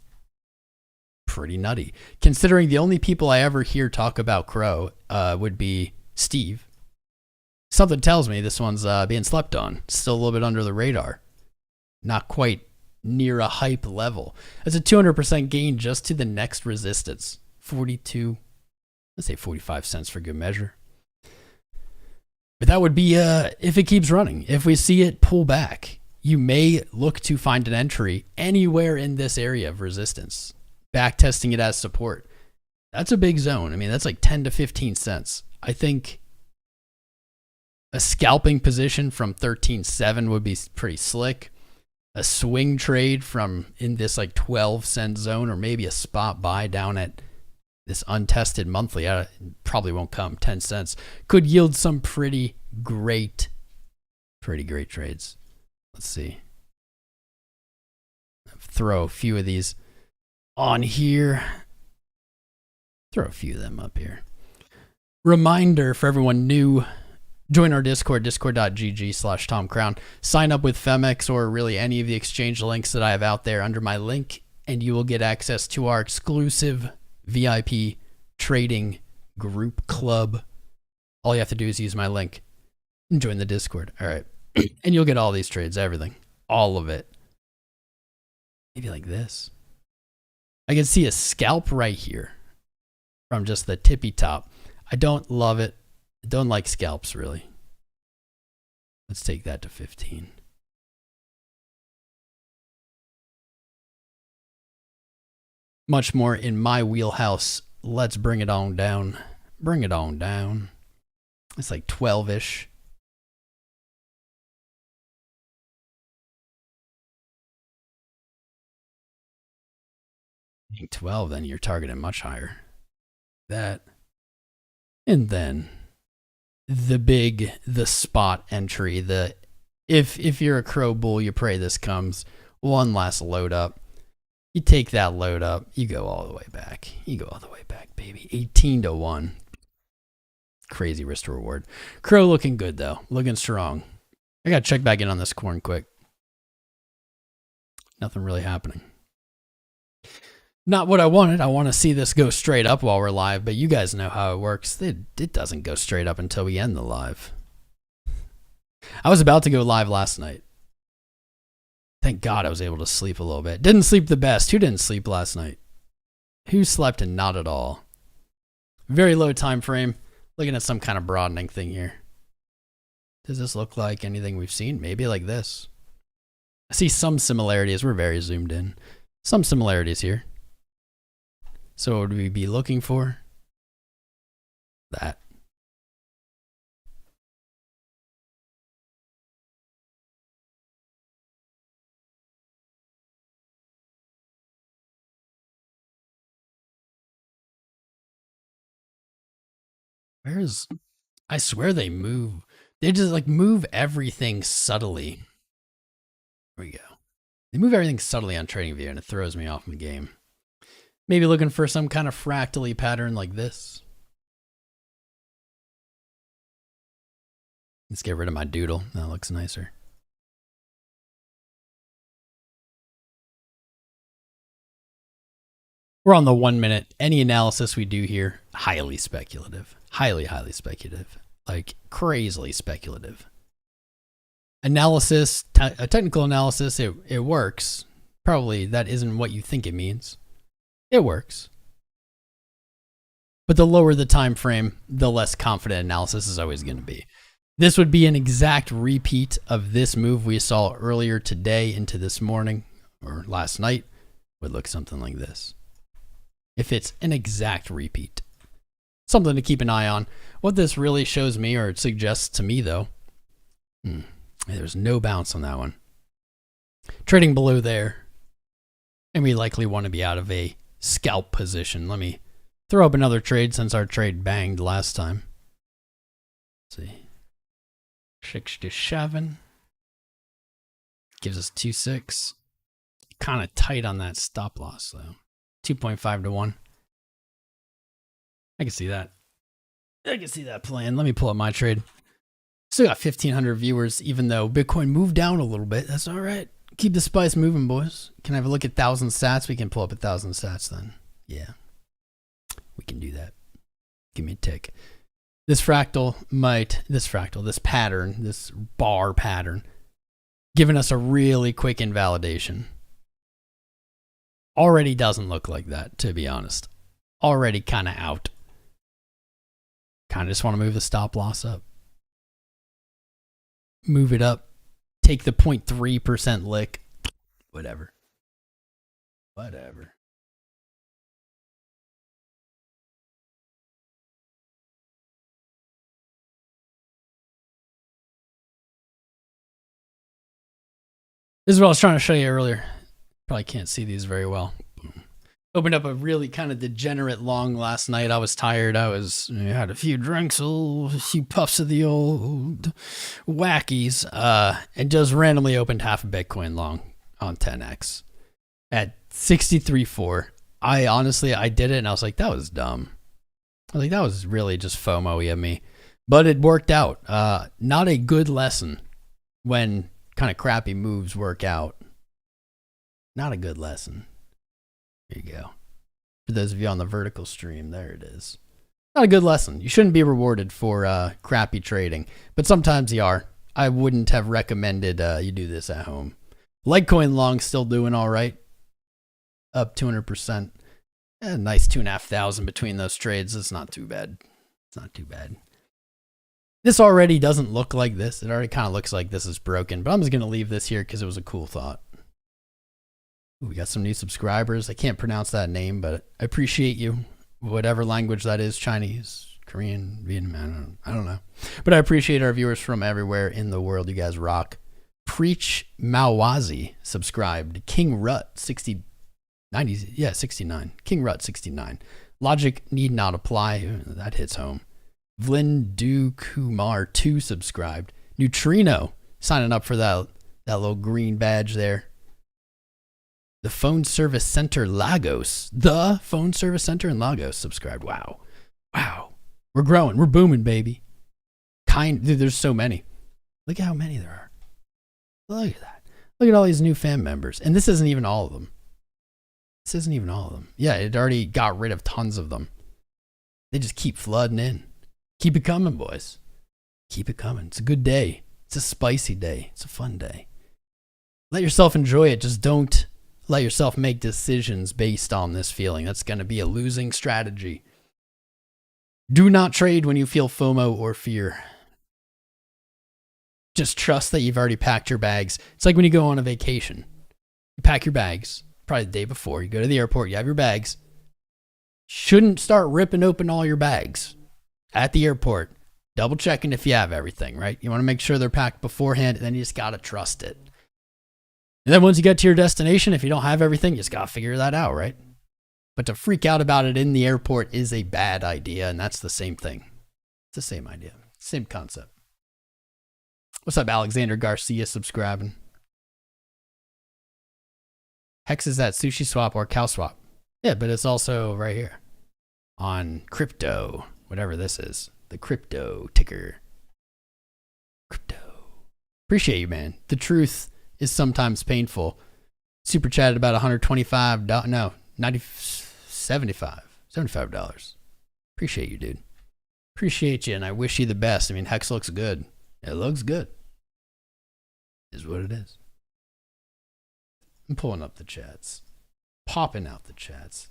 pretty nutty. Considering the only people I ever hear talk about Crow would be Steve. Something tells me this one's being slept on. Still a little bit under the radar. Not quite near a hype level. That's a 200% gain just to the next resistance. 42, let's say 45 cents for good measure. But that would be if it keeps running. If we see it pull back, you may look to find an entry anywhere in this area of resistance. Back testing it as support. That's a big zone. I mean, that's like 10 to 15 cents. I think a scalping position from 13.7 would be pretty slick. A swing trade from in this like 12-cent zone, or maybe a spot buy down at this untested monthly, probably won't come, 10 cents, could yield some pretty great trades. Let's see. Throw a few of these on here. Throw a few of them up here. Reminder for everyone new, join our Discord, discord.gg/TomCrown. Sign up with FEMX or really any of the exchange links that I have out there under my link, and you will get access to our exclusive VIP trading group club. All you have to do is use my link and join the Discord. All right. And you'll get all these trades, everything, all of it. Maybe like this. I can see a scalp right here from just the tippy top. I don't love it. I don't like scalps really. Let's take that to 15. Much more in my wheelhouse. Let's bring it on down. Bring it on down. It's like 12-ish. I think 12, then you're targeting much higher. That. And then the spot entry, if you're a crow bull, you pray this comes. One last load up. You take that load up, you go all the way back. You go all the way back, baby. 18 to 1. Crazy risk to reward. Crow looking good though, looking strong. I gotta check back in on this corn quick. Nothing really happening. Not what I wanted. I want to see this go straight up while we're live, but you guys know how it works. It doesn't go straight up until we end the live. I was about to go live last night. Thank God I was able to sleep a little bit. Didn't sleep the best. Who didn't sleep last night? Who slept and not at all? Very low time frame. Looking at some kind of broadening thing here. Does this look like anything we've seen? Maybe like this. I see some similarities. We're very zoomed in. Some similarities here. So what would we be looking for? That. Where's, I swear they move. They just like move everything subtly. There we go. They move everything subtly on TradingView and it throws me off in the game. Maybe looking for some kind of fractally pattern like this. Let's get rid of my doodle. That looks nicer. We're on the 1 minute. Any analysis we do here, highly speculative. Highly, highly speculative. Like crazily speculative. Analysis, a technical analysis, it works. Probably that isn't what you think it means. It works. But the lower the time frame, the less confident analysis is always going to be. This would be an exact repeat of this move we saw earlier today into this morning or last night. Would look something like this. If it's an exact repeat. Something to keep an eye on. What this really shows me, or it suggests to me though, there's no bounce on that one. Trading below there. And we likely want to be out of a scalp position. Let me throw up another trade since our trade banged last time. Let's see. 67. Gives us 2.6. Kind of tight on that stop loss though. 2.5 to 1. I can see that. I can see that playing. Let me pull up my trade. Still got 1,500 viewers, even though Bitcoin moved down a little bit. That's all right. Keep the spice moving, boys. Can I have a look at 1,000 sats? We can pull up 1,000 sats then. Yeah, we can do that. Give me a tick. This pattern, this bar pattern, giving us a really quick invalidation. Already doesn't look like that, to be honest. Already kind of out. Kind of just want to move the stop loss up. Move it up. Take the 0.3% lick. Whatever. Whatever. This is what I was trying to show you earlier. Probably can't see these very well. Opened up a really kind of degenerate long last night. I was tired. I had a few drinks, a few puffs of the old wackies, and just randomly opened half a Bitcoin long on 10x at 63.4. I did it and I was like, that was dumb. I was like, that was really just FOMO-y of me. But it worked out. Not a good lesson when kind of crappy moves work out. Not a good lesson. There you go. For those of you on the vertical stream, there it is. Not a good lesson. You shouldn't be rewarded for crappy trading, but sometimes you are. I wouldn't have recommended you do this at home. Litecoin long still doing all right. Up 200%. Nice 2,500 between those trades. It's not too bad. It's not too bad. This already doesn't look like this. It already kind of looks like this is broken, but I'm just going to leave this here because it was a cool thought. Ooh, we got some new subscribers. I can't pronounce that name, but I appreciate you. Whatever language that is, Chinese, Korean, Vietnam, I don't know. But I appreciate our viewers from everywhere in the world. You guys rock. Preach Mawazi subscribed. King Rut 69. King Rut 69. Logic need not apply. That hits home. Vlindu Kumar 2 subscribed. Neutrino signing up for that little green badge there. The Phone Service Center Lagos. The Phone Service Center in Lagos subscribed. Wow. Wow. We're growing. We're booming, baby. Dude, there's so many. Look at how many there are. Look at that. Look at all these new fan members. And this isn't even all of them. This isn't even all of them. Yeah, it already got rid of tons of them. They just keep flooding in. Keep it coming, boys. Keep it coming. It's a good day. It's a spicy day. It's a fun day. Let yourself enjoy it. Just don't let yourself make decisions based on this feeling. That's going to be a losing strategy. Do not trade when you feel FOMO or fear. Just trust that you've already packed your bags. It's like when you go on a vacation. You pack your bags, probably the day before. You go to the airport, you have your bags. Shouldn't start ripping open all your bags at the airport. Double checking if you have everything, right? You want to make sure they're packed beforehand, and then you just got to trust it. And then once you get to your destination, if you don't have everything, you just got to figure that out, right? But to freak out about it in the airport is a bad idea, and that's the same thing. It's the same idea. Same concept. What's up, Alexander Garcia subscribing? Hex is at Sushi Swap or Cow Swap. Yeah, but it's also right here on crypto, whatever this is. The crypto ticker. Crypto. Appreciate you, man. The truth is sometimes painful. Super chatted about $125. No, $75. Appreciate you, dude. Appreciate you, and I wish you the best. I mean, Hex looks good. It looks good. Is what it is. I'm pulling up the chats. Popping out the chats.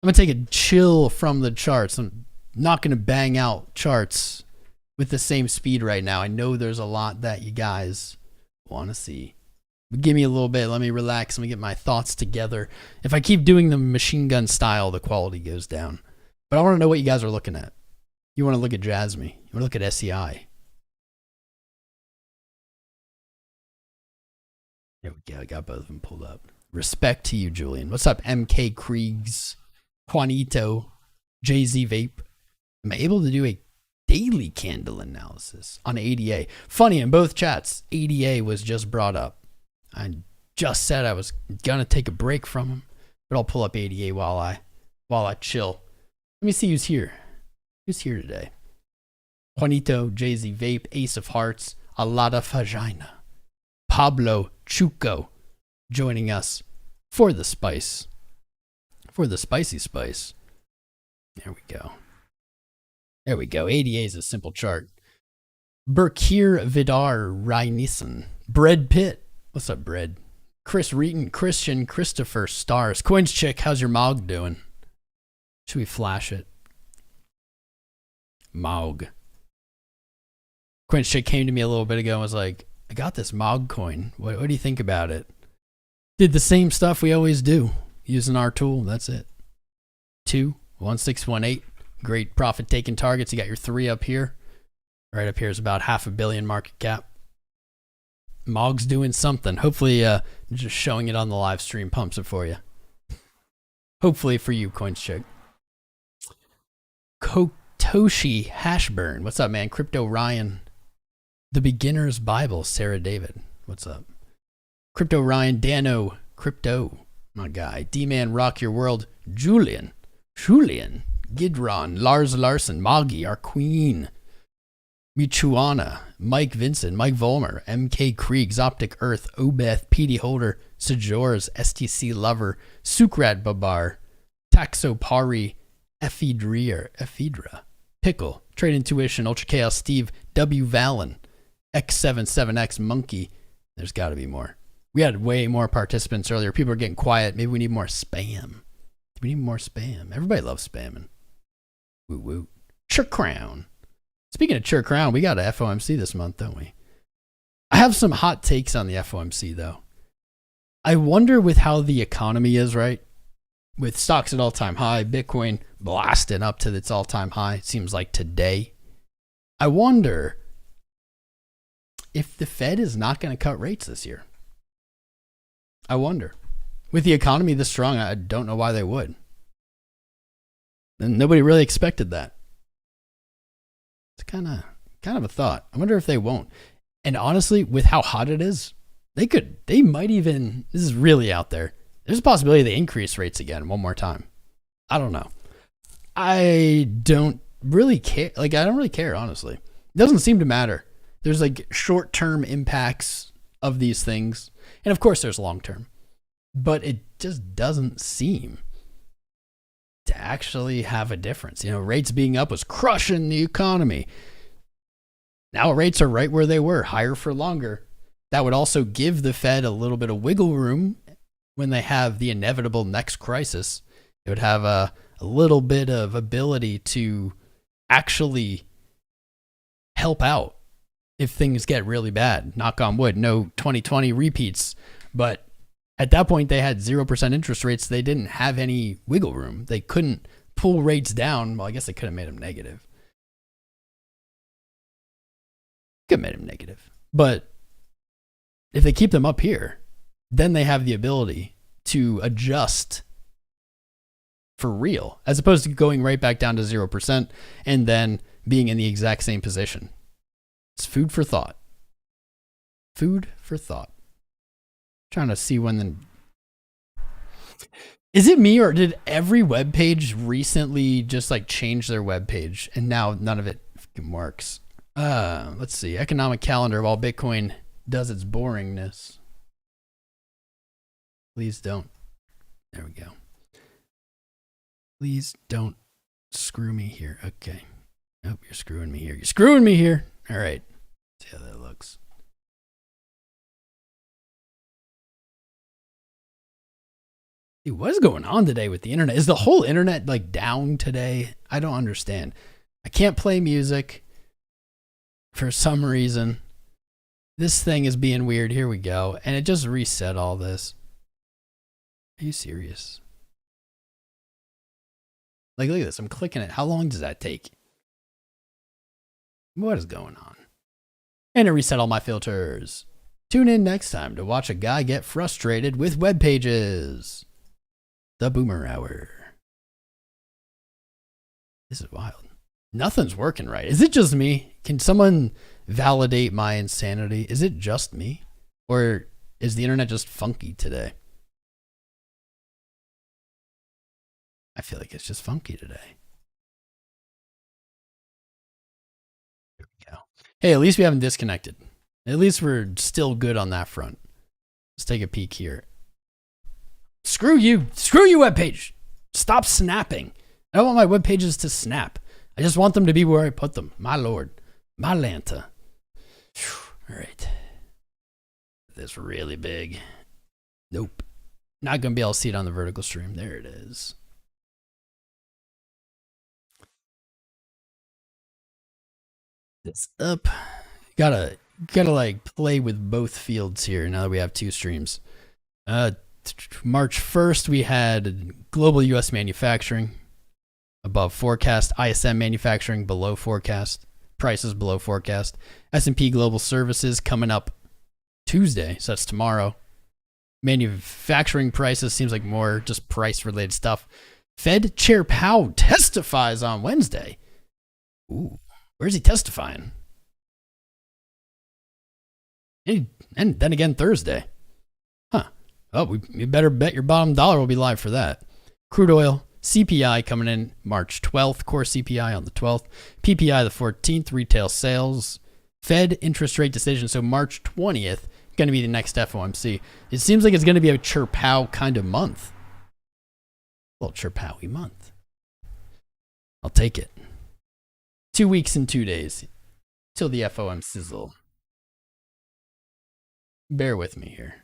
I'm going to take a chill from the charts. I'm not going to bang out charts with the same speed right now. I know there's a lot that you guys want to see. But give me a little bit. Let me relax. Let me get my thoughts together. If I keep doing the machine gun style, the quality goes down. But I want to know what you guys are looking at. You want to look at Jasmy. You want to look at SEI. There we go. I got both of them pulled up. Respect to you, Julian. What's up, MK Kriegs, Juanito, JZ Vape? Am I able to do a daily candle analysis on ADA? Funny, in both chats, ADA was just brought up. I just said I was gonna take a break from him, but I'll pull up ADA while I chill. Let me see who's here. Who's here today? Juanito, Jay-Z Vape, Ace of Hearts, Alada Fajina, Pablo Chuco joining us for the spice. For the spicy spice. There we go. There we go. ADA is a simple chart. Berkir Vidar Rainissen. Bread Pitt. What's up, Bread? Chris Reeton, Christian, Christopher Stars. Coins Chick, how's your Mog doing? Should we flash it? Mog. Coins Chick came to me a little bit ago and was like, I got this Mog coin. What do you think about it? Did the same stuff we always do. Using our tool. That's it. 21618. Great profit taking targets. You got your 3 up here. Right up here is about $500 million market cap. Mog's doing something. Hopefully, just showing it on the live stream pumps it for you. Hopefully for you, Coins Chick. Kotoshi Hashburn. What's up, man? Crypto Ryan. The Beginner's Bible. Sarah David. What's up? Crypto Ryan. Dano. Crypto. My guy. D-Man Rock Your World. Julian. Gidron. Lars Larson. Moggy. Our Queen. Michuana, Mike Vincent, Mike Volmer, MK Krieg, Optic Earth, Obeth, PD Holder, Sejors, STC Lover, Sukrat Babar, Taxopari, Ephedra, Pickle, Trade Intuition, Ultra Chaos, Steve, W Valen, X77X Monkey. There's got to be more. We had way more participants earlier. People are getting quiet. Maybe we need more spam. We need more spam. Everybody loves spamming. Woo woo. Chirk Crown. Speaking of Chirk Crown, we got a FOMC this month, don't we? I have some hot takes on the FOMC, though. I wonder with how the economy is, right? With stocks at all-time high, Bitcoin blasting up to its all-time high, it seems like today. I wonder if the Fed is not going to cut rates this year. I wonder. With the economy this strong, I don't know why they would. And nobody really expected that. It's kind of a thought. I wonder if they won't. And honestly, with how hot it is, they might even, this is really out there. There's a possibility they increase rates again one more time. I don't know. I don't really care. I don't really care, honestly. It doesn't seem to matter. There's short-term impacts of these things. And of course there's long-term. But it just doesn't seem to actually have a difference. Rates being up was crushing the economy. Now rates are right where they were, higher for longer. That would also give the Fed a little bit of wiggle room when they have the inevitable next crisis. It would have a little bit of ability to actually help out if things get really bad. Knock on wood, no 2020 repeats. But at that point, they had 0% interest rates. They didn't have any wiggle room. They couldn't pull rates down. Well, I guess they could have made them negative. Could have made them negative. But if they keep them up here, then they have the ability to adjust for real, as opposed to going right back down to 0% and then being in the exact same position. It's food for thought. Food for thought. Trying to see when is it me, or did every web page recently just change their web page and now none of it works? Let's see. Economic calendar while Bitcoin does its boringness. Please don't. There we go. Please don't screw me here. Okay. Nope, you're screwing me here. You're screwing me here. All right. See how that looks. Dude, what is going on today with the internet? Is the whole internet down today? I don't understand. I can't play music for some reason. This thing is being weird. Here we go. And it just reset all this. Are you serious? Look at this. I'm clicking it. How long does that take? What is going on? And it reset all my filters. Tune in next time to watch a guy get frustrated with web pages. The Boomer Hour. This is wild. Nothing's working right. Is it just me? Can someone validate my insanity? Is it just me? Or is the internet just funky today? I feel like it's just funky today. Hey, at least we haven't disconnected. At least we're still good on that front. Let's take a peek here. Screw you. Screw you, webpage. Stop snapping. I don't want my web pages to snap. I just want them to be where I put them. My lord. My Lanta. All right. This really big. Nope. Not going to be able to see it on the vertical stream. There it is. This up. Gotta like play with both fields here now that we have two streams. March 1st, we had global US manufacturing above forecast, ISM manufacturing below forecast, prices below forecast, S&P global services coming up Tuesday, so that's tomorrow. Manufacturing prices seems like more just price related stuff. Fed Chair Powell testifies on Wednesday. Ooh, where's he testifying? And then again Thursday. Huh. Oh, you better bet your bottom dollar will be live for that. Crude oil, CPI coming in March 12th, core CPI on the 12th, PPI the 14th, retail sales, Fed interest rate decision. So March 20th, going to be the next FOMC. It seems like it's going to be a chirpow kind of month. Well, chirpowy month. I'll take it. 2 weeks and 2 days till the FOMC sizzle. Bear with me here.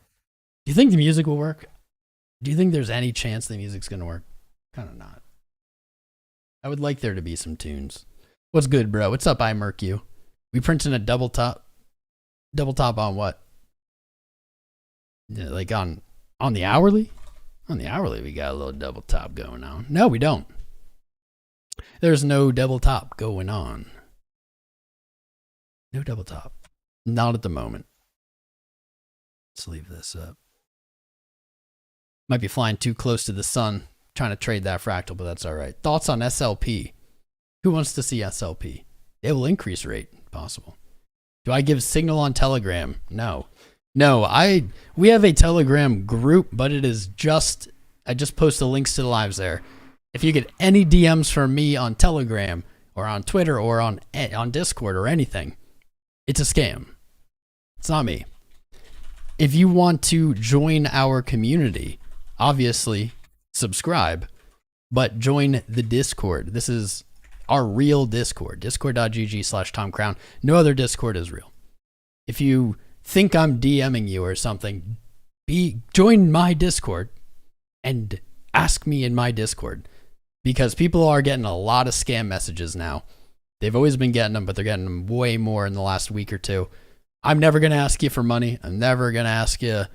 Do you think the music will work? Do you think there's any chance the music's going to work? Kind of not. I would like there to be some tunes. What's good, bro? What's up, I Merc you? We printing a double top? Double top on what? Yeah, like on the hourly? On the hourly, we got a little double top going on. No, we don't. There's no double top going on. No double top. Not at the moment. Let's leave this up. Might be flying too close to the sun, trying to trade that fractal, but that's all right. Thoughts on SLP? Who wants to see SLP? It will increase rate, possible. Do I give signal on Telegram? No. No, we have a Telegram group, but it is just, I just post the links to the lives there. If you get any DMs from me on Telegram or on Twitter or on Discord or anything, it's a scam. It's not me. If you want to join our community, obviously subscribe, but join the Discord. This is our real Discord, discord.gg/TomCrown. No other Discord is real. If you think I'm DMing you or something, join my Discord and ask me in my Discord, because people are getting a lot of scam messages now. They've always been getting them, but they're getting them way more in the last week or two. I'm never going to ask you for money. I'm never going to ask you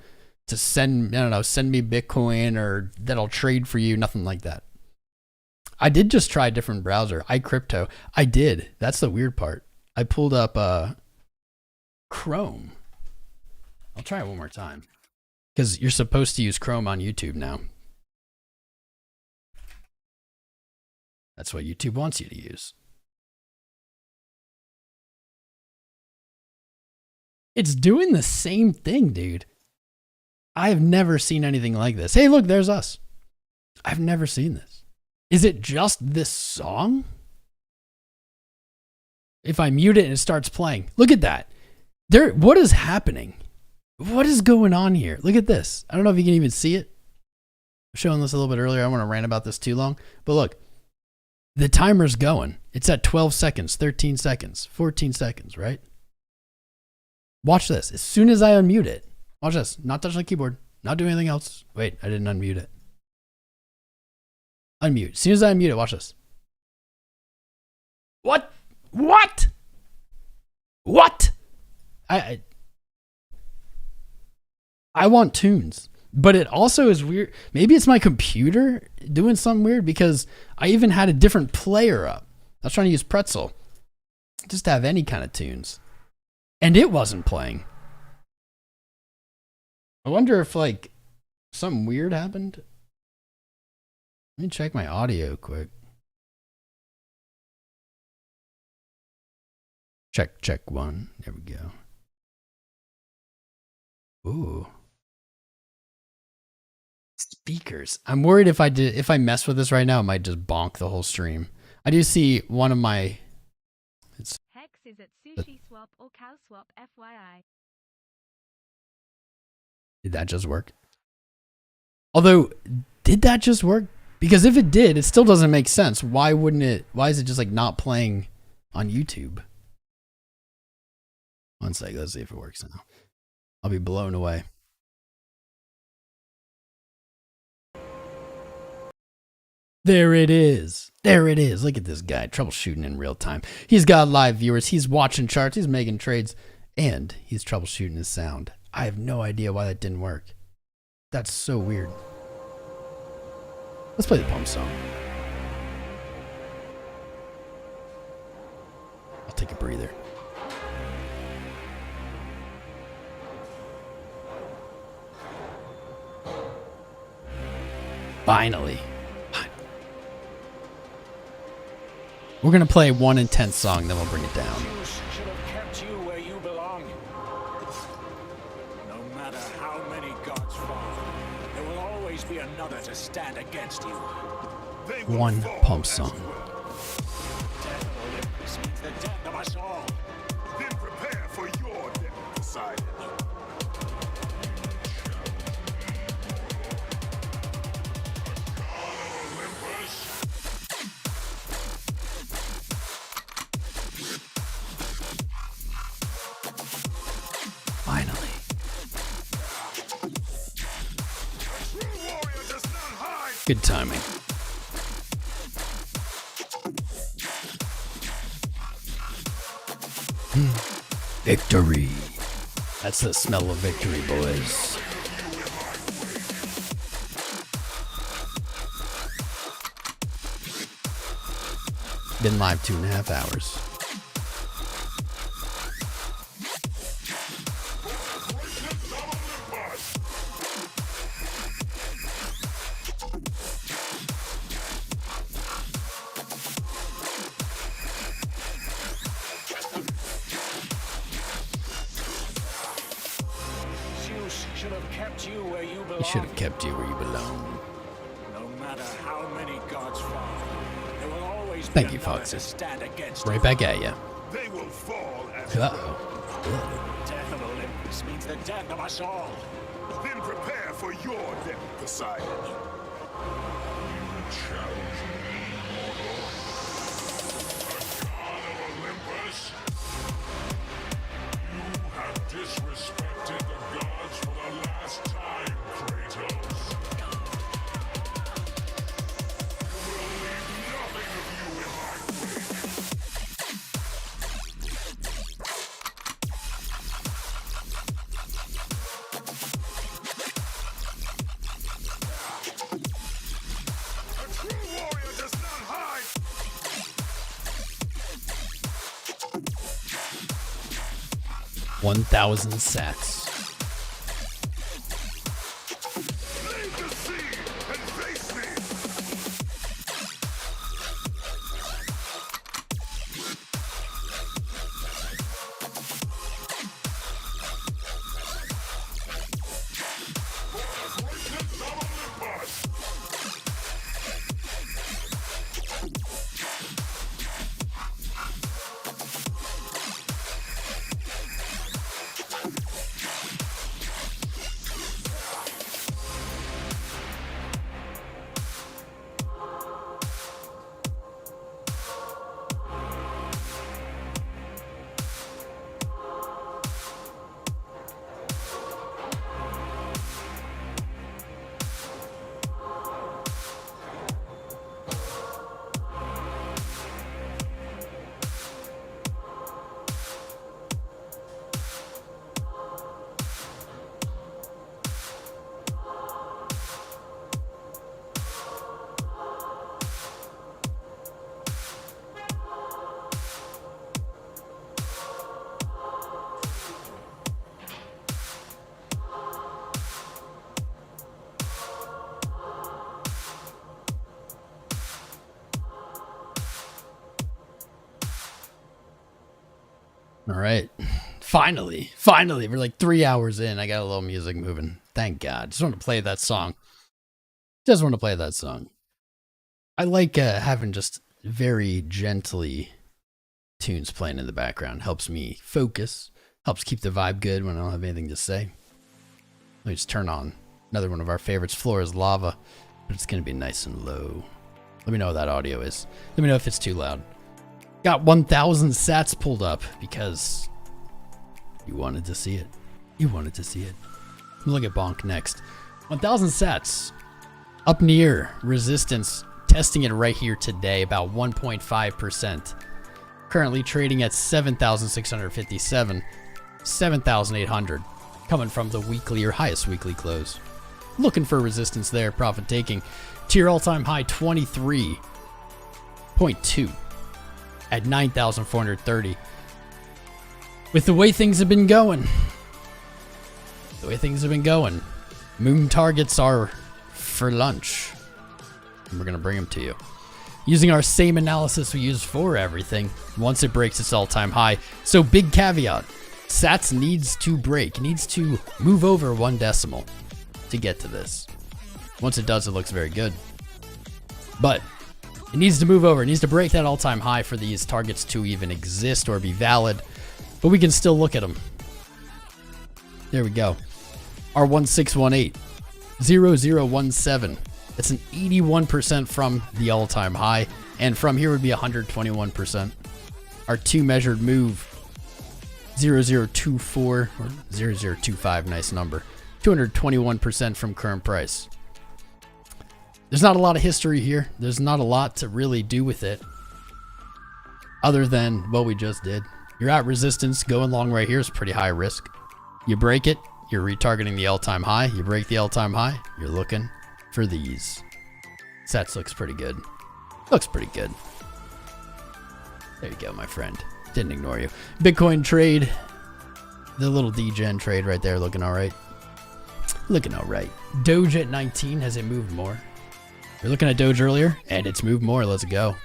to send me Bitcoin or that I'll trade for you. Nothing like that. I did just try a different browser, iCrypto. I did. That's the weird part. I pulled up Chrome. I'll try it one more time, because you're supposed to use Chrome on YouTube now. That's what YouTube wants you to use. It's doing the same thing, dude. I've never seen anything like this. Hey, look, there's us. I've never seen this. Is it just this song? If I mute it and it starts playing, look at that. What is happening? What is going on here? Look at this. I don't know if you can even see it. I was showing this a little bit earlier. I don't want to rant about this too long, but look, the timer's going. It's at 12 seconds, 13 seconds, 14 seconds, right? Watch this. As soon as I unmute it, watch this. Not touching the keyboard, not doing anything else. Wait, I didn't unmute it. Unmute. As soon as I unmute it, watch this. What? What? What? I want tunes, but it also is weird. Maybe it's my computer doing something weird, because I even had a different player up. I was trying to use Pretzel just to have any kind of tunes, and it wasn't playing. I wonder if like something weird happened. Let me check my audio quick. Check one. There we go. Ooh. Speakers. I'm worried if I mess with this right now, it might just bonk the whole stream. I do see one of my prices at sushi swap or cow swap FYI. Did that just work? Although, did that just work? Because if it did, it still doesn't make sense. Why wouldn't it? Why is it just like not playing on YouTube? One sec, let's see if it works now. I'll be blown away. There it is. There it is. Look at this guy troubleshooting in real time. He's got live viewers. He's watching charts. He's making trades. And he's troubleshooting his sound. I have no idea why that didn't work. That's so weird. Let's play the pump song. I'll take a breather. Finally. We're going to play one intense song, then we'll bring it down. Should have kept you where you belong. No matter how many gods fall, there will always be another to stand against you. One pump song. Death of Olympus means the death of us all. Then prepare for your death, Poseidon. Finally. Good timing. Victory. That's the smell of victory, boys. Been live 2.5 hours. Should have kept you where you belong. No matter how many gods fall, there will always be Thank you, another Foxy. to stand against Right you. back at you. They will fall as Uh-oh. Death of Olympus means the death of us all. Then prepare for your death, Poseidon. Challenge me, mortal. The god of Olympus. You have disrespected the gods for the last time, Kratos. You will leave nothing of you in my wake. A true warrior does not hide. 1,000 sats. Leave the sea and face me. Greatness of Olympus. All right. Finally. Finally. We're like 3 hours in. I got a little music moving. Thank God. Just want to play that song. Just want to play that song. I like having just very gently Tunes playing in the background helps me focus, helps keep the vibe good when I don't have anything to say. Let me just turn on another one of our favorites, Floor is Lava, but it's going to be nice and low. Let me know what that audio is. Let me know if it's too loud. Got 1,000 sats pulled up because you wanted to see it. You wanted to see it. Look at Bonk next. 1,000 sats up near resistance, testing it right here today, about 1.5%. Currently trading at 7,657, 7,800, coming from the weekly or highest weekly close. Looking for resistance there, profit taking. Tier all-time high 23.2 at 9,430. With the way things have been going, moon targets are for lunch. And we're going to bring them to you. Using our same analysis we use for everything, once it breaks its all-time high. So big caveat, Sats needs to break, needs to move over 1 decimal to get to this. Once it does, it looks very good. But it needs to move over, it needs to break that all-time high for these targets to even exist or be valid. But we can still look at them. There we go. Our 1618, 0017. That's an 81% from the all-time high, and from here would be 121%. Our 2 measured move, 0024 or 0025, nice number, 221% from current price. There's not a lot of history here. There's not a lot to really do with it, other than what we just did. You're at resistance, going long right here is pretty high risk. You break it, you're retargeting the all-time high. You break the all-time high, you're looking for these. Sats looks pretty good. Looks pretty good. There you go, my friend. Didn't ignore you. Bitcoin trade. The little degen trade right there looking all right. Looking all right. Doge at 19. Has it moved more? We were looking at Doge earlier, and it's moved more. Let's go.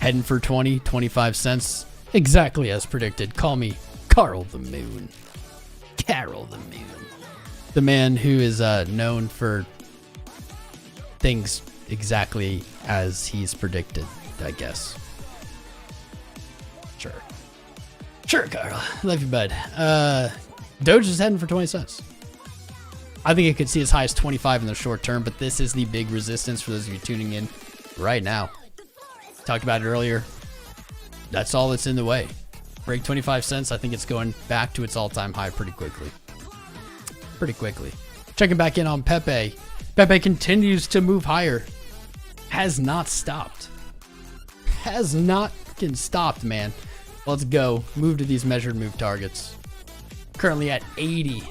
Heading for 20, 25 cents. Exactly as predicted. Call me Carl the Moon. Carol the Moon. The man who is known for things exactly as he's predicted, I guess. Sure, Carl. Love you, bud. Doge is heading for 20 cents. I think it could see as high as 25 in the short term, but this is the big resistance for those of you tuning in right now. Talked about it earlier. That's all that's in the way. Break 25 cents. I think it's going back to its all-time high pretty quickly. Checking back in on Pepe. Pepe continues to move higher. Has not stopped. Has not stopped, man. Let's go. Move to these measured move targets. Currently at 80.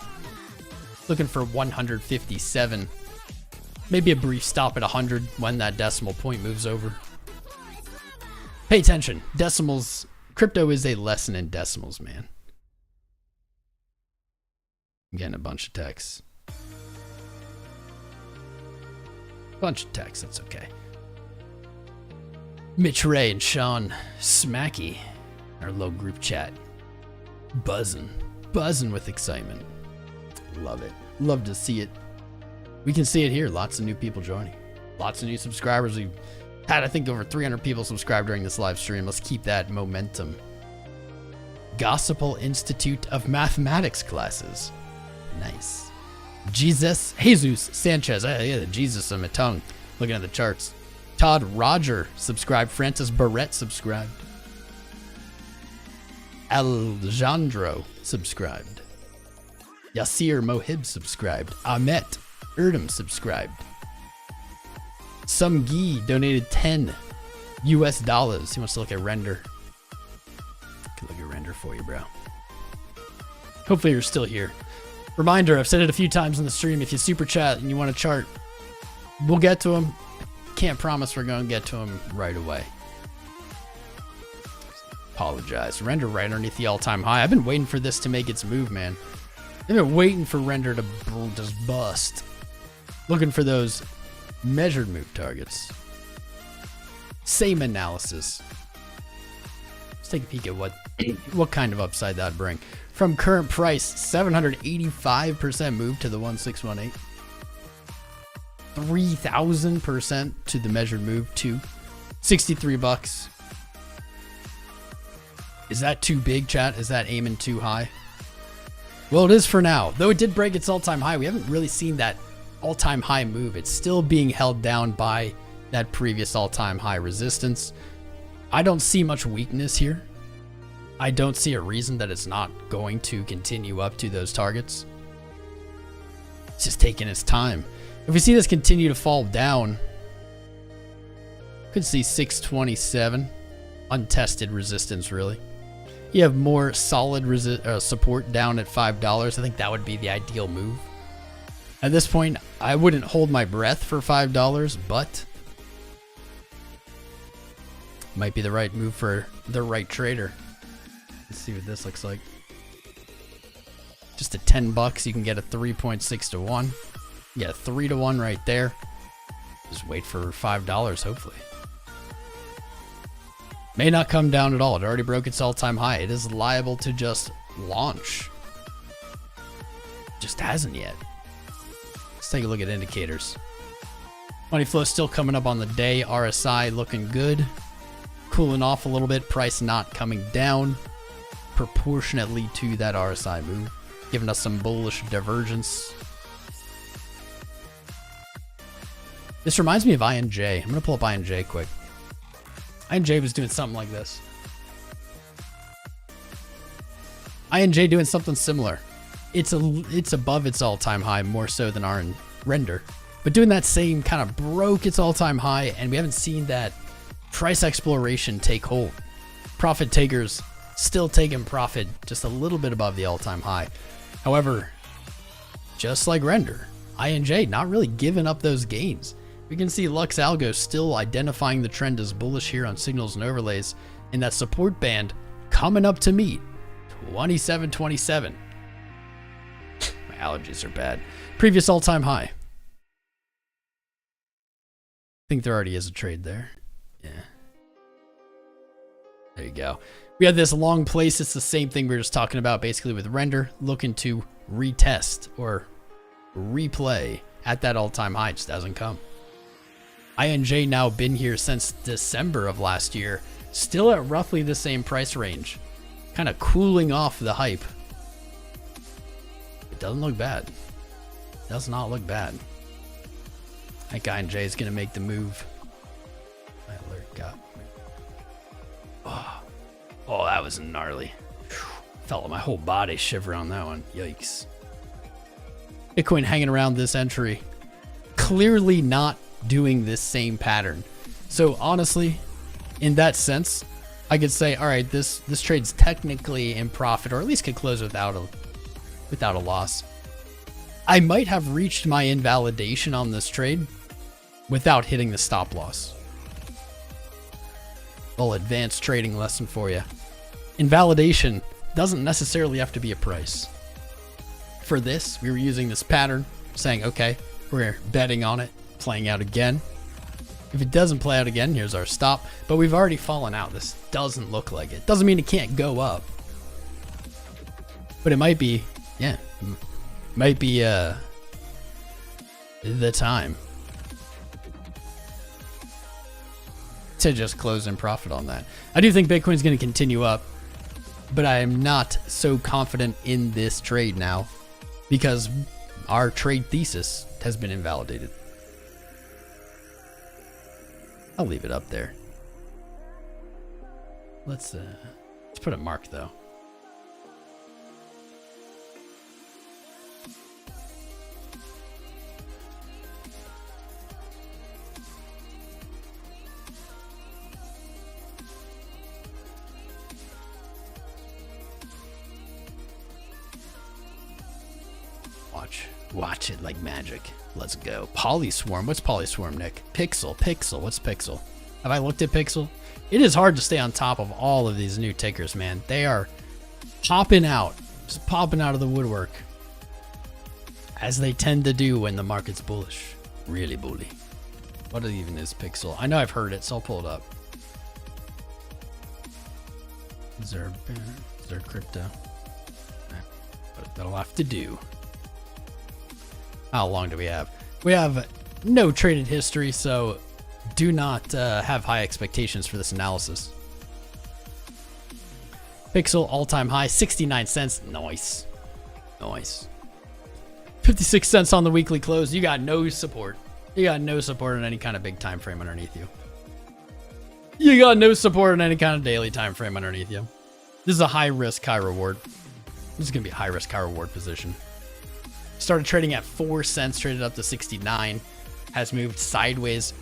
Looking for 157. Maybe a brief stop at 100 when that decimal point moves over. Pay attention. Decimals. Crypto is a lesson in decimals, man. I'm getting a bunch of texts. That's okay. Mitch Ray and Sean Smacky, our low group chat. Buzzing with excitement. Love it. Love to see it. We can see it here. Lots of new people joining. Lots of new subscribers. We've had, I think, over 300 people subscribe during this live stream. Let's keep that momentum. Gospel Institute of Mathematics classes. Nice. Jesus Sanchez. Yeah, the Jesus on my tongue. Looking at the charts. Todd Roger subscribed. Francis Barrett subscribed. Alejandro subscribed. Yasir Mohib subscribed. Ahmet Erdem subscribed. Some Gee donated 10 US dollars. He wants to look at render. I can look at render for you, bro. Hopefully you're still here. Reminder, I've said it a few times in the stream. If you super chat and you want to chart, we'll get to them. Can't promise we're going to get to them right away. Apologize. Render right underneath the all-time high. I've been waiting for this to make its move, man. I've been waiting for render to just bust. Looking for those measured move targets. Same analysis. Let's take a peek at what kind of upside that'd bring. From current price, 785% move to the 1618. 3,000% to the measured move to $63. Is that too big, chat? Is that aiming too high? Well, it is for now. Though it did break its all-time high, we haven't really seen that all-time high move. It's still being held down by that previous all-time high resistance. I don't see much weakness here. I don't see a reason that it's not going to continue up to those targets. It's just taking its time. If we see this continue to fall down, could see 627, untested resistance really. You have more solid support down at $5. I think that would be the ideal move. At this point, I wouldn't hold my breath for $5, but might be the right move for the right trader. Let's see what this looks like. Just at $10, you can get a 3.6 to 1. You get a 3 to 1 right there. Just wait for $5, hopefully. May not come down at all. It already broke its all-time high. It is liable to just launch. Just hasn't yet. Let's take a look at indicators. Money flow still coming up on the day. RSI looking good. Cooling off a little bit. Price not coming down proportionately to that RSI move, giving us some bullish divergence. This reminds me of INJ. I'm going to pull up INJ quick. INJ was doing something like this. INJ doing something similar. It's above its all-time high more so than RNDR, but doing that same kind of broke its all-time high, and we haven't seen that price exploration take hold. Profit takers still taking profit just a little bit above the all-time high. However, just like RNDR, INJ not really giving up those gains. We can see LuxAlgo still identifying the trend as bullish here on signals and overlays, and that support band coming up to meet 27.27. My allergies are bad. Previous all-time high. I think there already is a trade there. Yeah. There you go. We had this long place. It's the same thing we were just talking about basically with RNDR, looking to retest or replay at that all-time high. It just hasn't come. INJ now been here since December of last year, still at roughly the same price range, kind of cooling off the hype. It doesn't look bad. Does not look bad. I think INJ is going to make the move. My alert got me. Oh, that was gnarly. Felt my whole body shiver on that one. Yikes. Bitcoin hanging around this entry. Clearly not doing this same pattern. So honestly, in that sense, I could say, all right, this trade's technically in profit, or at least could close without a loss. I might have reached my invalidation on this trade without hitting the stop loss. Little advanced trading lesson for you. Invalidation doesn't necessarily have to be a price. For this, we were using this pattern, saying, okay, we're betting on it, playing out again. If it doesn't play out again, here's our stop. But we've already fallen out. This doesn't look like it. Doesn't mean it can't go up. But it might be, yeah, might be the time to just close in profit on that. I do think Bitcoin's going to continue up, but I am not so confident in this trade now because our trade thesis has been invalidated. I'll leave it up there. Let's put a mark though. Watch it like magic. Let's go. Polyswarm. What's Polyswarm, Nick? Pixel. What's Pixel? Have I looked at Pixel? It is hard to stay on top of all of these new tickers, man. They are popping out. Just popping out of the woodwork. As they tend to do when the market's bullish. Really bully. What even is Pixel? I know I've heard it, so I'll pull it up. Is there crypto? That'll have to do. How long do we have? We have no traded history, so do not have high expectations for this analysis. Pixel all-time high, 69 cents. Nice. Nice. 56 cents on the weekly close. You got no support. You got no support on any kind of big time frame underneath you. You got no support on any kind of daily time frame underneath you. This is a high risk, high reward. This is going to be a high risk, high reward position. Started trading at 4 cents, traded up to 69. Has moved sideways.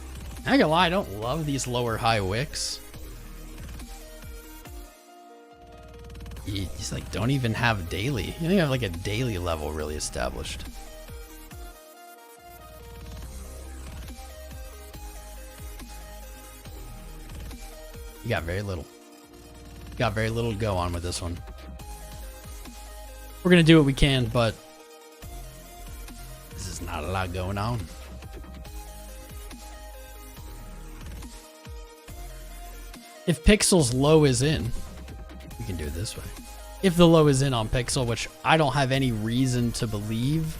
I ain't gonna lie, I don't love these lower high wicks. You just like don't even have daily. You don't even have like a daily level really established. You got very little. Got very little to go on with this one. We're gonna do what we can, but this is not a lot going on. If Pixel's low is in, we can do it this way. If the low is in on Pixel, which I don't have any reason to believe,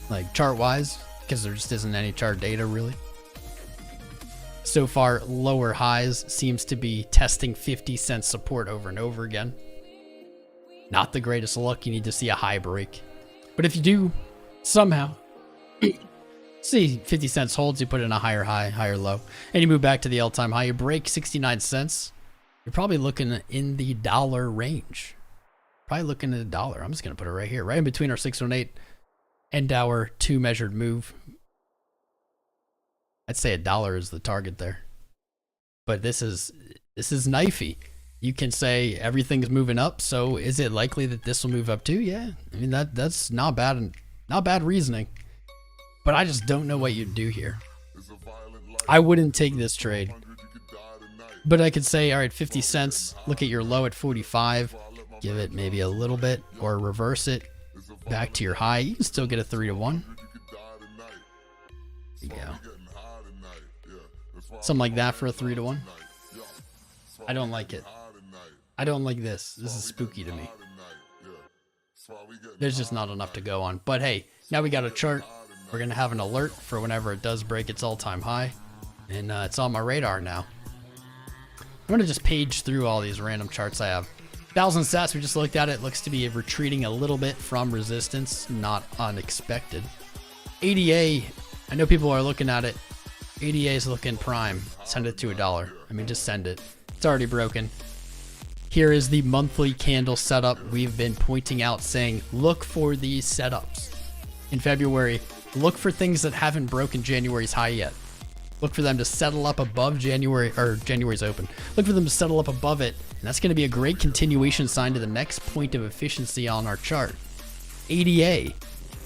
like chart-wise, because there just isn't any chart data really. So far, lower highs seems to be testing 50 cent support over and over again. Not the greatest luck. You need to see a high break. But if you do somehow see 50 cents holds, you put in a higher high, higher low, and you move back to the all-time high, you break 69 cents, you're probably looking in the dollar range. Probably looking at $1. I'm just going to put it right here, right in between our 618 and our 2 measured move. I'd say $1 is the target there. But this is knifey. You can say everything's moving up, so is it likely that this will move up too? Yeah. I mean that's not bad reasoning. But I just don't know what you'd do here. I wouldn't take this trade. But I could say, all right, 50 cents, look at your low at 45, give it maybe a little bit, or reverse it back to your high. You can still get a 3-to-1. There you go. Something like that for a 3-to-1. I don't like it. I don't like this. This is spooky to me. There's just not enough to go on. But hey, now we got a chart. We're going to have an alert for whenever it does break its all-time high. And it's on my radar now. I'm going to just page through all these random charts I have. 1,000 sats, we just looked at it. Looks to be retreating a little bit from resistance. Not unexpected. ADA, I know people are looking at it. ADA is looking prime. Send it to $1. I mean, just send it. It's already broken. Here is the monthly candle setup we've been pointing out, saying look for these setups. In February, look for things that haven't broken January's high yet. Look for them to settle up above January's open. Look for them to settle up above it, and that's going to be a great continuation sign to the next point of efficiency on our chart. ADA,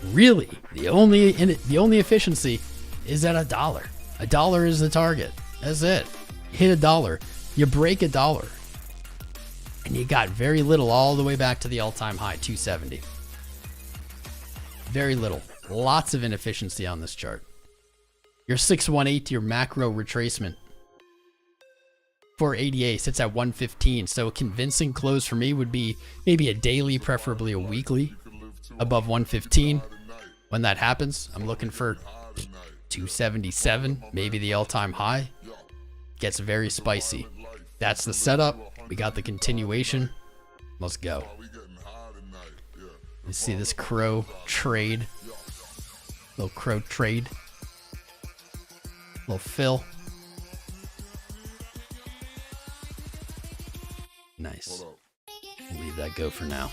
really, the only efficiency is at $1. $1 is the target. That's it. Hit $1. You break $1. And you got very little all the way back to the all-time high, 270. Very little. Lots of inefficiency on this chart. Your 618, your macro retracement for ADA sits at 115. So a convincing close for me would be maybe a daily, preferably a weekly, above 115. When that happens, I'm looking for 277, maybe the all-time high. Gets very spicy. That's the setup. We got the continuation. Let's go. You see this crow trade. Little crow trade. Little fill. Nice. We'll leave that go for now.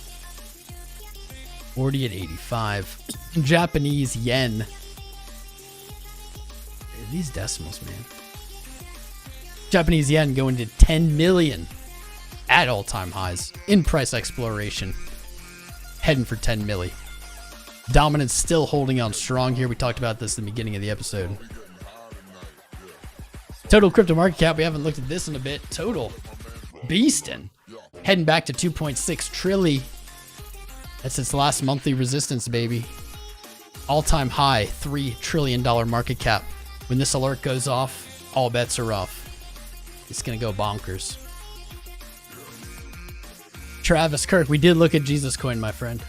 ORDI at 85. Japanese yen. These decimals, man. Japanese yen going to 10 million at all-time highs in price exploration. Heading for 10 milli. Dominance still holding on strong here. We talked about this in the beginning of the episode. Total crypto market cap. We haven't looked at this in a bit. Total beastin'. Heading back to 2.6 trillion. That's its last monthly resistance, baby. All-time high, $3 trillion market cap. When this alert goes off, all bets are off. It's going to go bonkers. Travis Kirk, we did look at Jesus Coin, my friend.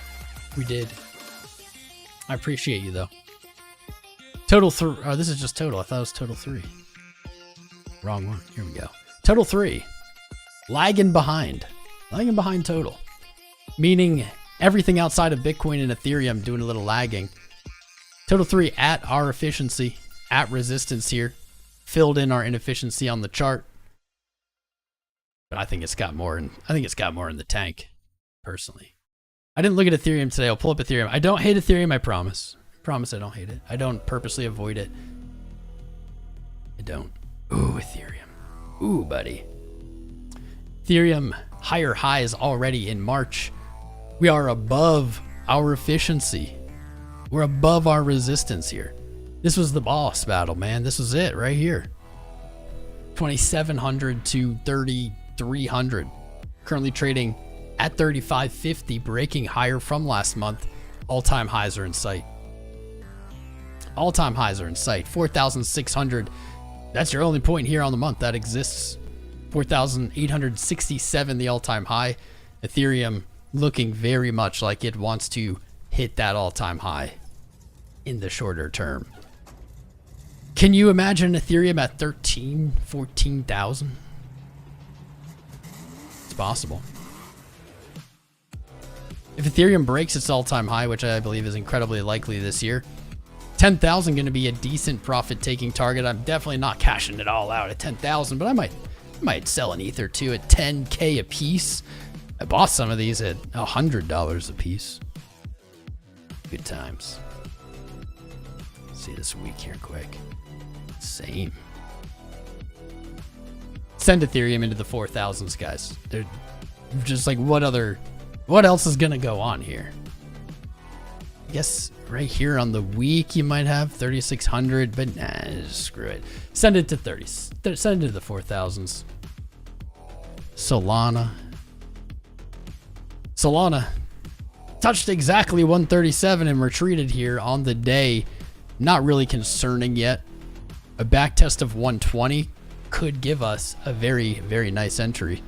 We did. I appreciate you, though. Total 3. Oh, this is just total. I thought it was total 3. Wrong one. Here we go. Total 3. lagging behind total. Meaning everything outside of Bitcoin and Ethereum doing a little lagging. Total 3 at our efficiency, at resistance here. Filled in our inefficiency on the chart. But I think it's got more in the tank, personally. I didn't look at Ethereum today. I'll pull up Ethereum. I don't hate Ethereum, I promise. I promise I don't hate it. I don't purposely avoid it. I don't. Ooh, Ethereum. Ooh, buddy. Ethereum higher highs already in March. We are above our efficiency. We're above our resistance here. This was the boss battle, man. This was it right here. 2,700 to 3,300. Currently trading at 35.50, breaking higher from last month. All-time highs are in sight. All-time highs are in sight. 4,600. That's your only point here on the month that exists. 4,867, the all-time high. Ethereum looking very much like it wants to hit that all-time high in the shorter term. Can you imagine Ethereum at 13, 14,000? It's possible. If Ethereum breaks its all-time high, which I believe is incredibly likely this year, 10,000 going to be a decent profit-taking target. I'm definitely not cashing it all out at 10,000, but I might sell an ETH or two at 10K a piece. I bought some of these at $100 a piece. Good times. See this week here quick. Same. Send Ethereum into the 4,000s, guys. They're just like, what else is going to go on here? I guess right here on the week you might have 3,600, but nah, screw it. Send it to 30. Send it to the 4,000s. Solana touched exactly 137 and retreated here on the day. Not really concerning yet. A back test of 120 could give us a very, very nice entry.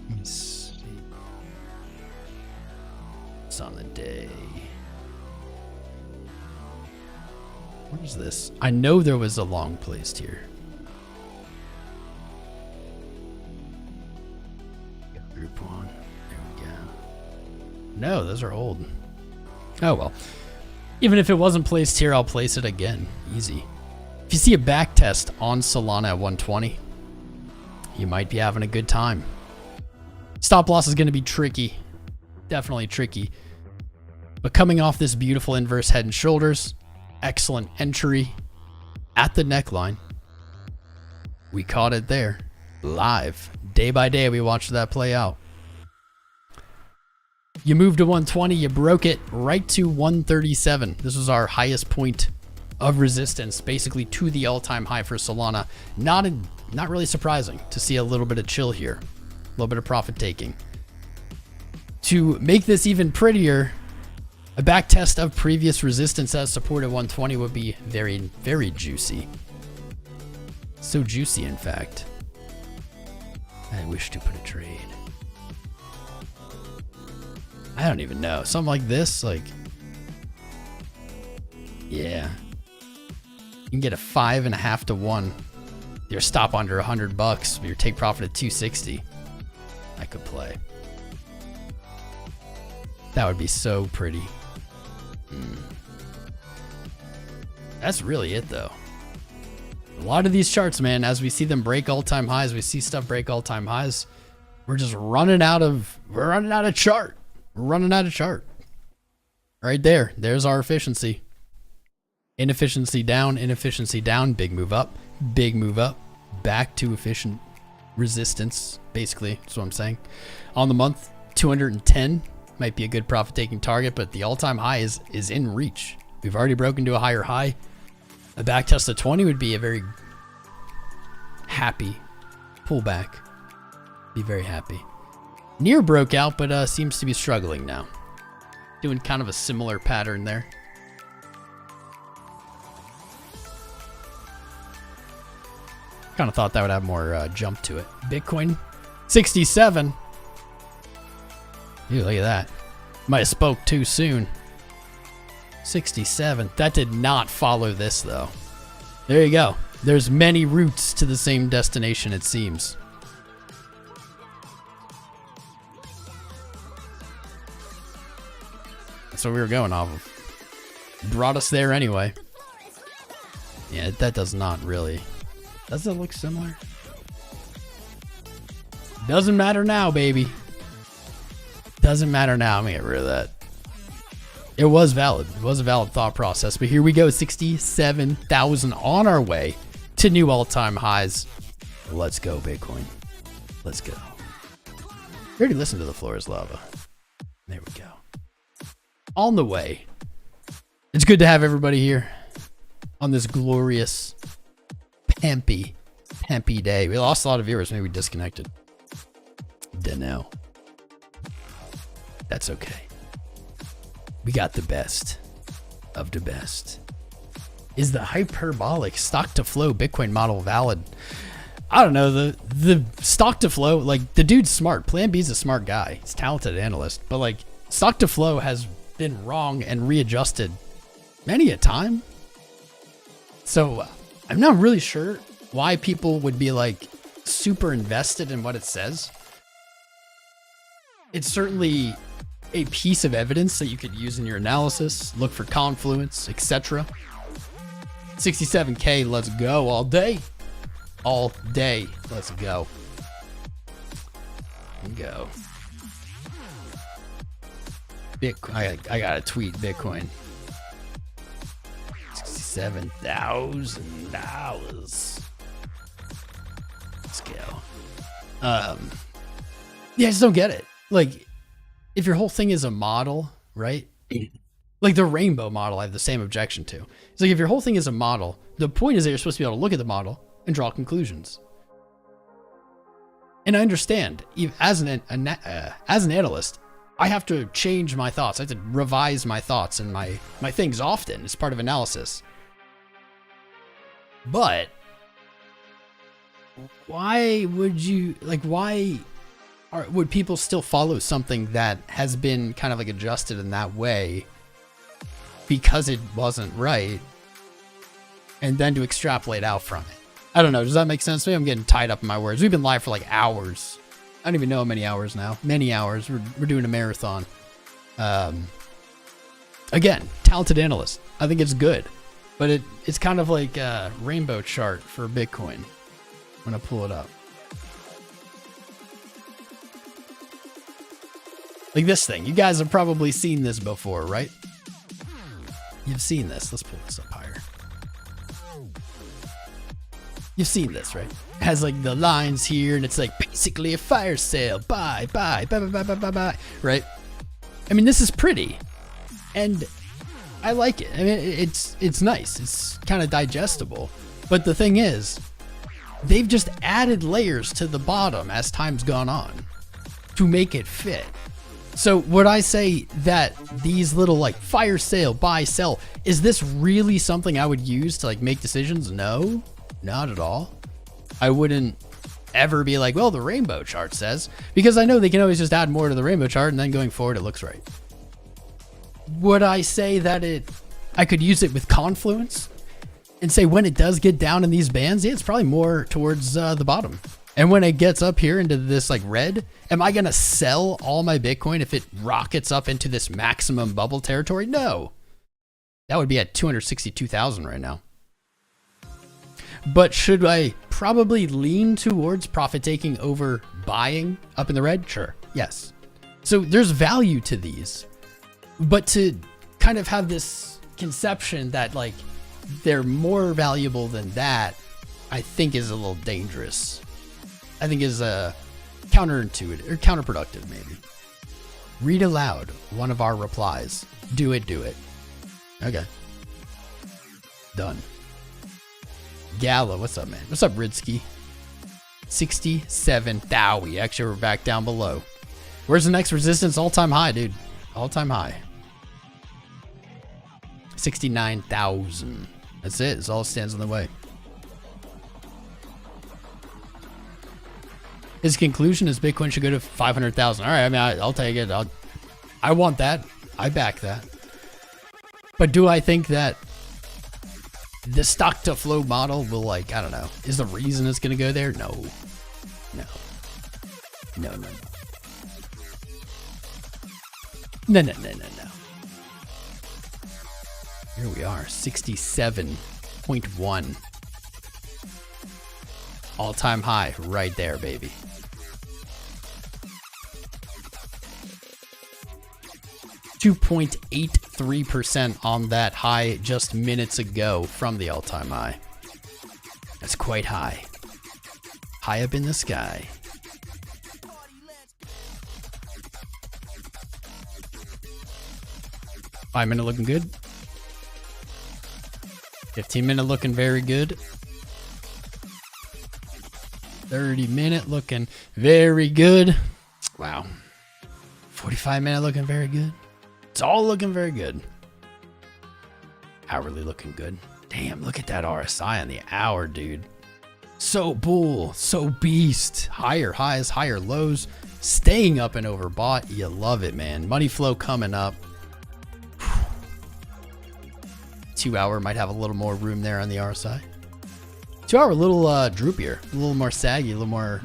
Let me see. It's on the day. What is this? I know there was a long placed here. Group 1. There we go. No, those are old. Oh well. Even if it wasn't placed here, I'll place it again. Easy. If you see a back test on Solana at 120, you might be having a good time. Stop loss is going to be tricky. Definitely tricky. But coming off this beautiful inverse head and shoulders, excellent entry at the neckline. We caught it there. Live. Day by day, we watched that play out. You moved to 120, you broke it right to 137. This was our highest point of resistance, basically to the all-time high for Solana. Not really surprising to see a little bit of chill here, a little bit of profit taking. To make this even prettier, a back test of previous resistance as support at 120 would be very, very juicy. So juicy, in fact. I wish to put a trade. I don't even know. Something like this, like, yeah. You can get a 5.5 to 1. Your stop under $100, your take profit at 260. I could play. That would be so pretty. That's really it, though. A lot of these charts, man, as we see them break all-time highs, we see stuff break all-time highs. We're just running out of chart. We're running out of chart. Right there. There's our efficiency. Inefficiency down, big move up, back to efficient resistance, basically. That's what I'm saying. On the month, 210 might be a good profit-taking target, but the all-time high is in reach. We've already broken to a higher high. A back test of 20 would be a very happy pullback. Be very happy. Near broke out, but seems to be struggling now. Doing kind of a similar pattern there. Kind of thought that would have more jump to it. Bitcoin, 67. Ew, look at that. Might have spoke too soon. 67. That did not follow this, though. There you go. There's many routes to the same destination, it seems. That's what we were going off of. Brought us there anyway. Yeah, that does not really. Does it look similar? Doesn't matter now, baby. Doesn't matter now. I'm gonna get rid of that. It was valid. It was a valid thought process. But here we go. 67,000 on our way to new all-time highs. Let's go, Bitcoin. Let's go. We already listened to The Floor is Lava. There we go. On the way. It's good to have everybody here on this glorious Pampy day. We lost a lot of viewers. Maybe we disconnected. Dunno. That's okay. We got the best of the best. Is the hyperbolic stock to flow Bitcoin model valid? I don't know. The stock to flow, like, the dude's smart. Plan B's a smart guy. He's a talented analyst. But like, stock to flow has been wrong and readjusted many a time. So I'm not really sure why people would be like super invested in what it says. It's certainly a piece of evidence that you could use in your analysis, look for confluence, etc. 67K, let's go all day. All day, let's go. Go. Bitcoin, I gotta tweet Bitcoin. $67,000. Let's go. Yeah, I just don't get it. Like, if your whole thing is a model, right? Like the rainbow model, I have the same objection to. It's like, if your whole thing is a model, the point is that you're supposed to be able to look at the model and draw conclusions. And I understand, as an analyst, I have to change my thoughts. I have to revise my thoughts and my things often as part of analysis. But why would you, like, would people still follow something that has been kind of like adjusted in that way because it wasn't right, and then to extrapolate out from it? I don't know. Does that make sense? Maybe I'm getting tied up in my words. We've been live for like hours. I don't even know how many hours now. Many hours. We're doing a marathon. Again, talented analyst. I think it's good, but it's kind of like a rainbow chart for Bitcoin. I'm gonna pull it up. Like this thing. You guys have probably seen this before, right? You've seen this. Let's pull this up higher. You've seen this, right? It has like the lines here, and it's like basically a fire sale. Buy, right? I mean, this is pretty, and I like it. I mean, it's nice. It's kind of digestible. But the thing is, they've just added layers to the bottom as time's gone on to make it fit. So would I say that these little like fire sale, buy, sell, is this really something I would use to like make decisions? No, not at all. I wouldn't ever be like, well, the rainbow chart says, because I know they can always just add more to the rainbow chart and then going forward, it looks right. Would I say that I could use it with confluence and say when it does get down in these bands, yeah, it's probably more towards the bottom. And when it gets up here into this like red, am I going to sell all my Bitcoin if it rockets up into this maximum bubble territory? No. That would be at 262,000 right now. But should I probably lean towards profit taking over buying up in the red? Sure. Yes. So there's value to these, but to kind of have this conception that like they're more valuable than that, I think is a little dangerous. I think is counterintuitive or counterproductive, maybe. Read aloud one of our replies. Do it. Okay. Done. Gala, what's up, man? What's up, Ridsky? 67 Dowie. Actually, we're back down below. Where's the next resistance? All-time high, dude. All-time high. 69,000. That's it. It's all that stands in the way. His conclusion is Bitcoin should go to 500,000. All right, I mean, I'll take it. I want that. I back that. But do I think that The stock to flow model will, like, I don't know. Is the reason it's going to go there? No. No. No, no, no. No, no, no, no, no. Here we are, 67.1. All-time high right there, baby. $2.83% on that high just minutes ago from the all-time high. That's quite high. High up in the sky. Five minute looking good. 15 minute looking very good. 30 minute looking very good. Wow. 45 minute looking very good. It's all looking very good. Hourly looking good. Damn, look at that RSI on the hour, dude. So bull, so beast. Higher highs, higher lows. Staying up and overbought. You love it, man. Money flow coming up. 2 hour might have a little more room there on the RSI. 2 hour a little droopier, a little more saggy, a little more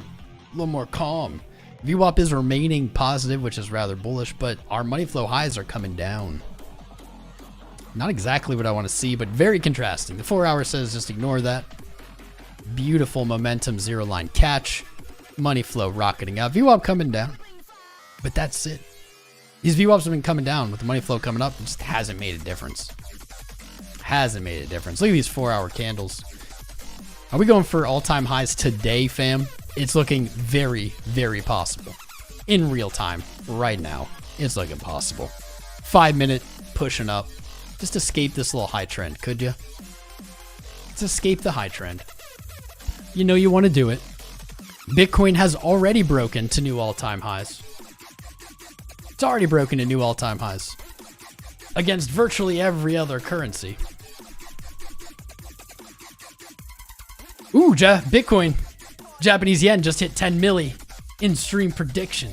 calm. VWAP is remaining positive, which is rather bullish, but our money flow highs are coming down. Not exactly what I want to see, but very contrasting. The 4 hour says just ignore that. Beautiful momentum, zero line catch. Money flow rocketing up. VWAP coming down. But that's it. These VWAPs have been coming down with the money flow coming up. It just hasn't made a difference. Hasn't made a difference. Look at these 4 hour candles. Are we going for all-time highs today, fam? It's looking very, very possible. In real time, right now, it's looking possible. 5 minute pushing up. Just escape this little high trend, could you? Let's escape the high trend. You know you want to do it. Bitcoin has already broken to new all-time highs. It's already broken to new all-time highs. Against virtually every other currency. Ooh, Bitcoin. Japanese yen just hit 10 milli in stream prediction.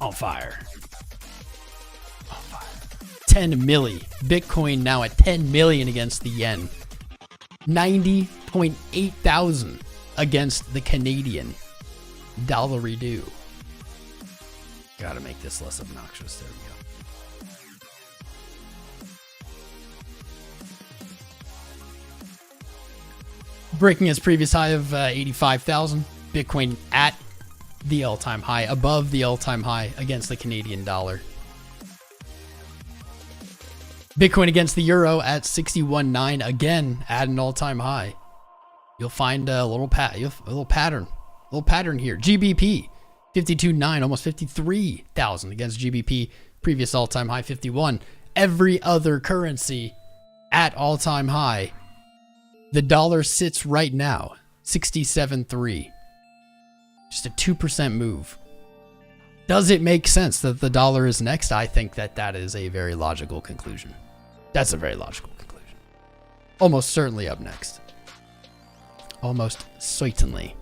On fire. On fire. 10 milli. Bitcoin now at 10 million against the yen. 90.8 thousand against the Canadian dollar redo. Gotta make this less obnoxious. There we go. Breaking its previous high of 85,000. Bitcoin at the all-time high, above the all-time high against the Canadian dollar. Bitcoin against the euro at 61.9, again at an all-time high. You'll find a little pattern here. GBP 52.9, almost 53,000 against GBP, previous all-time high 51. Every other currency at all-time high. The dollar sits right now, 67.3. Just a 2% move. Does it make sense that the dollar is next? I think that is a very logical conclusion. That's a very logical conclusion. Almost certainly up next. Almost certainly.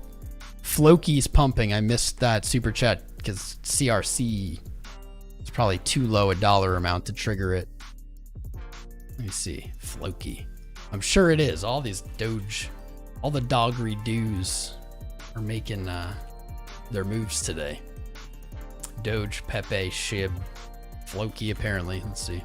Floki's pumping. I missed that super chat because CRC is probably too low a dollar amount to trigger it. Let me see. Floki. I'm sure it is. All these Doge, all the doggery doos are making their moves today. Doge, Pepe, SHIB, Floki apparently. Let's see.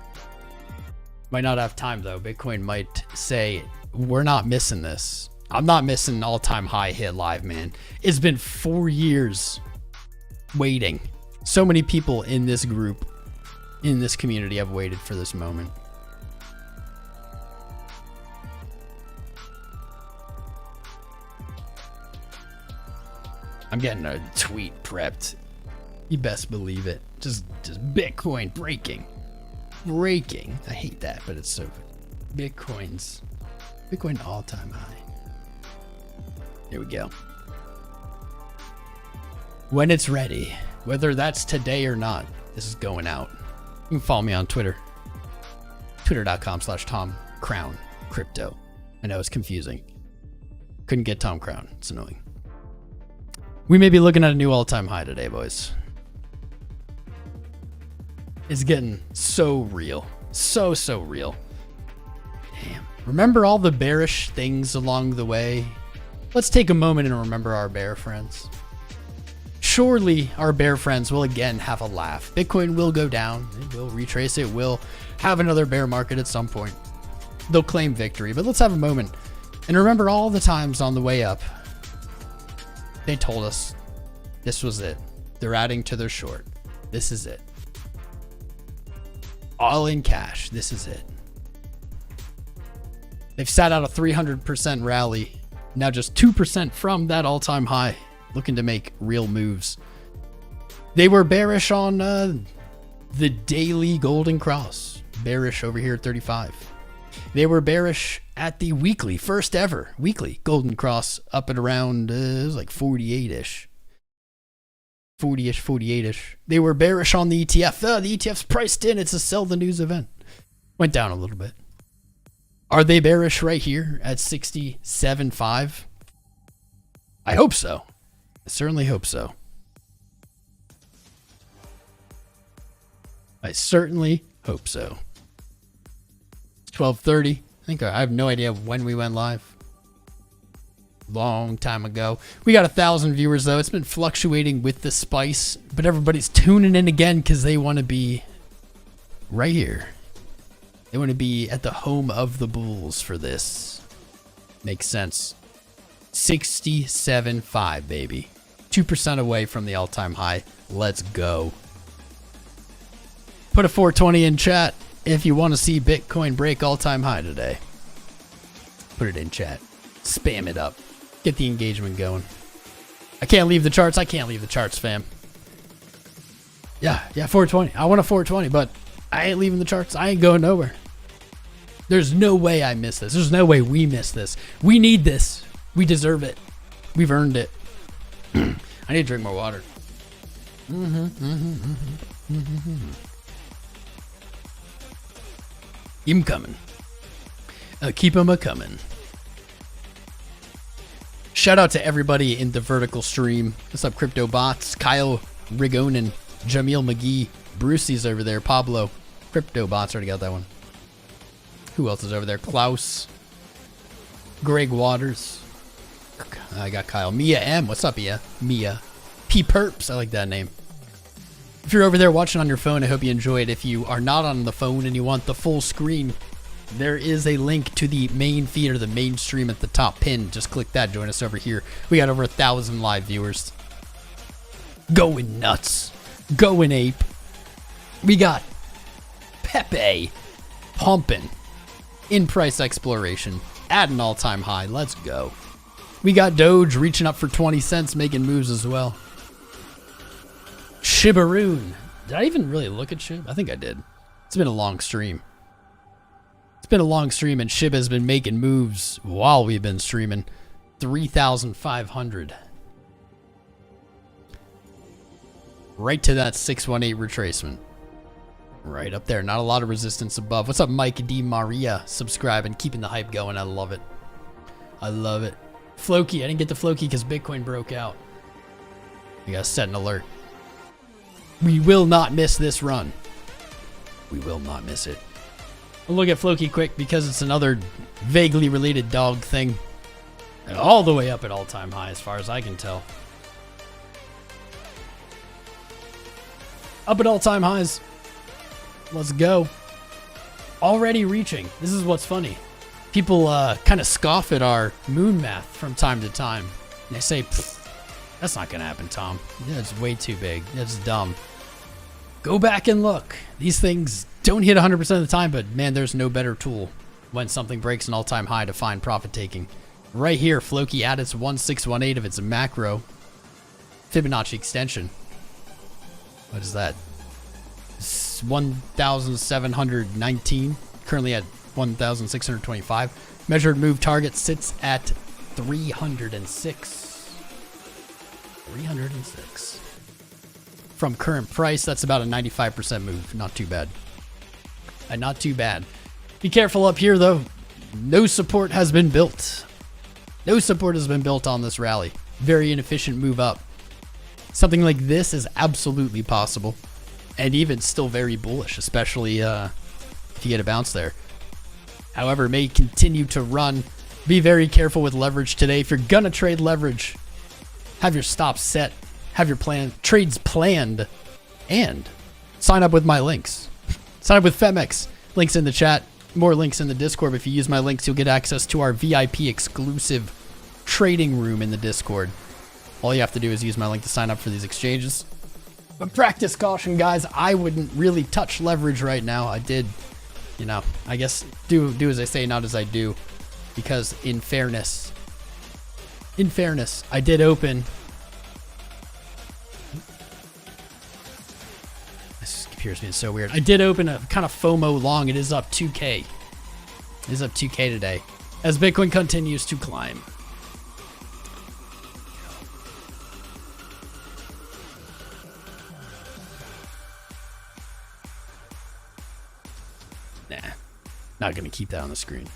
Might not have time though. Bitcoin might say, we're not missing this. I'm not missing all-time high hit live, man. It's been 4 years waiting. So many people in this group, in this community have waited for this moment. I'm getting a tweet prepped. You best believe it. Just Bitcoin breaking. Breaking. I hate that, but it's so good. Bitcoin all-time high. Here we go. When it's ready, whether that's today or not, this is going out. You can follow me on Twitter. Twitter.com/TomCrownCrypto. I know it's confusing. Couldn't get Tom Crown. It's annoying. We may be looking at a new all-time high today, boys. It's getting so real. So real. Damn. Remember all the bearish things along the way? Let's take a moment and remember our bear friends. Surely our bear friends will again have a laugh. Bitcoin will go down. It will retrace. It will have another bear market at some point. They'll claim victory, but let's have a moment and remember all the times on the way up they told us this was it. They're adding to their short. This is it. All in cash. This is it. They've sat out a 300% rally. Now just 2% from that all-time high. Looking to make real moves. They were bearish on the daily golden cross. Bearish over here at 35. They were bearish at the weekly, first ever weekly golden cross up at around, it was like 48-ish. 40-ish, 48-ish. They were bearish on the ETF. The ETF's priced in. It's a sell the news event. Went down a little bit. Are they bearish right here at 67.5? I hope so. I certainly hope so. I certainly hope so. It's 12:30. I have no idea when we went live. Long time ago. We got 1,000 viewers though. It's been fluctuating with the spice, but everybody's tuning in again because they want to be right here. They want to be at the home of the bulls for this. Makes sense. 67.5, baby. 2% away from the all-time high. Let's go. Put a 420 in chat if you want to see Bitcoin break all-time high today. Put it in chat. Spam it up. Get the engagement going. I can't leave the charts. I can't leave the charts, fam. Yeah, 420. I want a 420, but I ain't leaving the charts. I ain't going nowhere. There's no way I miss this. There's no way we miss this. We need this. We deserve it. We've earned it. I need to drink more water. I'm coming. Keep them a-coming. Shout out to everybody in the vertical stream. What's up, Crypto Bots? Kyle Rigonen, Jamil McGee, Brucey's over there, Pablo. Crypto Bots already got that one. Who else is over there? Klaus. Greg Waters. I got Kyle. Mia M. What's up, Mia? P Perps. I like that name. If you're over there watching on your phone, I hope you enjoy it. If you are not on the phone and you want the full screen, there is a link to the main feed or the main stream at the top pin. Just click that. Join us over here. We got over 1,000 live viewers. Going nuts. Going ape. We got Pepe pumping in price exploration at an all-time high. Let's go. We got Doge reaching up for 20 cents, making moves as well. Shibaroon. Did I even really look at SHIB? I think I did. It's been a long stream. It's been a long stream, and SHIB has been making moves while we've been streaming. 3,500. Right to that 618 retracement. Right up there. Not a lot of resistance above. What's up, Mike D. Maria? Subscribing, keeping the hype going. I love it. I love it. Floki. I didn't get the Floki because Bitcoin broke out. We gotta set an alert. We will not miss this run. We will not miss it. We'll look at Floki quick because it's another vaguely related dog thing. All the way up at all-time high as far as I can tell. Up at all-time highs. Let's go. Already reaching. This is what's funny. People kind of scoff at our moon math from time to time. And they say, that's not going to happen, Tom. That's way too big. That's dumb. Go back and look. These things don't hit 100% of the time, but man, there's no better tool when something breaks an all-time high to find profit taking. Right here, Floki at its 1618 of its macro Fibonacci extension. What is that? 1,719. Currently at 1,625. Measured move target sits at 306. 306. From current price, that's about a 95% move. Not too bad. Not too bad. Be careful up here, though. No support has been built. No support has been built on this rally. Very inefficient move up. Something like this is absolutely possible. And even still very bullish, especially if you get a bounce there. However, may continue to run. Be very careful with leverage today. If you're gonna trade leverage, have your stops set, have your trades planned, and sign up with my links. Sign up with Femex. Links in the chat. More links in the Discord. If you use my links, you'll get access to our VIP exclusive trading room in the Discord. All you have to do is use my link to sign up for these exchanges. But practice caution, guys. I wouldn't really touch leverage right now. I did, I guess do as I say, not as I do. Because in fairness, I did open. This computer's being so weird. I did open a kind of FOMO long. It is up 2K. It is up 2K today as Bitcoin continues to climb. Nah, not gonna keep that on the screen.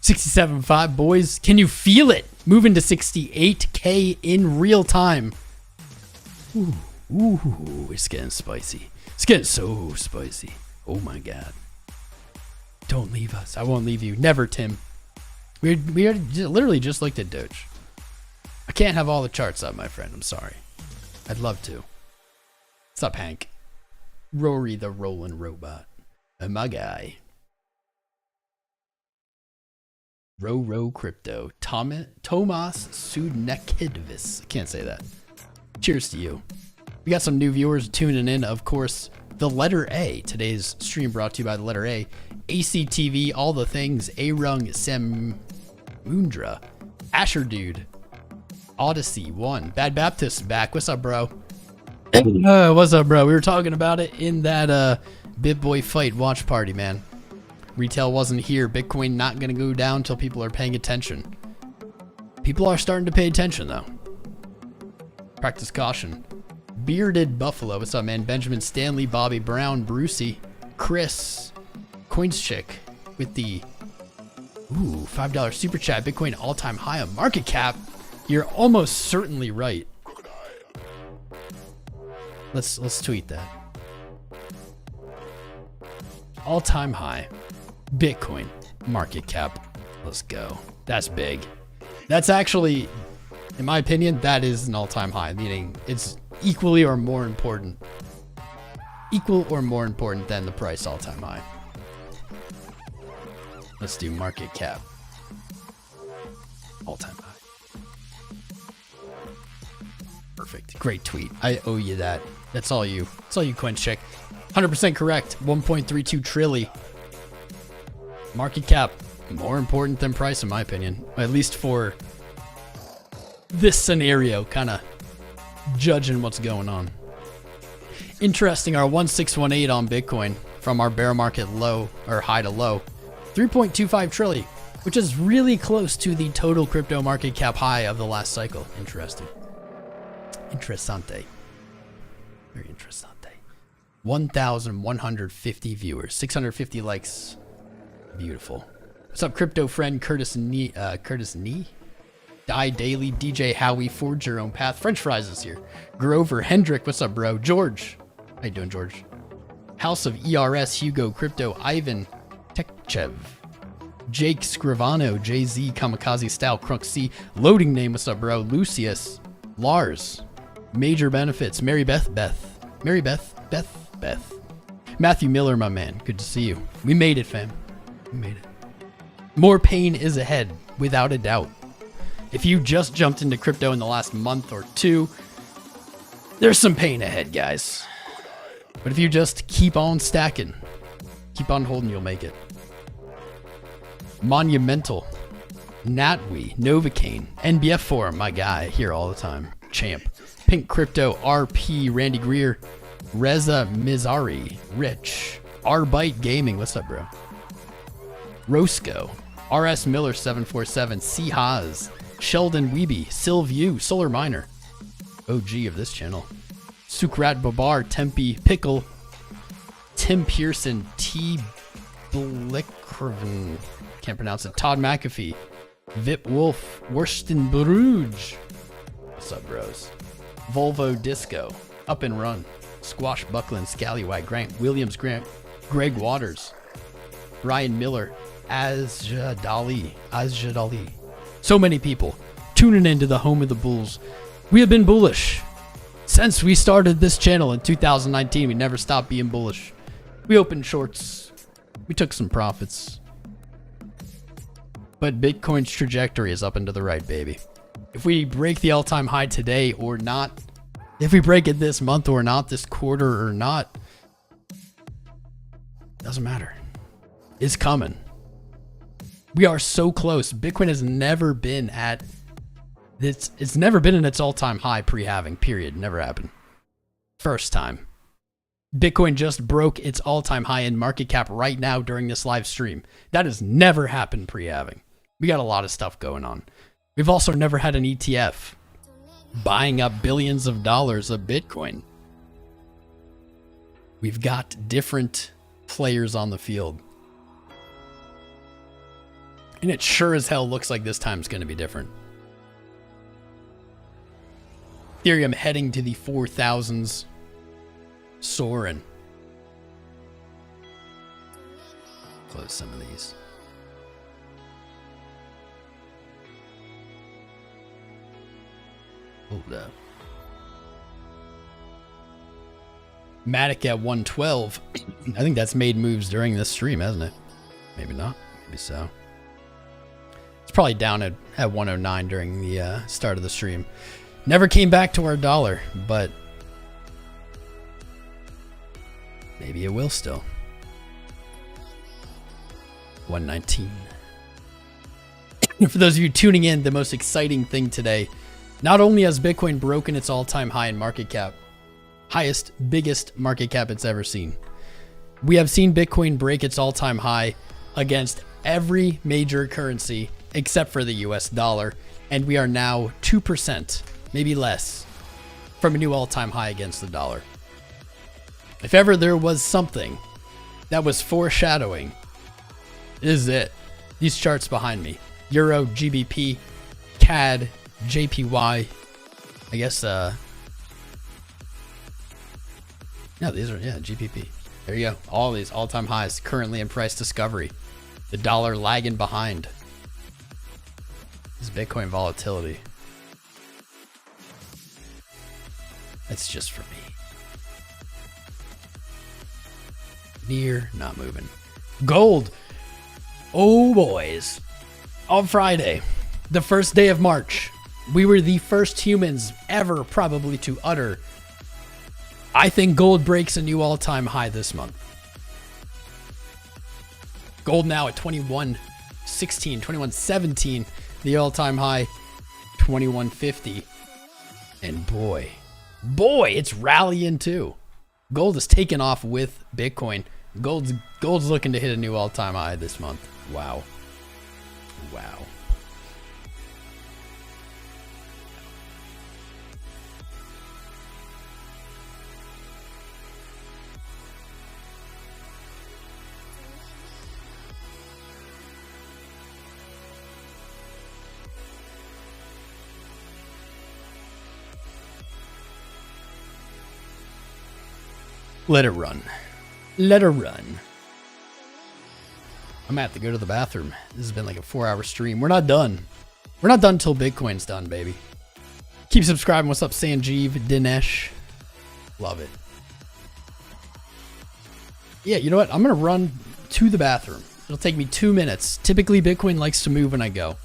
67.5, boys. Can you feel it? Moving to 68K in real time. Ooh, it's getting spicy. It's getting so spicy. Oh my God. Don't leave us. I won't leave you. Never, Tim. We literally just looked at Doge. I can't have all the charts up, my friend. I'm sorry. I'd love to. What's up, Hank? Rory the Rolling Robot. My guy. Row Crypto. Tomas Sudnekidvis. I can't say that. Cheers to you. We got some new viewers tuning in, of course. The letter A. Today's stream brought to you by the letter A. ACTV, all the things. Arung Semundra. Asher Dude. Odyssey 1. Bad Baptist back. What's up, bro? What's up, bro? We were talking about it in that BitBoy fight watch party, man. Retail wasn't here. Bitcoin not going to go down until people are paying attention. People are starting to pay attention, though. Practice caution. Bearded Buffalo. What's up, man? Benjamin Stanley, Bobby Brown, Brucey, Chris, Coins Chick with the $5 super chat. Bitcoin all-time high on market cap. You're almost certainly right. Let's tweet that. All-time high. Bitcoin market cap. Let's go. That's big. That's actually, in my opinion, that is an all-time high, meaning it's equally or more important. Equal or more important than the price all-time high. Let's do market cap. All-time high. Perfect. Great tweet. I owe you that. That's all you. That's all you, Coin Check. 100% correct. 1.32 trillion. Market cap, more important than price, in my opinion. At least for this scenario, kind of judging what's going on. Interesting, our 1618 on Bitcoin from our bear market low, or high to low, 3.25 trillion, which is really close to the total crypto market cap high of the last cycle. Interesting. Interessante. Very interessante. 1,150 viewers, 650 likes. Beautiful. What's up, crypto friend Curtis Nee? Die Daily, DJ Howie, Forge Your Own Path. French Fries is here. Grover Hendrick, what's up, bro? George. How you doing, George? House of ERS, Hugo, Crypto, Ivan, Tekchev, Jake Scrivano, Jay-Z, Kamikaze Style, Crunk C, Loading Name, what's up, bro? Lucius, Lars, Major Benefits, Mary Beth, Matthew Miller, my man. Good to see you. We made it, fam. We made it. More pain is ahead, without a doubt. If you just jumped into crypto in the last month or two, there's some pain ahead, guys. But if you just keep on stacking, keep on holding, you'll make it. Monumental, Natwe, Novocaine, NBF Forum, my guy, here all the time. Champ, Pink Crypto, RP, Randy Greer, Reza Mizari, Rich, R-Byte Gaming, what's up, bro? Roscoe, RS Miller 747, C Haas, Sheldon Weeby, Sylview, Solar Miner, OG of this channel, Sukrat Babar, Tempe Pickle, Tim Pearson, T Blickroven, can't pronounce it, Todd McAfee, Vip Wolf, Worston Bruges, what's up, bros? Volvo Disco, Up and Run, Squash Buckland, Scallywag, Grant Williams, Greg Waters, Ryan Miller, Azjadali. So many people tuning into the home of the Bulls. We have been bullish. Since we started this channel in 2019, we never stopped being bullish. We opened shorts. We took some profits. But Bitcoin's trajectory is up and to the right, baby. If we break the all-time high today or not, if we break it this month or not, this quarter or not, doesn't matter. It's coming. We are so close. Bitcoin has never been at this. It's never been in its all-time high pre-halving, period. Never happened. First time. Bitcoin just broke its all-time high in market cap right now during this live stream. That has never happened pre-halving. We got a lot of stuff going on. We've also never had an ETF buying up billions of dollars of Bitcoin. We've got different players on the field. And it sure as hell looks like this time's going to be different. Ethereum heading to the 4,000s. Soaring. Close some of these. Hold up. MATIC at 112. I think that's made moves during this stream, hasn't it? Maybe not. Maybe so. It's probably down at 109 during the start of the stream. Never came back to our dollar, but maybe it will still. 119. For those of you tuning in, the most exciting thing today, not only has Bitcoin broken its all-time high in market cap, highest, biggest market cap it's ever seen. We have seen Bitcoin break its all-time high against every major currency except for the US dollar, and we are now 2%, maybe less, from a new all-time high against the dollar. If ever there was something that was foreshadowing, this is it. These charts behind me. Euro, GBP, CAD, JPY. I guess, no, these are, yeah, GBP. There you go. All these all-time highs currently in price discovery. The dollar lagging behind. This Bitcoin volatility. That's just for me. Near, not moving. Gold. Oh, boys. On Friday, the first day of March, we were the first humans ever probably to utter, I think gold breaks a new all-time high this month. Gold now at 21.16, 21.17, the all-time high, 21.50. And boy, it's rallying too. Gold is taking off with Bitcoin. Gold's looking to hit a new all-time high this month. Wow. Wow. Let it run. Let her run. I'm gonna have to go to the bathroom. This has been like a 4-hour stream. We're not done. We're not done till Bitcoin's done, baby. Keep subscribing. What's up, Sanjeev, Dinesh? Love it. Yeah, you know what? I'm gonna run to the bathroom. It'll take me 2 minutes. Typically, Bitcoin likes to move when I go.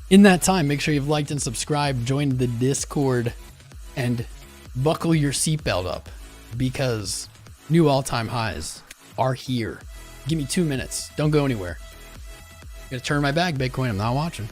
In that time, make sure you've liked and subscribed, joined the Discord, and buckle your seatbelt up because new all-time highs are here. Give me 2 minutes. Don't go anywhere. I'm gonna turn my back, Bitcoin. I'm not watching.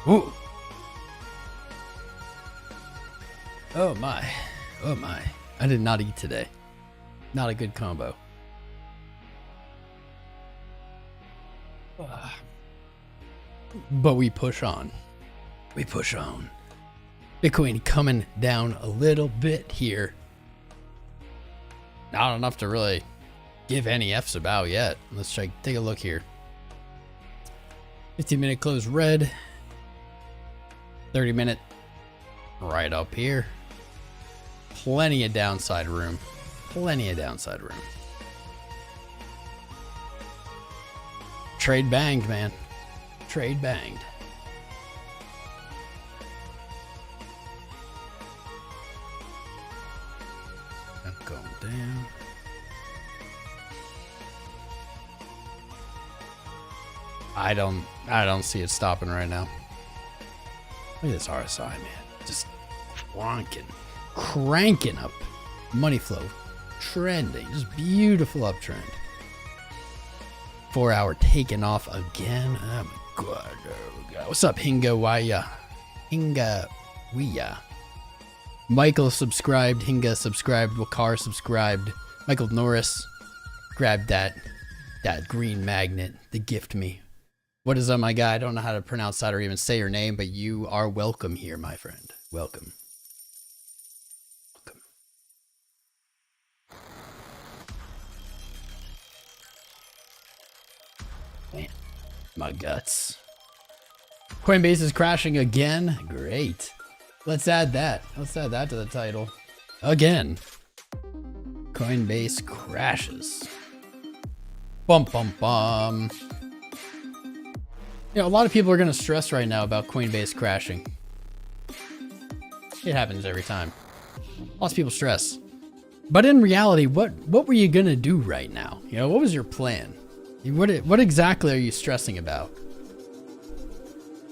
Ooh. Oh my. Oh my. I did not eat today. Not a good combo. But we push on. We push on. Bitcoin coming down a little bit here. Not enough to really give any F's about yet. Let's take a look here. 15-minute close red. 30-minute right up here. Plenty of downside room. Plenty of downside room. Trade banged, man. Trade banged. That's going down. I don't see it stopping right now. Look at this RSI, man. Just cranking up. Money flow. Trending. Just beautiful uptrend. 4 hour taking off again. Oh my god. Oh god. What's up, Hinga Waya? Hinga Wiya. Michael subscribed. Hinga subscribed. Wakar subscribed. Michael Norris grabbed that green magnet to gift me. What is up, my guy? I don't know how to pronounce that or even say your name, but you are welcome here, my friend. Welcome. Welcome. Man, my guts. Coinbase is crashing again. Great. Let's add that. Let's add that to the title. Again. Coinbase crashes. Bum, bum, bum. You know, a lot of people are going to stress right now about Coinbase crashing. It happens every time. Lots of people stress. But in reality, what were you going to do right now? You know, what was your plan? What exactly are you stressing about?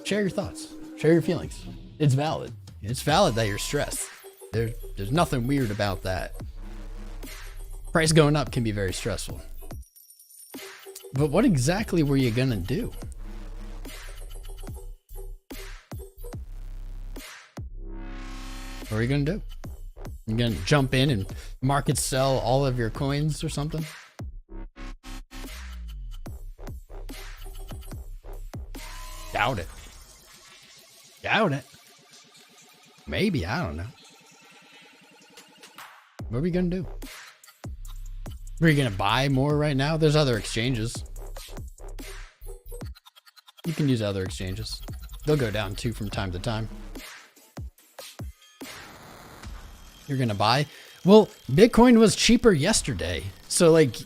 Share your thoughts. Share your feelings. It's valid. It's valid that you're stressed. There's nothing weird about that. Price going up can be very stressful. But what exactly were you going to do? What are you going to do? You going to jump in and market sell all of your coins or something? Doubt it. Doubt it. Maybe, I don't know. What are we going to do? Are you going to buy more right now? There's other exchanges. You can use other exchanges. They'll go down too from time to time. You're gonna buy? Well, Bitcoin was cheaper yesterday. So like,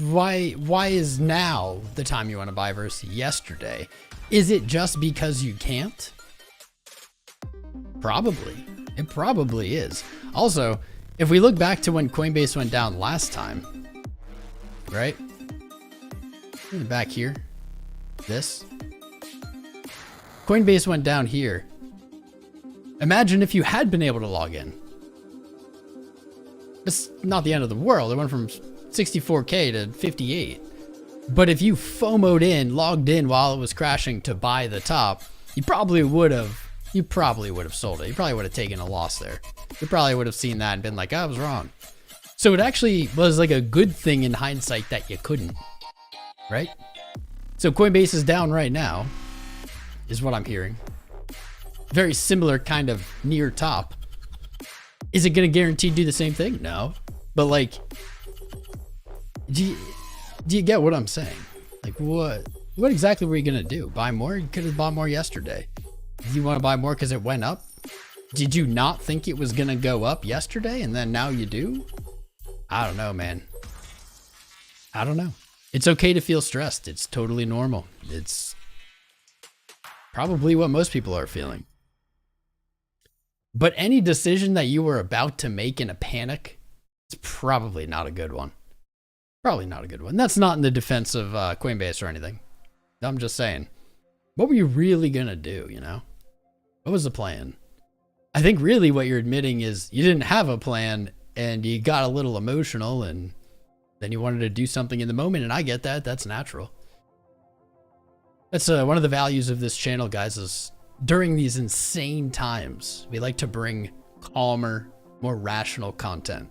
why is now the time you want to buy versus yesterday? Is it just because you can't? Probably. It probably is. Also, if we look back to when Coinbase went down last time, right? Back here, this. Coinbase went down here. Imagine if you had been able to log in. It's not the end of the world. It went from 64K to 58. But if you FOMO'd in, logged in while it was crashing to buy the top, you probably would have sold it. You probably would have taken a loss there. You probably would have seen that and been like, I was wrong. So it actually was like a good thing in hindsight that you couldn't, right? So Coinbase is down right now, is what I'm hearing. Very similar kind of near top. Is it going to guarantee do the same thing? No. But like, do you get what I'm saying? Like what exactly were you going to do? Buy more? You could have bought more yesterday. Do you want to buy more because it went up? Did you not think it was going to go up yesterday and then now you do? I don't know, man. I don't know. It's okay to feel stressed. It's totally normal. It's probably what most people are feeling. But any decision that you were about to make in a panic, it's probably not a good one. Probably not a good one. That's not in the defense of Coinbase or anything. I'm just saying, what were you really going to do, you know? What was the plan? I think really what you're admitting is you didn't have a plan and you got a little emotional and then you wanted to do something in the moment. And I get that. That's natural. That's one of the values of this channel, guys, is during these insane times, we like to bring calmer, more rational content.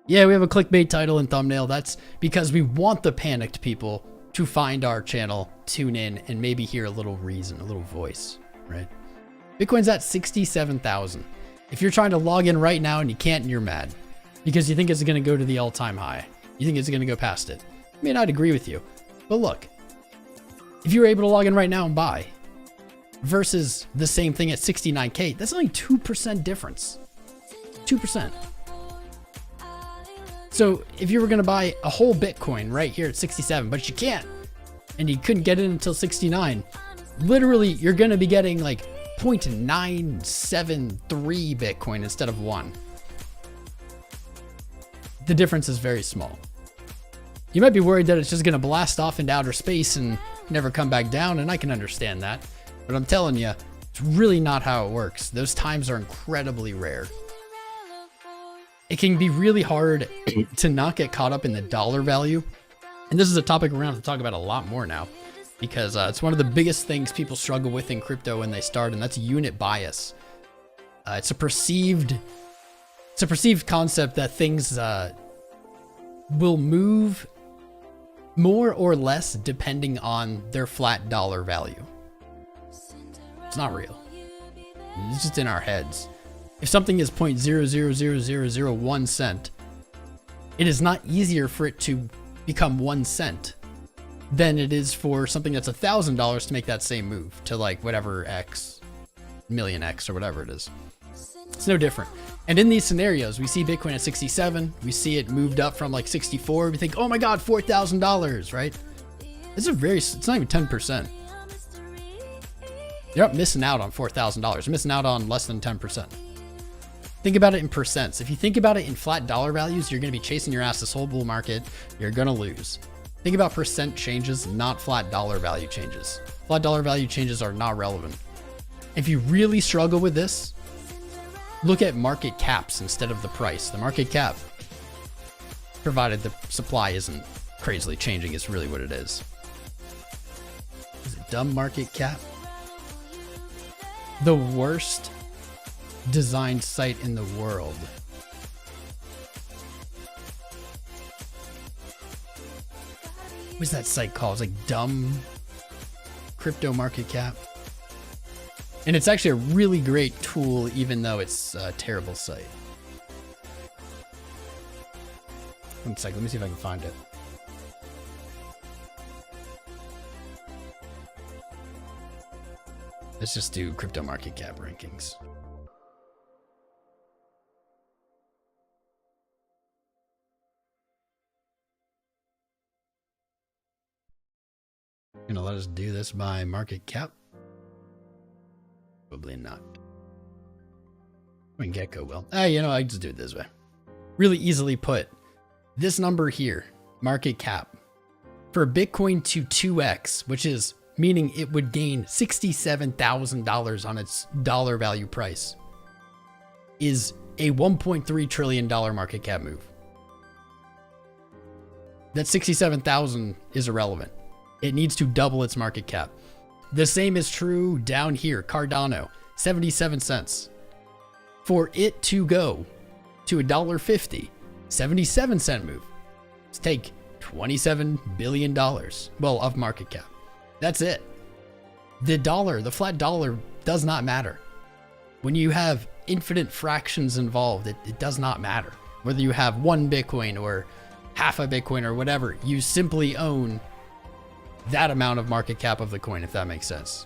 Yeah, we have a clickbait title and thumbnail. That's because we want the panicked people to find our channel, tune in, and maybe hear a little reason, a little voice, right? Bitcoin's at 67,000. If you're trying to log in right now and you can't, and you're mad because you think it's going to go to the all-time high. You think it's going to go past it. I mean, I'd agree with you. But look, if you're able to log in right now and buy versus the same thing at 69K, that's only 2% difference. 2%. So if you were going to buy a whole Bitcoin right here at 67, but you can't, and you couldn't get it until 69, literally you're going to be getting like 0.973 Bitcoin instead of 1. The difference is very small. You might be worried that it's just going to blast off into outer space and never come back down, and I can understand that. But I'm telling you, it's really not how it works. Those times are incredibly rare. It can be really hard to not get caught up in the dollar value. And this is a topic we're going to have to talk about a lot more now, because it's one of the biggest things people struggle with in crypto when they start, and that's unit bias. It's a perceived concept that things will move more or less depending on their flat dollar value. It's not real. It's just in our heads. If something is 0.000001 cent, it is not easier for it to become 1 cent than it is for something that's $1,000 to make that same move to like whatever X, million X or whatever it is. It's no different. And in these scenarios, we see Bitcoin at 67, we see it moved up from like 64, we think, oh my God, $4,000, right? It's not even 10%. You're not missing out on $4,000. You're missing out on less than 10%. Think about it in percents. If you think about it in flat dollar values, you're going to be chasing your ass this whole bull market. You're going to lose. Think about percent changes, not flat dollar value changes. Flat dollar value changes are not relevant. If you really struggle with this, look at market caps instead of the price. The market cap, provided the supply isn't crazily changing, is really what it is. Is it dumb market cap? The worst designed site in the world. What's that site called? It's like dumb crypto market cap. And it's actually a really great tool, even though it's a terrible site. 1 second, let me see if I can find it. Let's just do crypto market cap rankings. Gonna let us do this by market cap? Probably not. Gecko will. You know, I just do it this way. Really easily put. This number here, market cap, for Bitcoin to 2x, which is meaning it would gain $67,000 on its dollar value price, is a $1.3 trillion market cap move. That 67,000 is irrelevant. It needs to double its market cap. The same is true down here, Cardano, 77 cents. For it to go to $1.50, 77 cent move, let's take $27 billion, well, of market cap. That's it. The dollar, the flat dollar does not matter. When you have infinite fractions involved, it does not matter. Whether you have 1 Bitcoin or half a Bitcoin or whatever, you simply own that amount of market cap of the coin, if that makes sense.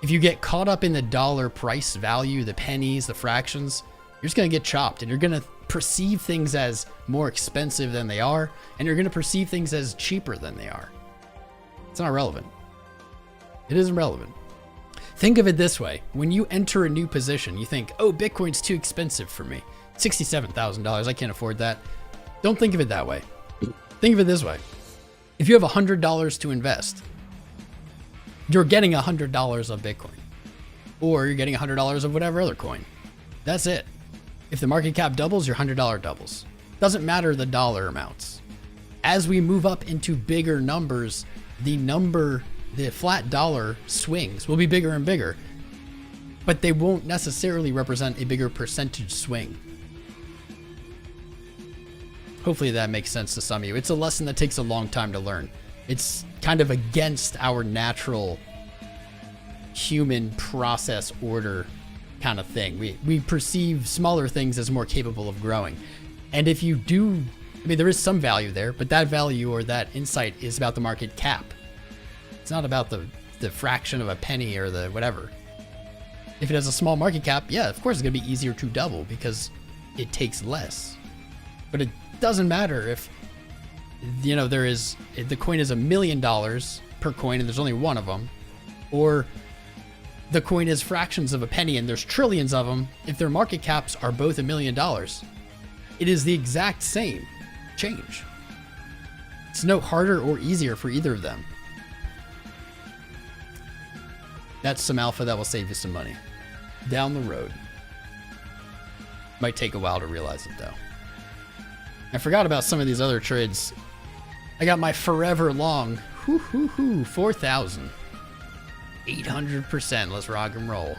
If you get caught up in the dollar price value, the pennies, the fractions, you're just going to get chopped, and you're going to perceive things as more expensive than they are, and you're going to perceive things as cheaper than they are. It's not relevant. It isn't relevant. Think of it this way. When you enter a new position, you think, oh, Bitcoin's too expensive for me. $67,000, I can't afford that. Don't think of it that way. Think of it this way. If you have $100 to invest, you're getting $100 of Bitcoin, or you're getting $100 of whatever other coin. That's it. If the market cap doubles, your $100 doubles. Doesn't matter the dollar amounts. As we move up into bigger numbers, the number the flat dollar swings will be bigger and bigger, but they won't necessarily represent a bigger percentage swing. Hopefully that makes sense to some of you. It's a lesson that takes a long time to learn. It's kind of against our natural human process order kind of thing. We perceive smaller things as more capable of growing. And if you do, I mean, there is some value there, but that value or that insight is about the market cap. It's not about the fraction of a penny or the whatever. If it has a small market cap, yeah, of course it's going to be easier to double because it takes less. But it doesn't matter if, you know, the coin is $1 million per coin and there's only one of them, or the coin is fractions of a penny and there's trillions of them. If their market caps are both $1 million, it is the exact same change. It's no harder or easier for either of them. That's some alpha that will save you some money down the road. Might take a while to realize it though. I forgot about some of these other trades. I got my forever long 4,000. 800%. Let's rock and roll.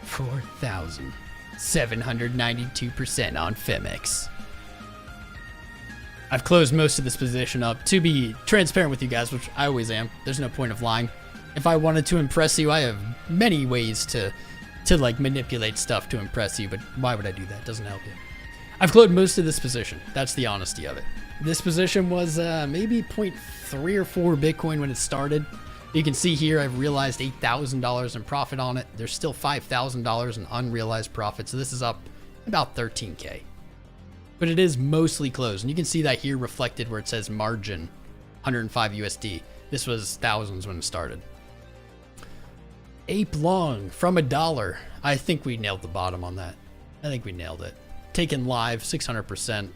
4,000. 792% on FOMC. I've closed most of this position up to be transparent with you guys, which I always am. There's no point of lying. If I wanted to impress you, I have many ways to like manipulate stuff to impress you, but why would I do that? It doesn't help you. I've closed most of this position. That's the honesty of it. This position was maybe 0.3 or 4 Bitcoin when it started. You can see here I've realized $8,000 in profit on it. There's still $5,000 in unrealized profit, so this is up about 13K. But it is mostly closed, and you can see that here reflected where it says margin, 105 USD. This was thousands when it started. Ape long from $1. I think we nailed the bottom on that. I think we nailed it. Taken live, 600%.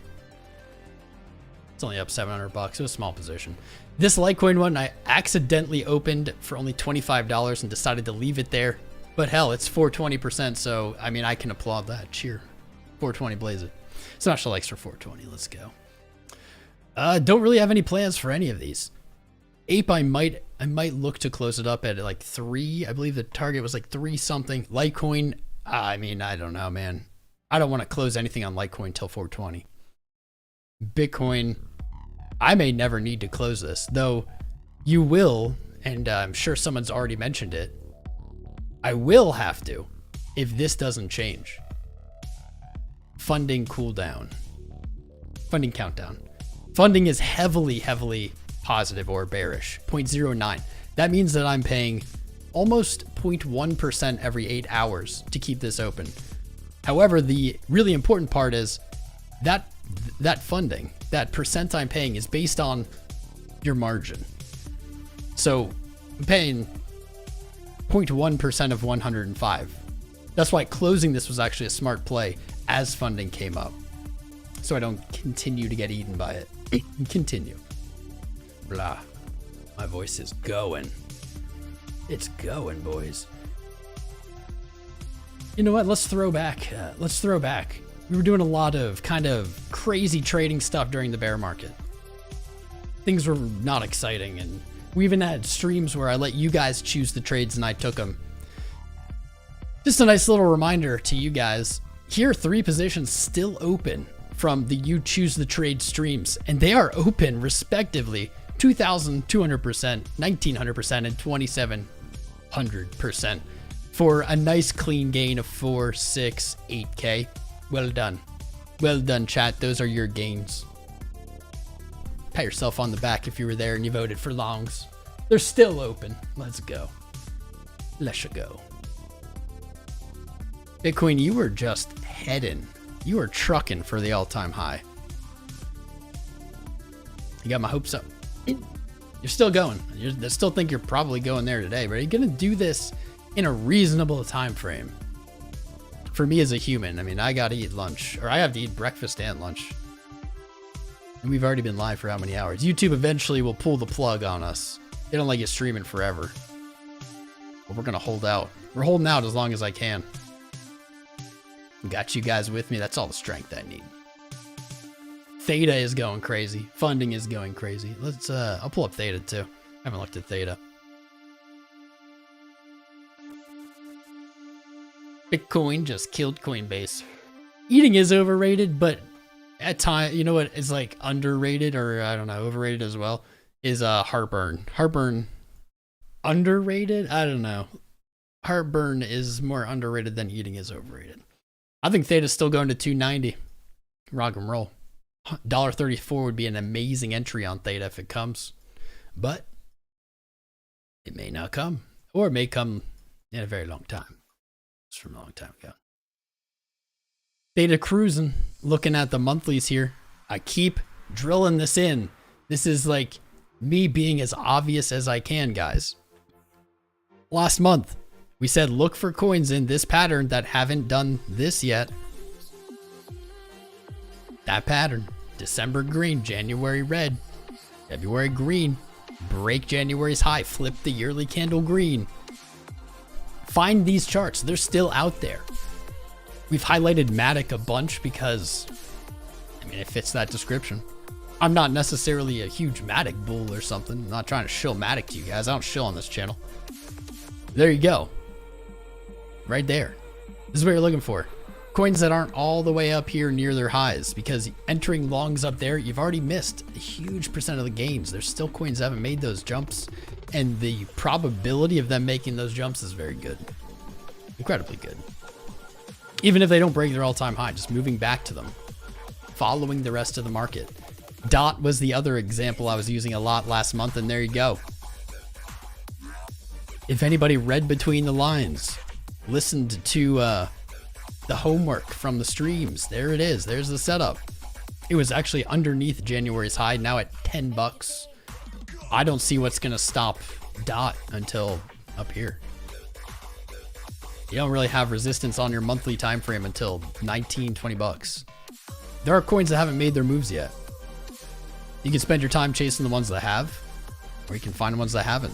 It's only up $700. It was a small position. This Litecoin one, I accidentally opened for only $25 and decided to leave it there. But hell, it's 420%, so I mean, I can applaud that. Cheer. 420 blaze it. Smash the likes for 420. Let's go. Don't really have any plans for any of these. Ape, I might look to close it up at like 3. I believe the target was like 3 something. Litecoin, I mean, I don't know, man. I don't want to close anything on Litecoin till 420. Bitcoin, I may never need to close this, though you will, and I'm sure someone's already mentioned it. I will have to if this doesn't change. Funding cooldown. Funding countdown. Funding is heavily positive or bearish. 0.09. That means that I'm paying almost 0.1% every 8 hours to keep this open. However, the really important part is that funding, that percent I'm paying is based on your margin. So I'm paying 0.1% of 105. That's why closing this was actually a smart play as funding came up. So I don't continue to get eaten by it. Continue. Blah. My voice is going. It's going, boys. You know what? Let's throw back. We were doing a lot of kind of crazy trading stuff during the bear market. Things were not exciting, and we even had streams where I let you guys choose the trades and I took them. Just a nice little reminder to you guys. Here are 3 positions still open from the You Choose the Trade streams, and they are open respectively 2,200%, 1,900%, and 2,700% for a nice clean gain of 4, 6, 8K. Well done. Well done, chat. Those are your gains. Pat yourself on the back if you were there and you voted for longs. They're still open. Let's go. Let's go. Bitcoin, you were just heading. You were trucking for the all-time high. You got my hopes up. You're still going. I still think you're probably going there today, but are you going to do this in a reasonable time frame? For me as a human, I mean, I got to eat lunch, or I have to eat breakfast and lunch. And we've already been live for how many hours? YouTube eventually will pull the plug on us. They don't like you streaming forever. But we're going to hold out. We're holding out as long as I can. Got you guys with me. That's all the strength I need. Theta is going crazy. Funding is going crazy. Let's, I'll pull up Theta too. I haven't looked at Theta. Bitcoin just killed Coinbase. Eating is overrated, but at time, you know what is like underrated, or I don't know, overrated as well, is heartburn. Heartburn underrated? I don't know. Heartburn is more underrated than eating is overrated. I think Theta's still going to 290. Rock and roll. $1.34 would be an amazing entry on Theta if it comes, but it may not come, or it may come in a very long time. It's from a long time ago. Theta cruising, looking at the monthlies here. I keep drilling this in. This is like me being as obvious as I can, guys. Last month, we said look for coins in this pattern that haven't done this yet. That pattern. December green, January red, February green, break January's high, flip the yearly candle green. Find these charts. They're still out there. We've highlighted MATIC a bunch because, I mean, it fits that description. I'm not necessarily a huge MATIC bull or something. I'm not trying to shill MATIC to you guys. I don't shill on this channel. There you go. Right there. This is what you're looking for. Coins that aren't all the way up here near their highs, because entering longs up there, you've already missed a huge percent of the gains. There's still coins that haven't made those jumps, and the probability of them making those jumps is very good. Incredibly good. Even if they don't break their all-time high, just moving back to them, following the rest of the market. DOT was the other example I was using a lot last month, and there you go. If anybody read between the lines, listened to the homework from the streams, there it is. There's the setup. It was actually underneath January's high, now at $10. I don't see what's going to stop DOT until up here. You don't really have resistance on your monthly time frame until 19, 20 bucks. There are coins that haven't made their moves yet. You can spend your time chasing the ones that have, or you can find the ones that haven't.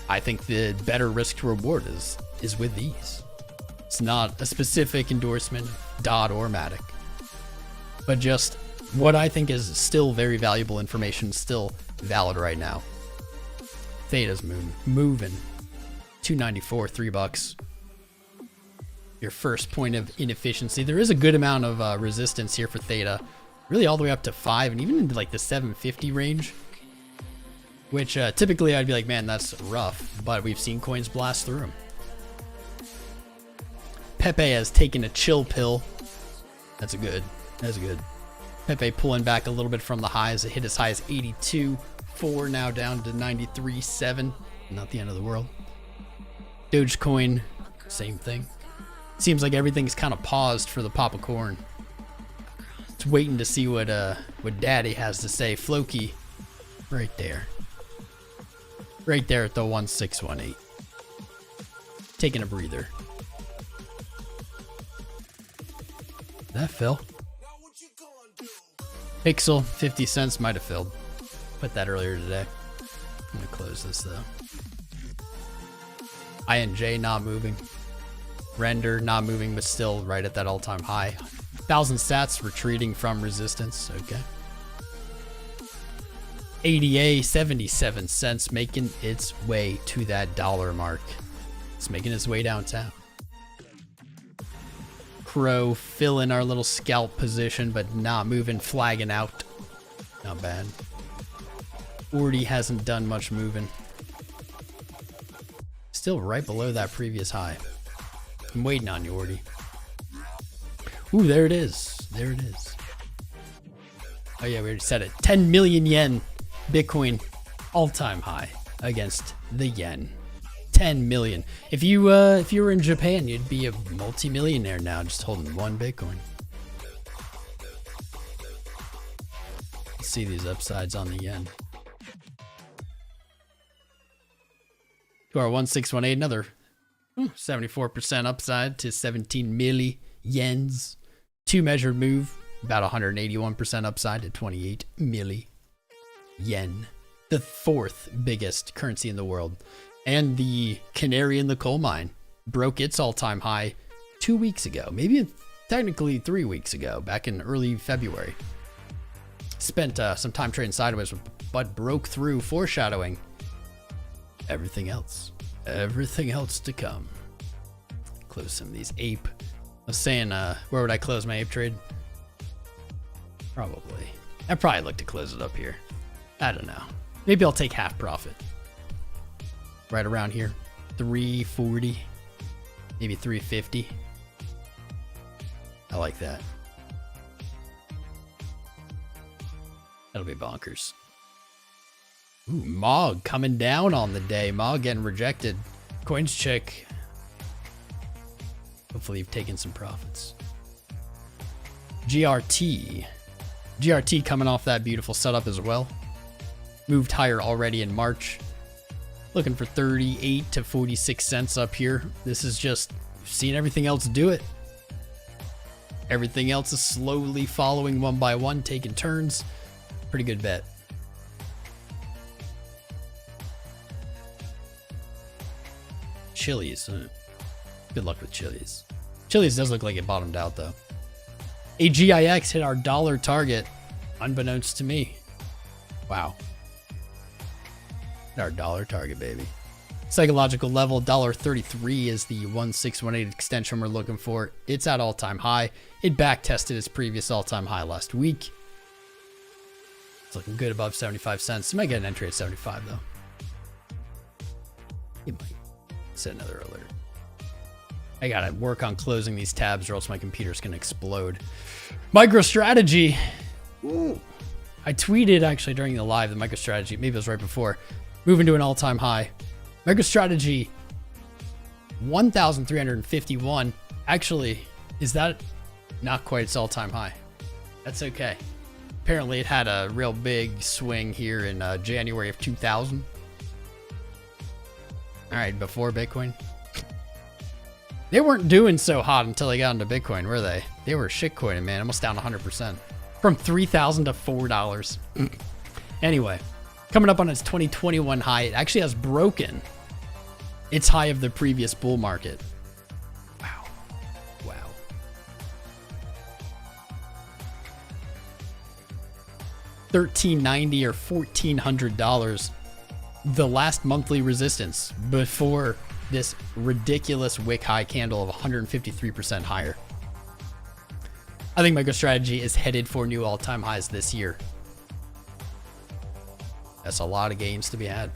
I think the better risk to reward is with these. It's not a specific endorsement, DOT or MATIC, but just what I think is still very valuable information, still valid right now. Theta's moving. 294, $3. Your first point of inefficiency. There is a good amount of resistance here for Theta, really all the way up to 5 and even into like the 750 range, which typically I'd be like, man, that's rough, but we've seen coins blast through them. Pepe has taken a chill pill. That's good. Pepe pulling back a little bit from the highs. It hit as high as 82.4, now down to 93.7. Not the end of the world. Dogecoin, same thing. Seems like everything's kind of paused for the pop of corn. It's waiting to see what Daddy has to say. Floki, right there. Right there at the 1618. Taking a breather. That fell. Pixel, 50 cents, might have filled. Put that earlier today. I'm gonna close this though. INJ not moving. Render not moving, but still right at that all-time high. 1,000 sats retreating from resistance. Okay. ADA, 77 cents, making its way to that dollar mark. It's making its way downtown. Crow filling our little scalp position, but not moving, flagging out. Not bad. ORDI hasn't done much moving. Still right below that previous high. I'm waiting on you, ORDI. Ooh, there it is. There it is. Oh yeah, we already said it. 10 million yen. Bitcoin all-time high against the yen. 10 million. If you were in Japan, you'd be a multi-millionaire now just holding one Bitcoin. Let's see these upsides on the yen. To our 1618, another 74% upside to 17 milli yens. Two measured move, about 181% upside to 28 milli yen. The fourth biggest currency in the world. And the canary in the coal mine broke its all-time high 2 weeks ago, maybe technically 3 weeks ago, back in early February. Spent some time trading sideways, but broke through, foreshadowing everything else to come. close some of these ape. I was saying, where would I close my ape trade? Probably. I'd probably look to close it up here. I don't know. Maybe I'll take half profit. Right around here. 340. Maybe 350. I like that. That'll be bonkers. Ooh, Mog coming down on the day. Mog getting rejected. Coins check. Hopefully you've taken some profits. GRT. GRT coming off that beautiful setup as well. Moved higher already in March. Looking for 38 to 46 cents up here. This is just seeing everything else do it. Everything else is slowly following one by one, taking turns. Pretty good bet. Chili's. Good luck with Chili's. Chili's does look like it bottomed out though. AGIX hit our dollar target, unbeknownst to me. Wow. Hit our dollar target, baby. Psychological level, $1.33 is the 1618 extension we're looking for. It's at all-time high. It back tested its previous all-time high last week. It's looking good above 75 cents. You might get an entry at 75 though. You might. Set another alert. I gotta work on closing these tabs or else my computer's gonna explode. MicroStrategy. Ooh. I tweeted actually during the live the MicroStrategy, maybe it was right before, moving to an all-time high. MicroStrategy 1,351. Actually, is that not quite its all-time high? That's okay. Apparently it had a real big swing here in January of 2000. All right, before Bitcoin. They weren't doing so hot until they got into Bitcoin, were they? They were shitcoining, man. Almost down 100%. From $3,000 to $4. Anyway, coming up on its 2021 high, it actually has broken its high of the previous bull market. Wow. Wow. $1,390 or $1,400. The last monthly resistance before this ridiculous wick high candle of 153% higher. I think MicroStrategy is headed for new all-time highs this year. That's a lot of gains to be had.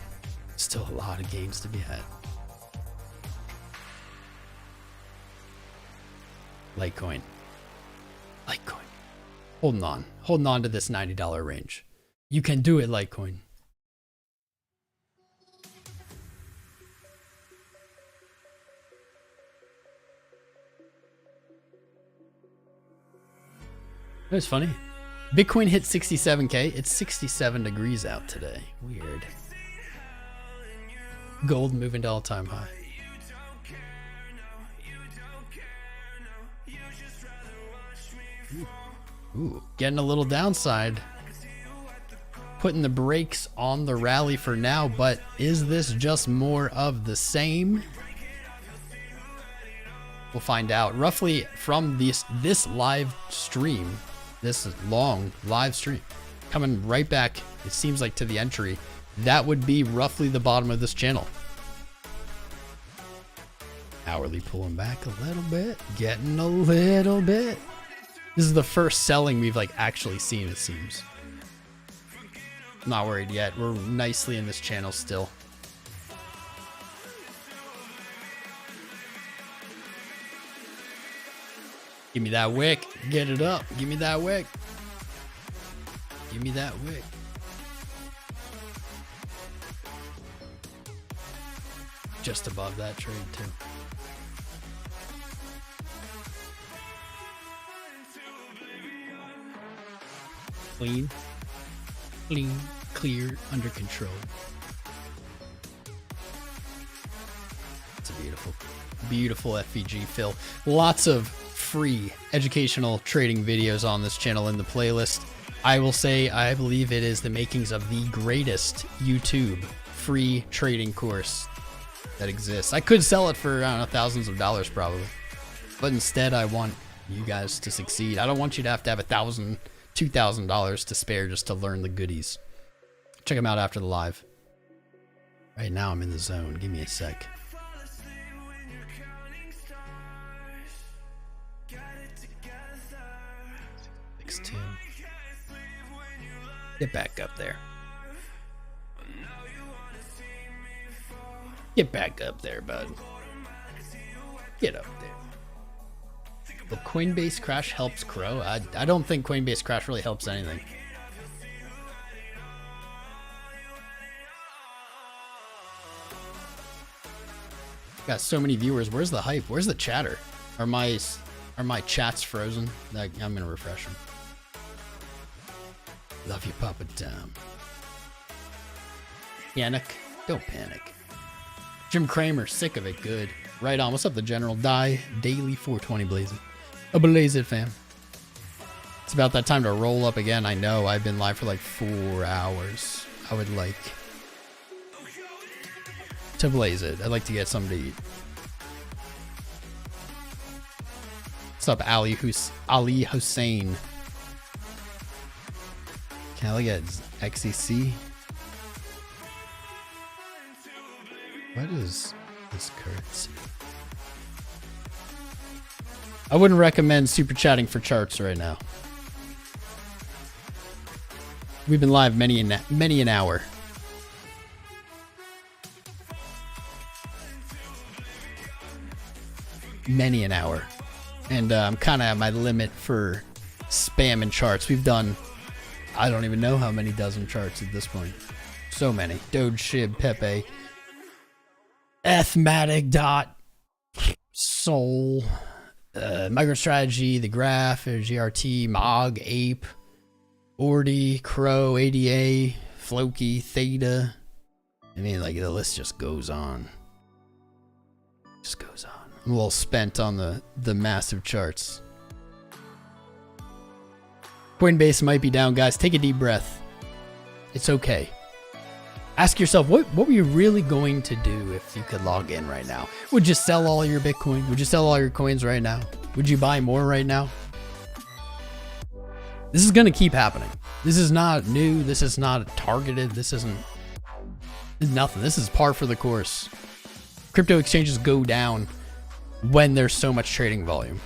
Still a lot of gains to be had. Litecoin. Litecoin. Holding on. Holding on to this $90 range. You can do it, Litecoin. It was funny. Bitcoin hit 67K. It's 67 degrees out today. Weird. Gold moving to all-time high. Ooh, getting a little downside. Putting the brakes on the rally for now, but is this just more of the same? We'll find out. Roughly from this live stream, this long live stream, coming right back, it seems like, to the entry, that would be roughly the bottom of this channel. Hourly pulling back a little bit, getting a little bit. This is the first selling we've like actually seen, it seems. Not worried yet. We're nicely in this channel still. Give me that wick. Get it up. Give me that wick. Give me that wick. Just above that trade too. Clean. Clean. Clear. Under control. It's a beautiful, beautiful FVG fill. Lots of free educational trading videos on this channel in the playlist. I will say I believe it is the makings of the greatest YouTube free trading course that exists. I could sell it for, I don't know, thousands of dollars probably, but instead I want you guys to succeed. I don't want you to have $1,000, $2,000 to spare just to learn the goodies. Check them out after the live. Right now I'm in the zone. Give me a sec. Get back up there. Get back up there, bud. Get up there. The Coinbase crash helps Crow. I don't think Coinbase crash really helps anything. Got so many viewers. Where's the hype? Where's the chatter? Are my chats frozen? I'm gonna refresh them. Love you, Papa Tom. Panic. Don't panic. Jim Cramer, sick of it. Good. Right on. What's up, the General? Die daily 420 blaze it. A blaze it, fam. It's about that time to roll up again. I know. I've been live for like 4 hours. I would like to blaze it. I'd like to get something to eat. What's up, Ali Hussein? Can I look at XEC? What is this currency? I wouldn't recommend super chatting for charts right now. We've been live many an hour. Many an hour. And I'm kind of at my limit for spam and charts. We've done, I don't even know how many dozen charts at this point. So many. Doge, SHIB, Pepe, MATIC, Dot, Sol, MicroStrategy, The Graph, GRT, MOG, Ape, ORDI, Crow, ADA, Floki, Theta. I mean, like, the list just goes on. Just goes on. I'm a little spent on the massive charts. Coinbase might be down, guys. Take a deep breath. It's okay. Ask yourself, what were you really going to do if you could log in right now? Would you sell all your Bitcoin? Would you sell all your coins right now? Would you buy more right now? This is going to keep happening. This is not new. This is not targeted. This is nothing. This is par for the course. Crypto exchanges go down when there's so much trading volume.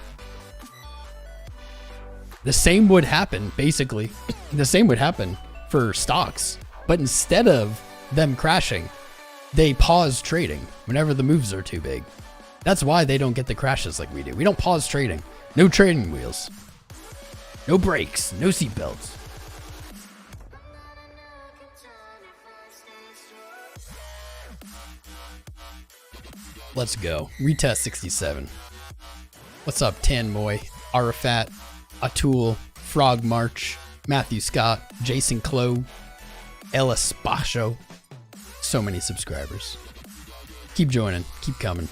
The same would happen, basically. The same would happen for stocks. But instead of them crashing, they pause trading whenever the moves are too big. That's why they don't get the crashes like we do. We don't pause trading. No trading wheels. No brakes. No seatbelts. Let's go. Retest 67. What's up, Tan Moy, Arafat, Atul, Frog March, Matthew Scott, Jason Clow, Ellis Basho. So many subscribers. Keep joining. Keep coming.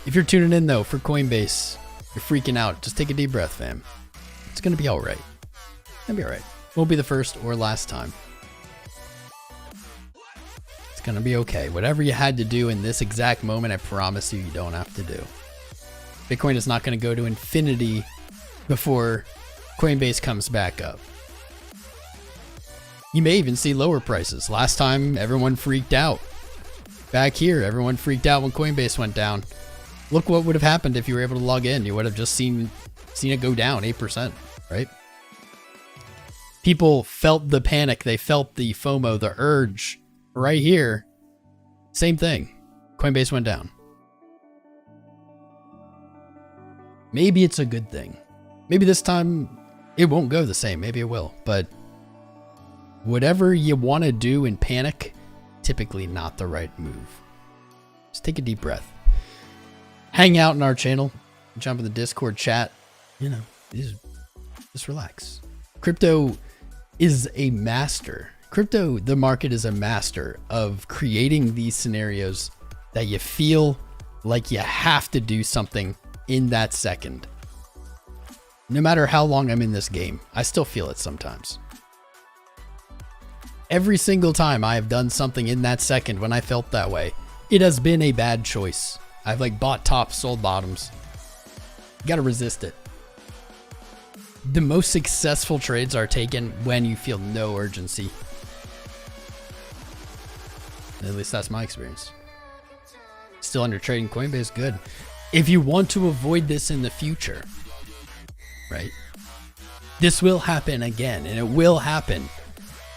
If you're tuning in, though, for Coinbase, you're freaking out, just take a deep breath, fam. It's going to be all right. It's going to be all right. Won't be the first or last time. It's going to be okay. Whatever you had to do in this exact moment, I promise you don't have to do. Bitcoin is not going to go to infinity before Coinbase comes back up. You may even see lower prices. Last time, everyone freaked out. Back here, everyone freaked out when Coinbase went down. Look what would have happened if you were able to log in. You would have just seen it go down 8%, right? People felt the panic. They felt the FOMO, the urge. Right here, same thing. Coinbase went down. Maybe it's a good thing. Maybe this time it won't go the same. Maybe it will. But whatever you want to do in panic, typically not the right move. Just take a deep breath. Hang out in our channel. Jump in the Discord chat. You know, just relax. Crypto is a master. Crypto, the market is a master of creating these scenarios that you feel like you have to do something in that second. No matter how long I'm in this game, I still feel it sometimes. Every single time I have done something in that second when I felt that way, it has been a bad choice. I've like bought tops, sold bottoms. You gotta resist it. The most successful trades are taken when you feel no urgency. At least that's my experience. Still under trading Coinbase, good. If you want to avoid this in the future, right? This will happen again, and it will happen.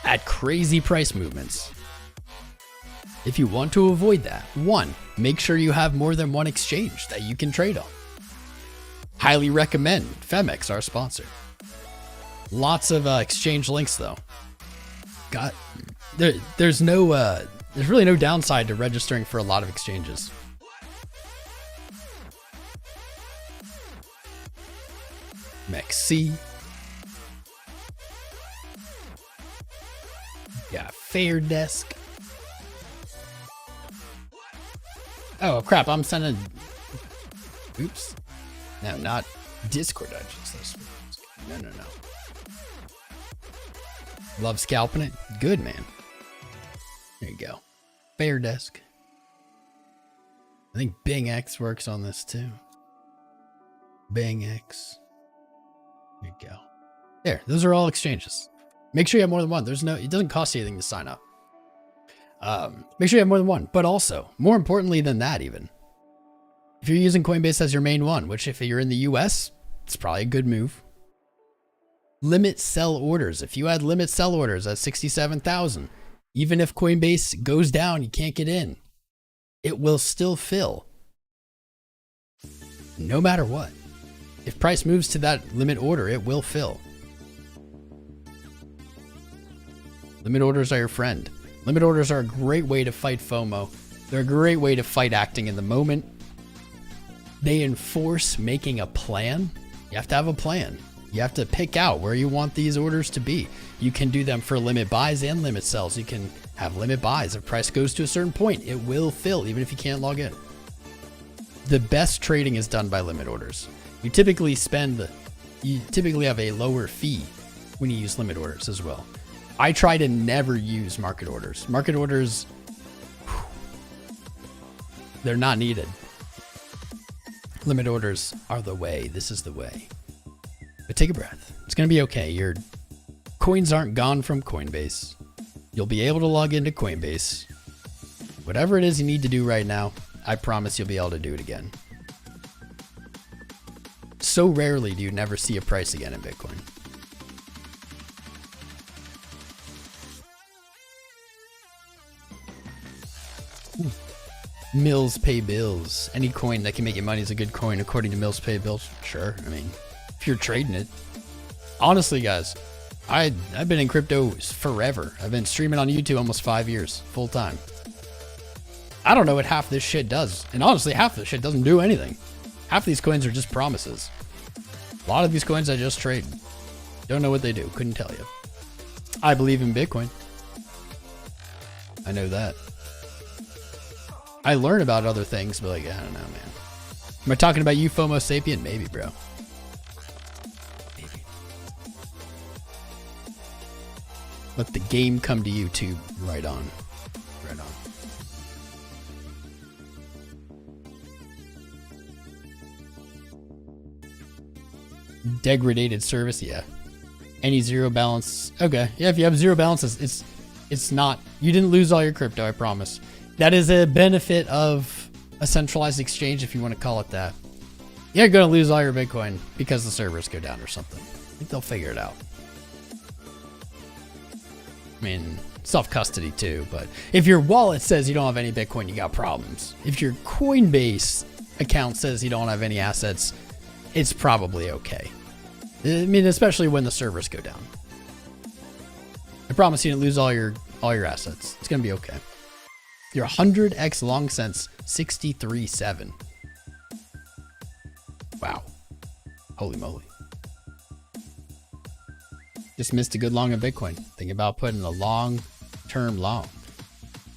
at crazy price movements. If you want to avoid that, 1, make sure you have more than one exchange that you can trade on. Highly recommend Femex, our sponsor. Lots of exchange links though. There's really no downside to registering for a lot of exchanges. MEXC. Yeah, Fair Desk. Oh crap, I'm sending. Oops. No, not Discord Dungeons. No. Love scalping it? Good, man. There you go. Fair Desk. I think Bing X works on this too. Bing X. There you go. There, those are all exchanges. Make sure you have more than one. It doesn't cost you anything to sign up. Make sure you have more than one, but also, more importantly than that even, if you're using Coinbase as your main one, which if you're in the US, it's probably a good move. Limit sell orders. If you had limit sell orders at 67,000, even if Coinbase goes down, you can't get in, it will still fill. No matter what. If price moves to that limit order, it will fill. Limit orders are your friend. Limit orders are a great way to fight FOMO. They're a great way to fight acting in the moment. They enforce making a plan. You have to have a plan. You have to pick out where you want these orders to be. You can do them for limit buys and limit sells. You can have limit buys. If price goes to a certain point, it will fill even if you can't log in. The best trading is done by limit orders. You typically have a lower fee when you use limit orders as well. I try to never use market orders. Market orders, they're not needed. Limit orders are the way. This is the way. But take a breath. It's going to be okay. Your coins aren't gone from Coinbase. You'll be able to log into Coinbase. Whatever it is you need to do right now, I promise you'll be able to do it again. So rarely do you never see a price again in Bitcoin. Ooh. Mills pay bills. Any coin that can make you money is a good coin according to Mills pay bills. Sure. I mean, if you're trading it. Honestly, guys, I've been in crypto forever. I've been streaming on YouTube almost 5 years, full time. I don't know what half this shit does. And honestly, half this shit doesn't do anything. Half these coins are just promises. A lot of these coins I just trade. Don't know what they do. Couldn't tell you. I believe in Bitcoin. I know that. I learn about other things, but like, I don't know, man. Am I talking about you, FOMO sapien? Maybe, bro. Maybe. Let the game come to you too. Right on. Right on. Degraded service, yeah. Any zero balance. Okay, yeah, if you have zero balances, it's not, you didn't lose all your crypto, I promise. That is a benefit of a centralized exchange, if you want to call it that. You're going to lose all your Bitcoin because the servers go down or something. I think they'll figure it out. I mean, self-custody too, but if your wallet says you don't have any Bitcoin, you got problems. If your Coinbase account says you don't have any assets, it's probably okay. I mean, especially when the servers go down. I promise you didn't lose all your assets. It's going to be okay. Your 100x long since 63.7. Wow. Holy moly. Just missed a good long of Bitcoin. Thinking about putting a long-term long.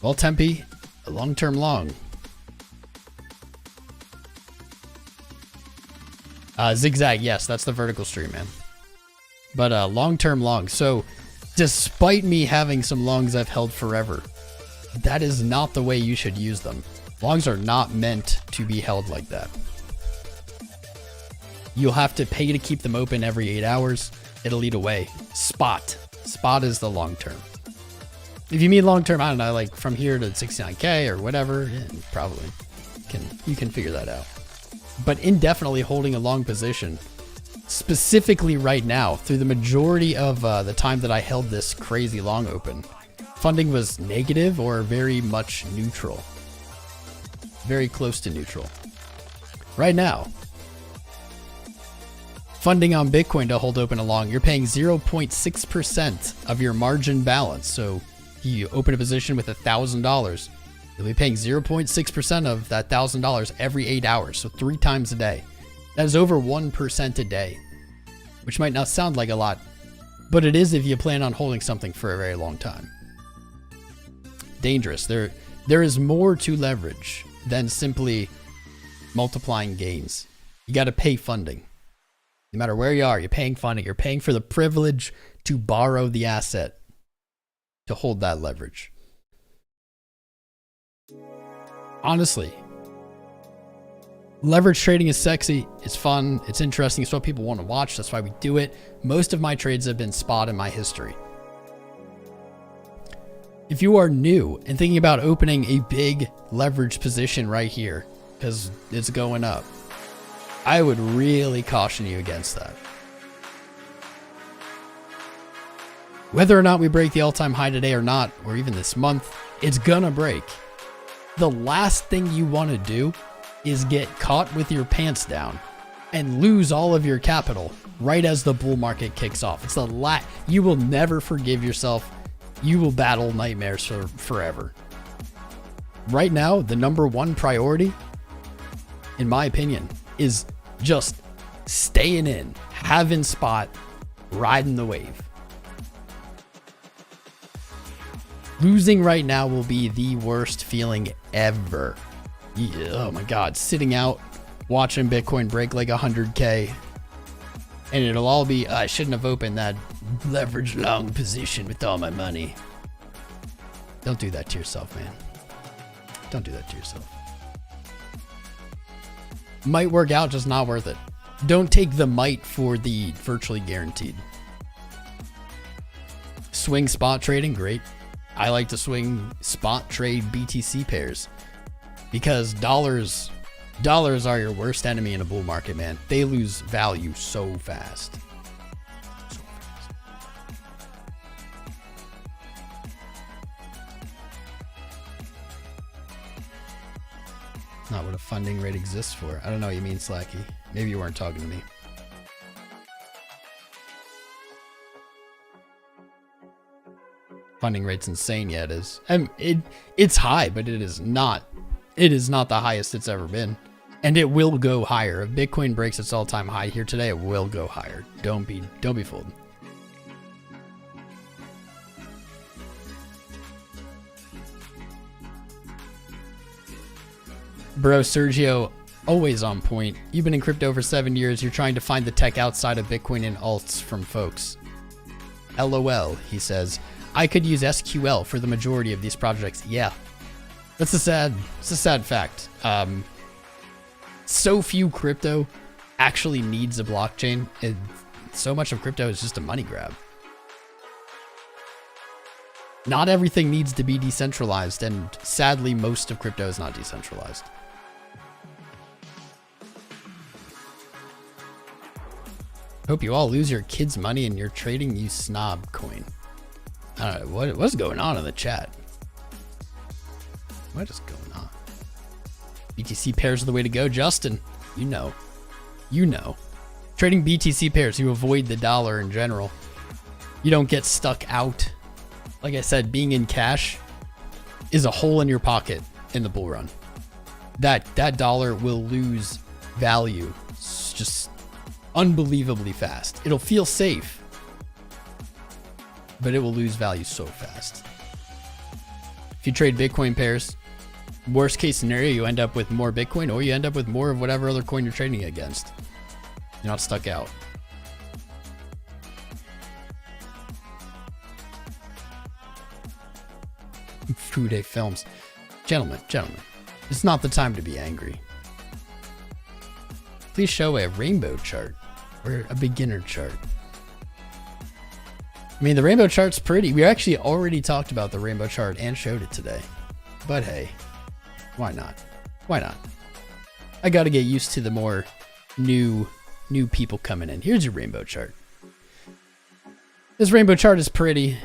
Well, Tempe, a long-term long. Zigzag, yes, that's the vertical stream, man. But long-term long. So, despite me having some longs I've held forever, that is not the way you should use them. Longs are not meant to be held like that. You'll have to pay to keep them open every 8 hours. It'll eat away. Spot is the long term. If you mean long term, I don't know, like from here to 69K or whatever, yeah, probably you can figure that out. But indefinitely holding a long position, specifically right now, through the majority of the time that I held this crazy long open, funding was negative or very much neutral. Very close to neutral. Right now, funding on Bitcoin to hold open along, you're paying 0.6% of your margin balance. So you open a position with $1,000, you'll be paying 0.6% of that $1,000 every 8 hours. So 3 times a day. That is over 1% a day, which might not sound like a lot, but it is if you plan on holding something for a very long time. Dangerous. There is more to leverage than simply multiplying gains. You got to pay funding. No matter where you are, you're paying funding. You're paying for the privilege to borrow the asset to hold that leverage. Honestly, leverage trading is sexy. It's fun. It's interesting. It's what people want to watch. That's why we do it. Most of my trades have been spot in my history. If you are new and thinking about opening a big leverage position right here because it's going up, I would really caution you against that. Whether or not we break the all-time high today or not, or even this month, it's gonna break. The last thing you want to do is get caught with your pants down and lose all of your capital right as the bull market kicks off. It's the you will never forgive yourself. You will battle nightmares for forever. Right now, the number one priority, in my opinion, is just staying in, having spot, riding the wave. Losing right now will be the worst feeling ever. Yeah, oh my God, sitting out, watching Bitcoin break like 100K. And it'll all be, I shouldn't have opened that leverage long position with all my money. Don't do that to yourself, man. Don't do that to yourself. Might work out, just not worth it. Don't take the might for the virtually guaranteed. Swing spot trading, great. I like to swing spot trade BTC pairs because dollars are your worst enemy in a bull market, man. They lose value so fast. So fast. Not what a funding rate exists for. I don't know what you mean, Slacky. Maybe you weren't talking to me. Funding rate's insane. Yeah, it is. It's high, but it is not the highest it's ever been. And it will go higher. If Bitcoin breaks its all-time high here today, it will go higher. Don't be fooled. Bro, Sergio, always on point. You've been in crypto for 7 years. You're trying to find the tech outside of Bitcoin and alts from folks. LOL, he says. I could use SQL for the majority of these projects. Yeah, it's a sad fact. So few crypto actually needs a blockchain, and so much of crypto is just a money grab. Not everything needs to be decentralized, and sadly, most of crypto is not decentralized. Hope you all lose your kids' money and you're trading you snob coin. I don't know, what's going on in the chat? What is going on? BTC pairs are the way to go, Justin. You know. Trading BTC pairs, you avoid the dollar in general. You don't get stuck out. Like I said, being in cash is a hole in your pocket in the bull run. That dollar will lose value just unbelievably fast. It'll feel safe, but it will lose value so fast. If you trade Bitcoin pairs, worst case scenario, you end up with more Bitcoin or you end up with more of whatever other coin you're trading against. You're not stuck out. Fude Films. Gentlemen, it's not the time to be angry. Please show a rainbow chart or a beginner chart. I mean, the rainbow chart's pretty. We actually already talked about the rainbow chart and showed it today. But hey, why not? Why not? I got to get used to the more new new people coming in. Here's your rainbow chart. This rainbow chart is pretty,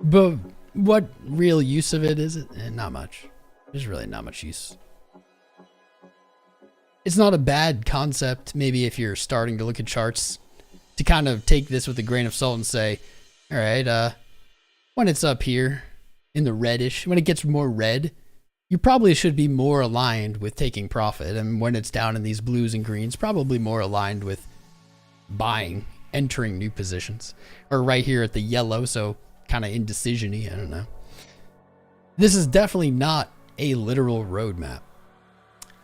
but what real use of it is it? Not much. There's really not much use. It's not a bad concept, maybe if you're starting to look at charts, to kind of take this with a grain of salt and say, all right, when it's up here in the reddish, when it gets more red, you probably should be more aligned with taking profit. And when it's down in these blues and greens, probably more aligned with buying, entering new positions. Or right here at the yellow, so kind of indecision-y, I don't know. This is definitely not a literal roadmap.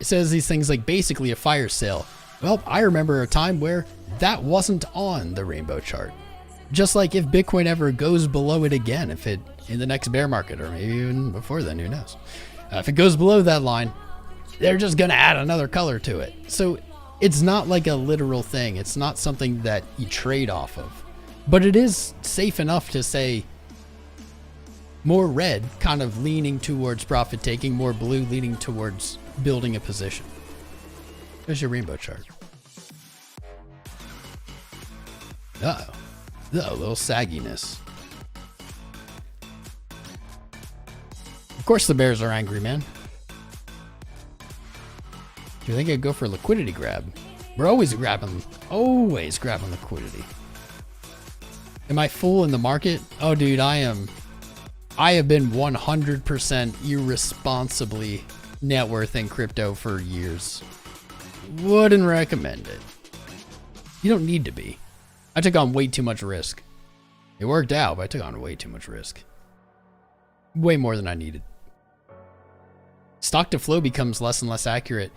It says these things like basically a fire sale. Well, I remember a time where that wasn't on the rainbow chart. Just like if Bitcoin ever goes below it again, if it in the next bear market, or maybe even before then, who knows? If it goes below that line, they're just going to add another color to it. So it's not like a literal thing. It's not something that you trade off of. But it is safe enough to say more red, kind of leaning towards profit taking, more blue leaning towards building a position. There's your rainbow chart. Uh-oh. A little sagginess. Of course the bears are angry, man. Do you think I'd go for a liquidity grab? We're always grabbing liquidity. Am I full in the market? Oh, dude, I have been 100% irresponsibly net worth in crypto for years. Wouldn't recommend it. You don't need to be. I took on way too much risk. It worked out, but I took on way too much risk. Way more than I needed. Stock to flow becomes less and less accurate.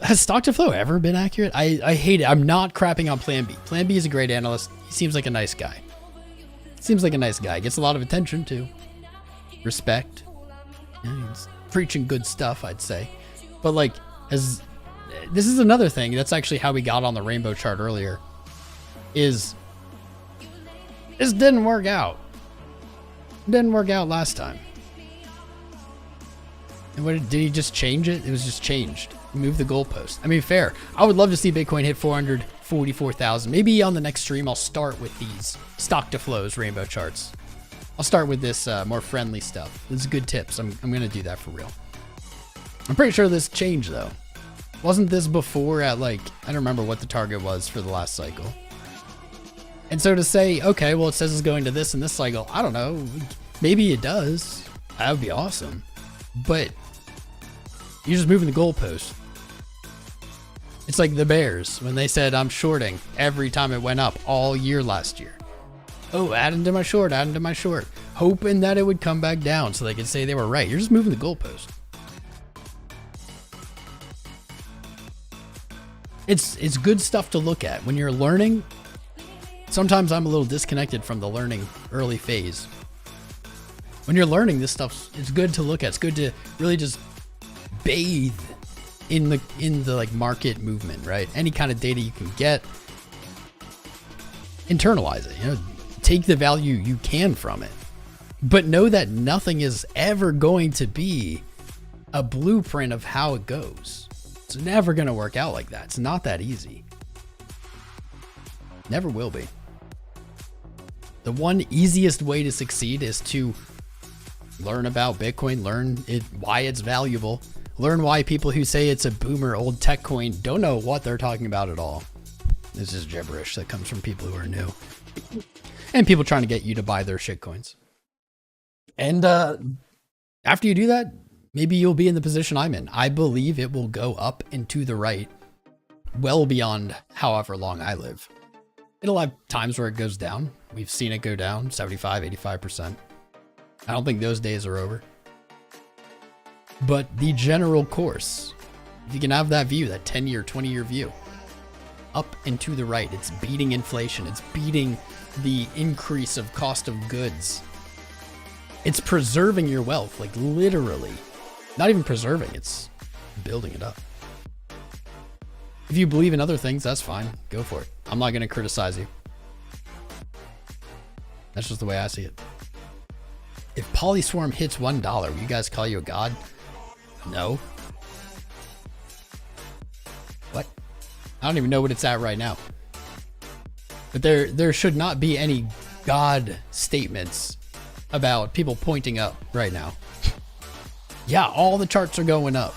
Has stock to flow ever been accurate? I hate it. I'm not crapping on Plan B. Plan B is a great analyst. He seems like a nice guy. Gets a lot of attention too. Respect. Yeah, he's preaching good stuff, I'd say. But like, this is another thing. That's actually how we got on the rainbow chart earlier. Is this didn't work out. Didn't work out last time. And what did he just change it? It was just changed. Move the goalpost. I mean, fair. I would love to see Bitcoin hit 444,000. Maybe on the next stream, I'll start with these stock to flows rainbow charts. I'll start with this more friendly stuff. This is good tips. I'm going to do that for real. I'm pretty sure this changed though. Wasn't this before at like, I don't remember what the target was for the last cycle. And so to say, okay, well, it says it's going to this and this cycle. I don't know. Maybe it does. That would be awesome. But you're just moving the goalpost. It's like the Bears when they said I'm shorting every time it went up all year last year. Oh, add into my short, hoping that it would come back down so they could say they were right. You're just moving the goalpost. It's good stuff to look at when you're learning. Sometimes I'm a little disconnected from the learning early phase. When you're learning this stuff, it's good to look at. It's good to really just bathe in the like market movement, right? Any kind of data you can get, internalize it, you know, take the value you can from it. But know that nothing is ever going to be a blueprint of how it goes. It's never going to work out like that. It's not that easy. Never will be. The one easiest way to succeed is to learn about Bitcoin, learn why it's valuable, learn why people who say it's a boomer old tech coin don't know what they're talking about at all. This is gibberish that comes from people who are new and people trying to get you to buy their shit coins. And after you do that, maybe you'll be in the position I'm in. I believe it will go up and to the right well beyond however long I live. It'll have times where it goes down. We've seen it go down 75, 85%. I don't think those days are over. But the general course, if you can have that view, that 10-year, 20-year view, up and to the right, it's beating inflation. It's beating the increase of cost of goods. It's preserving your wealth, like literally. Not even preserving, it's building it up. If you believe in other things, that's fine. Go for it. I'm not going to criticize you. That's just the way I see it. If Polyswarm hits $1, will you guys call you a god? No. What? I don't even know what it's at right now. But there should not be any God statements about people pointing up right now. Yeah, all the charts are going up.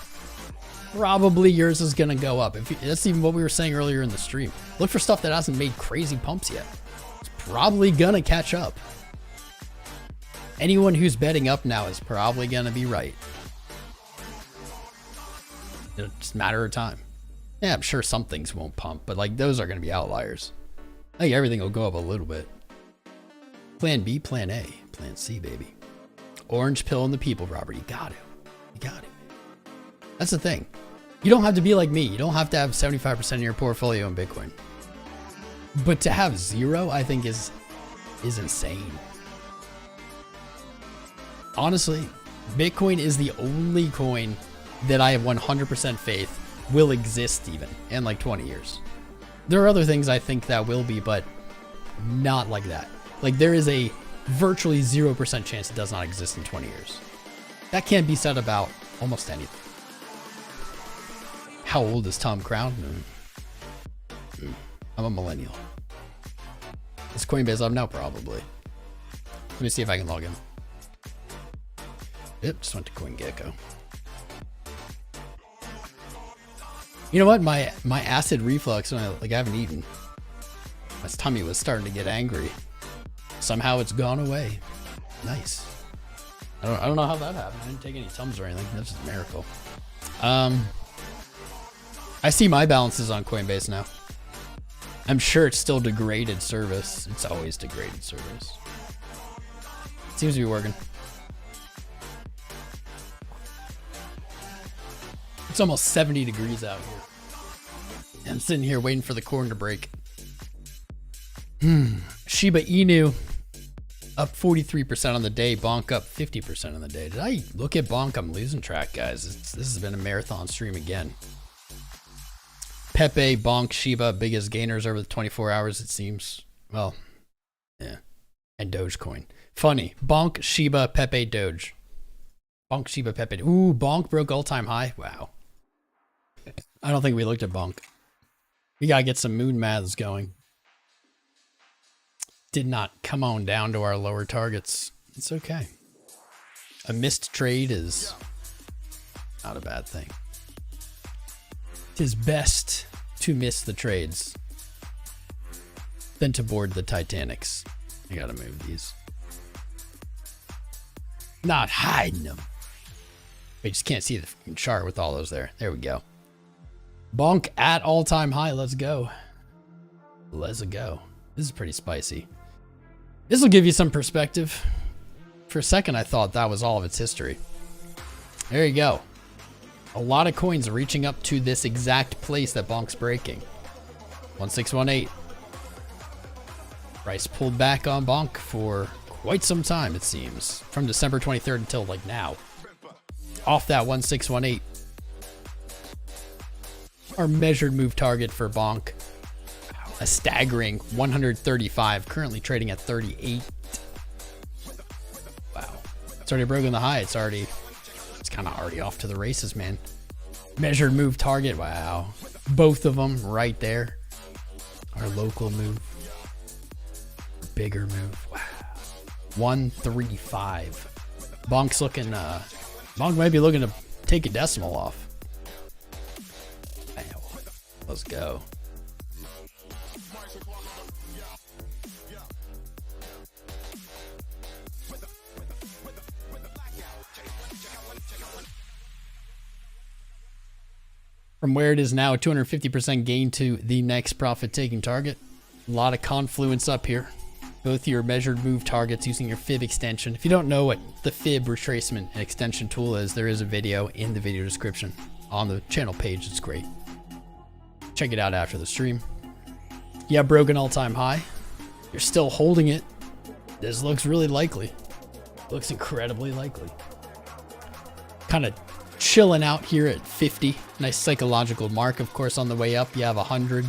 Probably yours is going to go up. That's even what we were saying earlier in the stream. Look for stuff that hasn't made crazy pumps yet. It's probably going to catch up. Anyone who's betting up now is probably going to be right. It's just a matter of time. Yeah, I'm sure some things won't pump, but like those are going to be outliers. I think everything will go up a little bit. Plan B, plan A, plan C, baby. Orange pill in the people, Robert. You got it. You got it. That's the thing. You don't have to be like me. You don't have to have 75% of your portfolio in Bitcoin. But to have zero, I think is insane. Honestly, Bitcoin is the only coin that I have 100% faith will exist even in like 20 years. There are other things I think that will be, but not like that. Like there is a virtually 0% chance it does not exist in 20 years. That can't be said about almost anything. How old is Tom Crown? I'm a millennial. Is Coinbase up now? Probably. Let me see if I can log in. Yep, just went to CoinGecko. You know what? My acid reflux, like I haven't eaten. My tummy was starting to get angry. Somehow it's gone away. Nice. I don't know how that happened. I didn't take any Tums or anything. That's just a miracle. I see my balances on Coinbase now. I'm sure it's still degraded service. It's always degraded service. Seems to be working. It's almost 70 degrees out here. I'm sitting here waiting for the corn to break. Shiba Inu up 43% on the day. Bonk up 50% on the day. Did I look at Bonk? I'm losing track, guys. This has been a marathon stream again. Pepe, Bonk, Shiba, biggest gainers over the 24 hours, it seems. Well, yeah. And Dogecoin. Funny. Bonk, Shiba, Pepe, Doge. Bonk, Shiba, Pepe. Ooh, Bonk broke all-time high. Wow. I don't think we looked at Bonk. We gotta get some moon maths going. Did not come on down to our lower targets. It's okay. A missed trade is not a bad thing. It is best to miss the trades than to board the Titanics. I gotta move these. Not hiding them. We just can't see the chart with all those there. There we go. Bonk at all-time high. Let's go. Let's go. This is pretty spicy. This will give you some perspective. For a second, I thought that was all of its history. There you go. A lot of coins reaching up to this exact place that Bonk's breaking. 1618. Price pulled back on Bonk for quite some time, it seems. From December 23rd until like now. Off that 1618. Our measured move target for Bonk. A staggering 135, currently trading at 38. Wow. It's already broken the high. It's kind of already off to the races, man. Measured move target. Wow. Both of them right there. Our local move. Bigger move. Wow. 135. Bonk's looking, Bonk might be looking to take a decimal off. Wow. Let's go. From where it is now, a 250% gain to the next profit-taking target. A lot of confluence up here. Both your measured move targets using your Fib extension. If you don't know what the Fib retracement and extension tool is, there is a video in the video description on the channel page. It's great. Check it out after the stream. Yeah, broken all-time high. You're still holding it. This looks really likely. Looks incredibly likely. Kind of chilling out here at 50. Nice psychological mark, of course, on the way up. You have 100.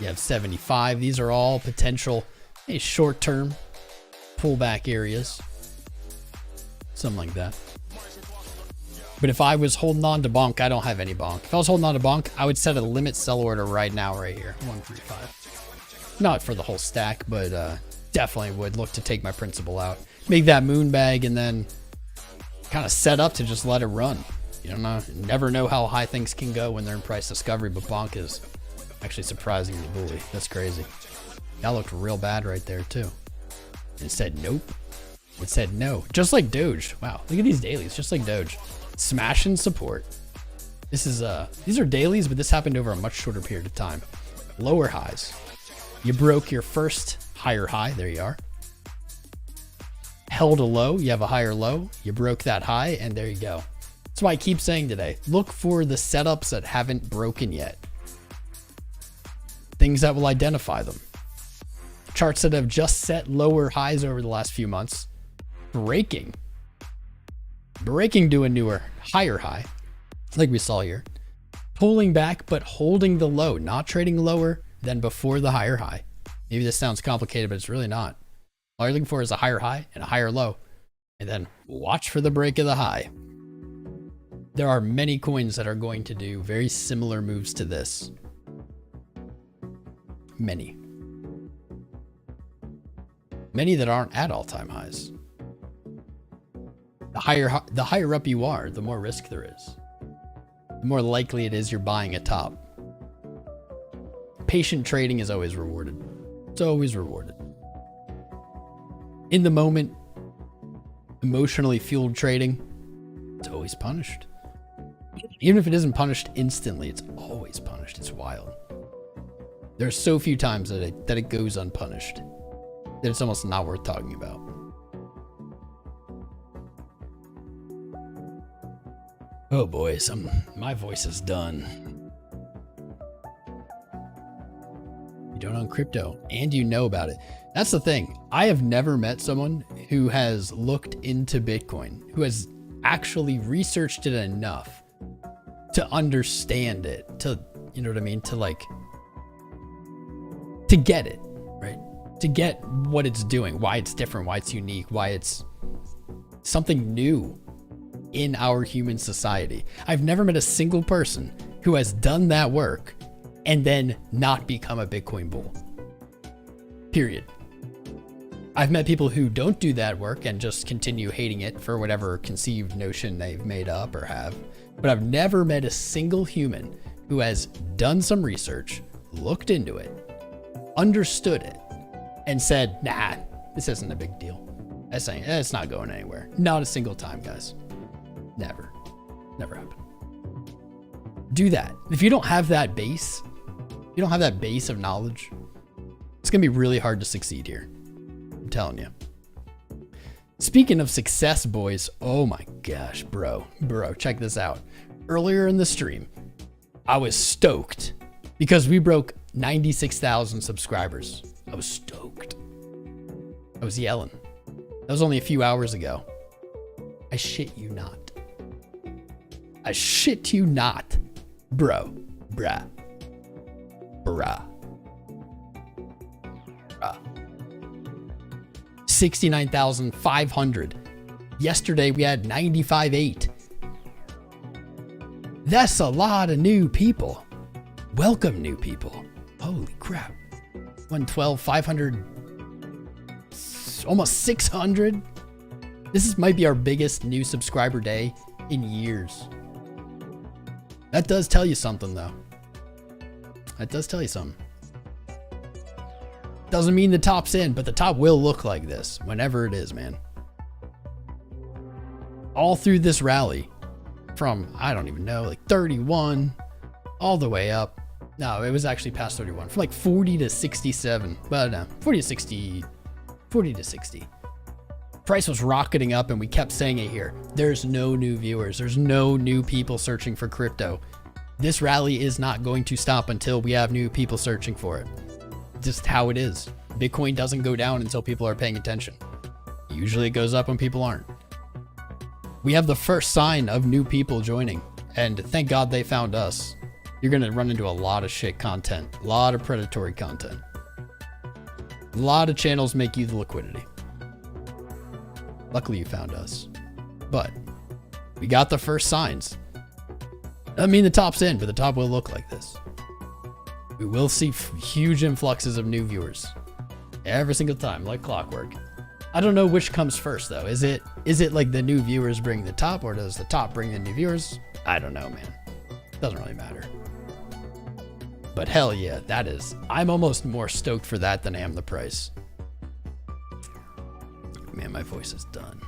You have 75. These are all potential short-term pullback areas. Something like that. But if I was holding on to bonk, I don't have any bonk. If I was holding on to bonk, I would set a limit sell order right now, right here, 135. Not for the whole stack, but definitely would look to take my principal out, make that moon bag, and then kind of set up to just let it run. You don't know, never know how high things can go when they're in price discovery, but bonk is actually surprisingly bully. That's crazy. That looked real bad right there too. It said nope. It said no, just like Doge. Wow, look at these dailies, just like Doge. Smashing support. This is these are dailies, but this happened over a much shorter period of time. Lower highs. You broke your first higher high. There you are. Held a low. You have a higher low. You broke that high, and there you go. That's why I keep saying today, look for the setups that haven't broken yet. Things that will identify them. Charts that have just set lower highs over the last few months. Breaking to a newer, higher high, like we saw here. Pulling back, but holding the low, not trading lower than before the higher high. Maybe this sounds complicated, but it's really not. All you're looking for is a higher high and a higher low, and then watch for the break of the high. There are many coins that are going to do very similar moves to this. Many that aren't at all-time highs. The higher up you are, the more risk there is. The more likely it is you're buying a top. Patient trading is always rewarded. It's always rewarded. In the moment, emotionally fueled trading, it's always punished. Even if it isn't punished instantly, it's always punished. It's wild. There are so few times that it goes unpunished that it's almost not worth talking about. Oh boys, my voice is done. You don't own crypto and you know about it. That's the thing. I have never met someone who has looked into Bitcoin, who has actually researched it enough to understand it, to, you know what I mean? To get it, right? To get what it's doing, why it's different, why it's unique, why it's something new in our human society. I've never met a single person who has done that work and then not become a Bitcoin bull. Period. I've met people who don't do that work and just continue hating it for whatever conceived notion they've made up or have. But I've never met a single human who has done some research, looked into it, understood it, and said, nah, this isn't a big deal. It's not going anywhere. Not a single time, guys. Never happened. Do that. If you don't have that base, of knowledge, it's gonna be really hard to succeed here. I'm telling you. Speaking of success, boys, oh my gosh, bro, check this out. Earlier in the stream, I was stoked because we broke 96,000 subscribers. I was stoked. I was yelling. That was only a few hours ago. I shit you not. I shit you not, bro, bruh. 69,500. Yesterday we had 95.8. That's a lot of new people. Welcome, new people. Holy crap. 112, 500, almost 600. Might be our biggest new subscriber day in years. That does tell you something, though. That does tell you something. Doesn't mean the top's in, but the top will look like this whenever it is, man. All through this rally from, I don't even know, like 31 all the way up. No, it was actually past 31, from like 40 to 67, but no, 40 to 60. Price was rocketing up and we kept saying it here. There's no new viewers. There's no new people searching for crypto. This rally is not going to stop until we have new people searching for it. Just how it is. Bitcoin doesn't go down until people are paying attention. Usually it goes up when people aren't. We have the first sign of new people joining, and thank God they found us. You're going to run into a lot of shit content, a lot of predatory content. A lot of channels make you the liquidity. Luckily you found us. But We got the first signs. I mean, the top's in, but the top will look like this. We will see huge influxes of new viewers every single time, like clockwork. I don't know which comes first though. Is it like the new viewers bring the top, or does the top bring the new viewers? I don't know, man. Doesn't really matter. But hell yeah, that is. I'm almost more stoked for that than I am the price. Man, my voice is done.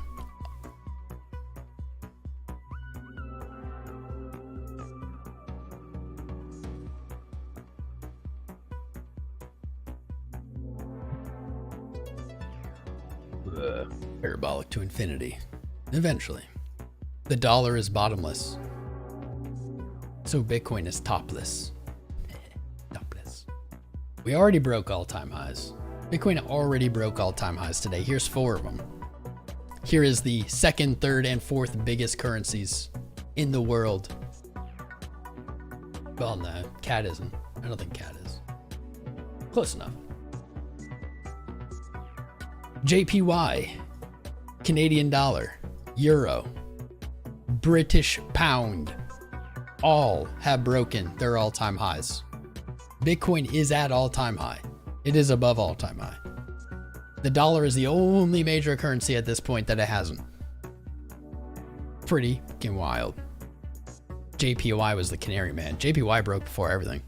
Parabolic to infinity. Eventually. The dollar is bottomless. So Bitcoin is topless. Topless. We already broke all-time highs. Bitcoin already broke all-time highs today. Here's 4 of them. Here is the second, third, and fourth biggest currencies in the world. Well, no, CAD isn't. I don't think CAD is. Close enough. JPY, Canadian dollar, euro, British pound, all have broken their all-time highs. Bitcoin is at all-time high. It is above all-time high. The dollar is the only major currency at this point that it hasn't. Pretty fucking wild. JPY was the canary, man. JPY broke before everything.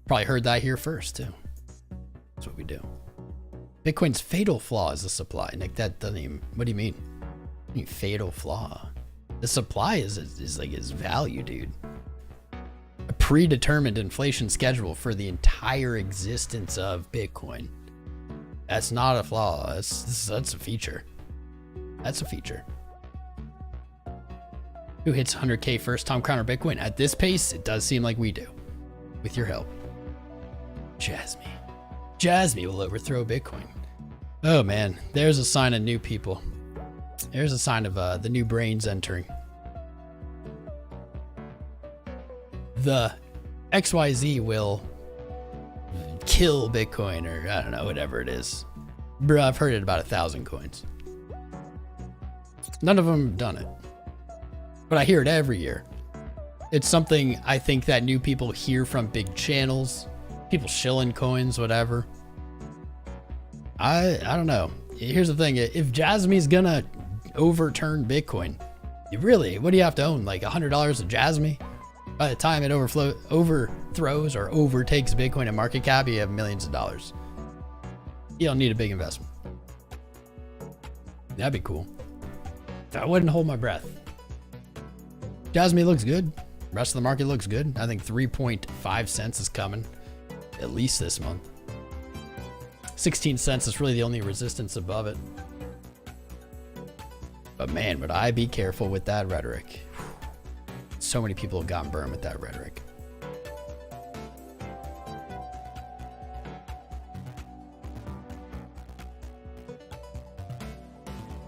Probably heard that here first, too. That's what we do. Bitcoin's fatal flaw is the supply. Nick, that doesn't even... What do you mean? What do you mean fatal flaw? The supply is like its value, dude. A predetermined inflation schedule for the entire existence of Bitcoin. That's not a flaw. That's a feature. That's a feature. Who hits 100K first time counter Bitcoin? At this pace, it does seem like we do. With your help. Jasmine. Jasmine will overthrow Bitcoin. Oh man, there's a sign of new people. There's a sign of the new brains entering. The XYZ will kill Bitcoin, or I don't know, whatever it is. Bro, I've heard it about 1,000 coins. None of them have done it. But I hear it every year. It's something I think that new people hear from big channels. People shilling coins, whatever. I don't know. Here's the thing. If Jasmine's gonna overturn Bitcoin, what do you have to own? Like $100 of Jasmine? By the time it overthrows or overtakes Bitcoin in market cap, you have millions of dollars. You don't need a big investment. That'd be cool. I wouldn't hold my breath. Jasmine looks good. The rest of the market looks good. I think 3.5 cents is coming. At least this month. 16 cents is really the only resistance above it. But man, would I be careful with that rhetoric. So many people have gotten burned with that rhetoric.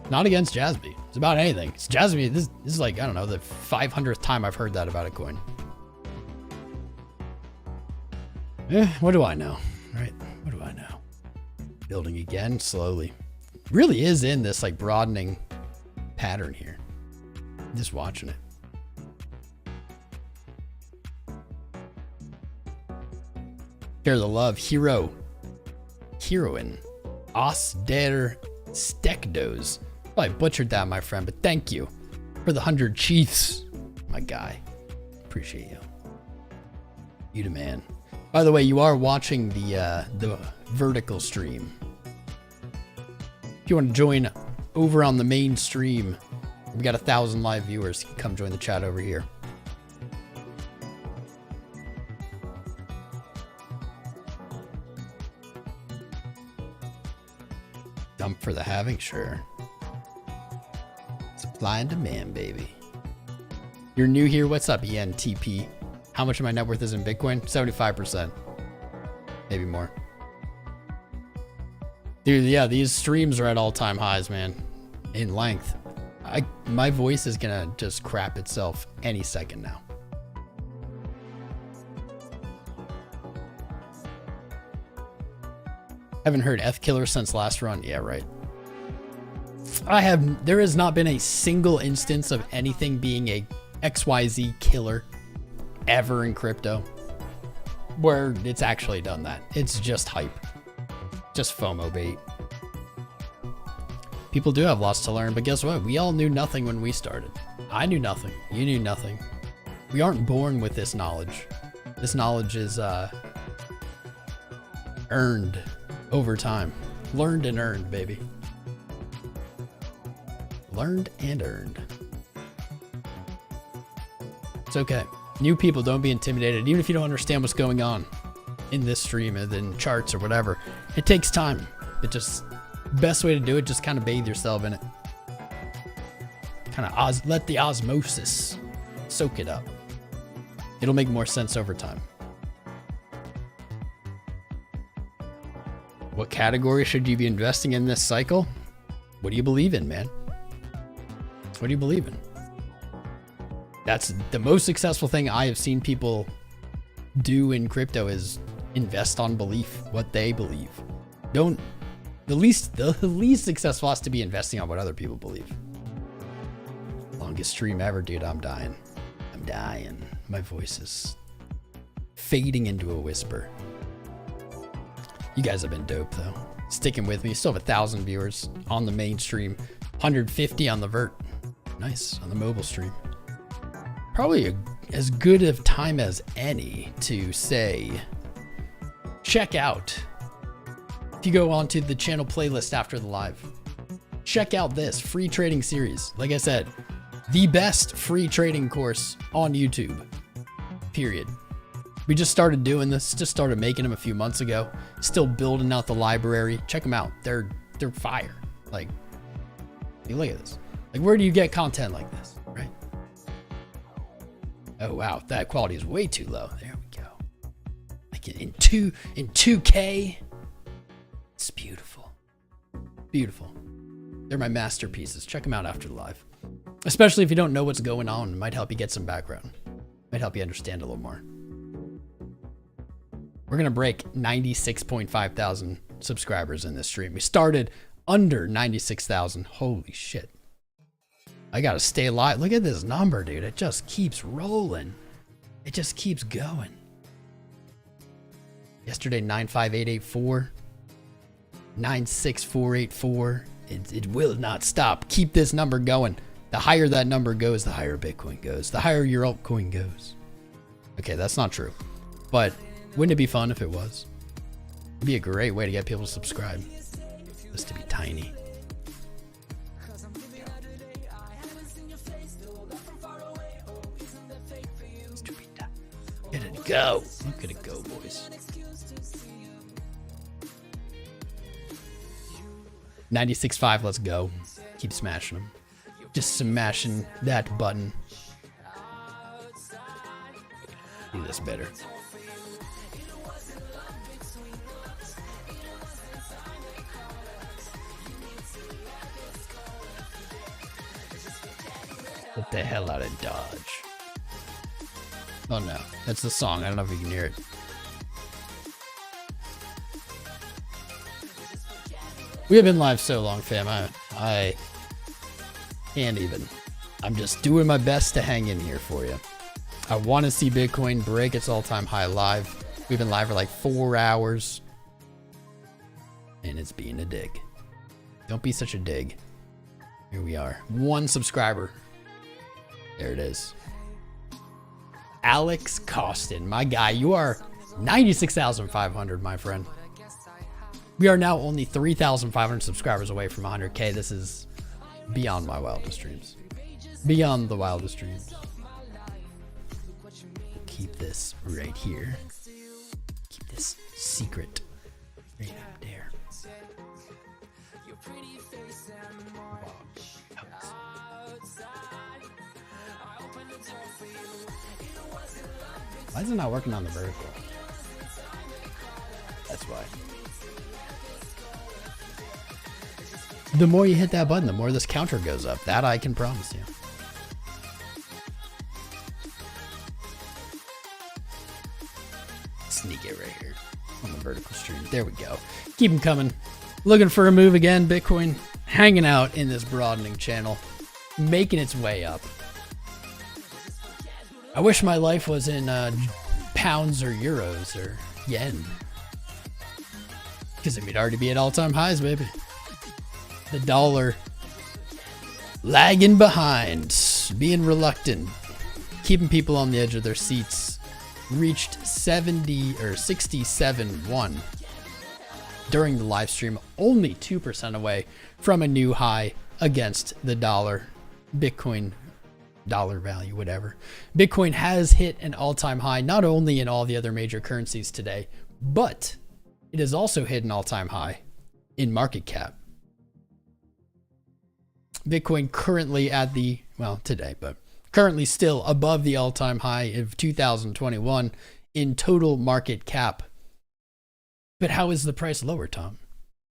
Not against Jasmine. It's about anything. It's Jasmine. This is like, I don't know, the 500th time I've heard that about a coin. What do I know, right? What do I know? Building again, slowly. Really is in this like broadening pattern here. Just watching it. Share the love. Heroine. Os der Stekdos. Oh, I butchered that, my friend, but thank you for the 100 Chiefs. My guy. Appreciate you. You the man. By the way, you are watching the vertical stream. If you want to join over on the main stream, we got 1,000 live viewers. You can come join the chat over here. Dump for the halving, sure. Supply and demand, baby. You're new here. What's up, ENTP? How much of my net worth is in Bitcoin? 75%. Maybe more. Dude, yeah, these streams are at all-time highs, man. In length. My voice is gonna just crap itself any second now. Haven't heard F Killer since last run. Yeah, right. There has not been a single instance of anything being a XYZ killer ever in crypto where it's actually done that. It's just hype. Just FOMO bait. People do have lots to learn, but guess what? We all knew nothing when we started. I knew nothing. You knew nothing. We aren't born with this knowledge. This knowledge is earned over time. Learned and earned, baby. Learned and earned. It's okay. New people, don't be intimidated, even if you don't understand what's going on in this stream and in charts or whatever. It takes time. It just, best way to do it, just kind of bathe yourself in it. Kind of let the osmosis soak it up. It'll make more sense over time. What category should you be investing in this cycle? What do you believe in, man? What do you believe in? That's the most successful thing I have seen people do in crypto is invest on belief, what they believe. The least successful has to be investing on what other people believe. Longest stream ever, dude. I'm dying. I'm dying. My voice is fading into a whisper. You guys have been dope though. Sticking with me. Still have 1,000 viewers on the main stream. 150 on the vert. Nice. On the mobile stream. Probably as good of time as any to say, check out. If you go onto the channel playlist after the live, check out this free trading series. Like I said, the best free trading course on YouTube, period. We just started doing this, just started making them a few months ago. Still building out the library. Check them out. They're fire. Like, hey, look at this. Like, where do you get content like this, right? Oh wow, that quality is way too low. There we go. Like in 2K. It's beautiful. Beautiful. They're my masterpieces. Check them out after the live. Especially if you don't know what's going on. It might help you get some background. Might help you understand a little more. We're gonna break 96.5 thousand subscribers in this stream. We started under 96,000. Holy shit. I gotta stay alive. Look at this number, dude. It just keeps rolling. It just keeps going. Yesterday, 95884. 96484. It will not stop. Keep this number going. The higher that number goes, the higher Bitcoin goes. The higher your altcoin goes. Okay, that's not true. But wouldn't it be fun if it was? It'd be a great way to get people to subscribe. Just to be tiny. Look at it go. Look at it go, boys. 96.5, let's go. Keep smashing them. Just smashing that button. Do this better. Get the hell out of Dodge. Oh no, that's the song. I don't know if you can hear it. We have been live so long, fam. I can't even. I'm just doing my best to hang in here for you. I want to see Bitcoin break its all-time high live. We've been live for like 4 hours. And it's being a dig. Don't be such a dig. Here we are. 1 subscriber. There it is. Alex Costin, my guy, you are 96,500, my friend. We are now only 3,500 subscribers away from 100K. This is beyond my wildest dreams. Beyond the wildest dreams. Keep this right here. Keep this secret right up there. Why is it not working on the vertical? That's why. The more you hit that button, the more this counter goes up. That I can promise you. Sneak it right here on the vertical stream. There we go. Keep them coming. Looking for a move again, Bitcoin. hanging out in this broadening channel, making its way up. I wish my life was in pounds or euros or yen. Because we'd already be at all-time highs, baby. The dollar lagging behind, being reluctant, keeping people on the edge of their seats. Reached 70 or 67.1 during the live stream, only 2% away from a new high against the dollar. Bitcoin dollar value, whatever. Bitcoin has hit an all-time high, not only in all the other major currencies today, but it has also hit an all-time high in market cap. Bitcoin currently at the, well, today, but currently still above the all-time high of 2021 in total market cap. But how is the price lower, Tom?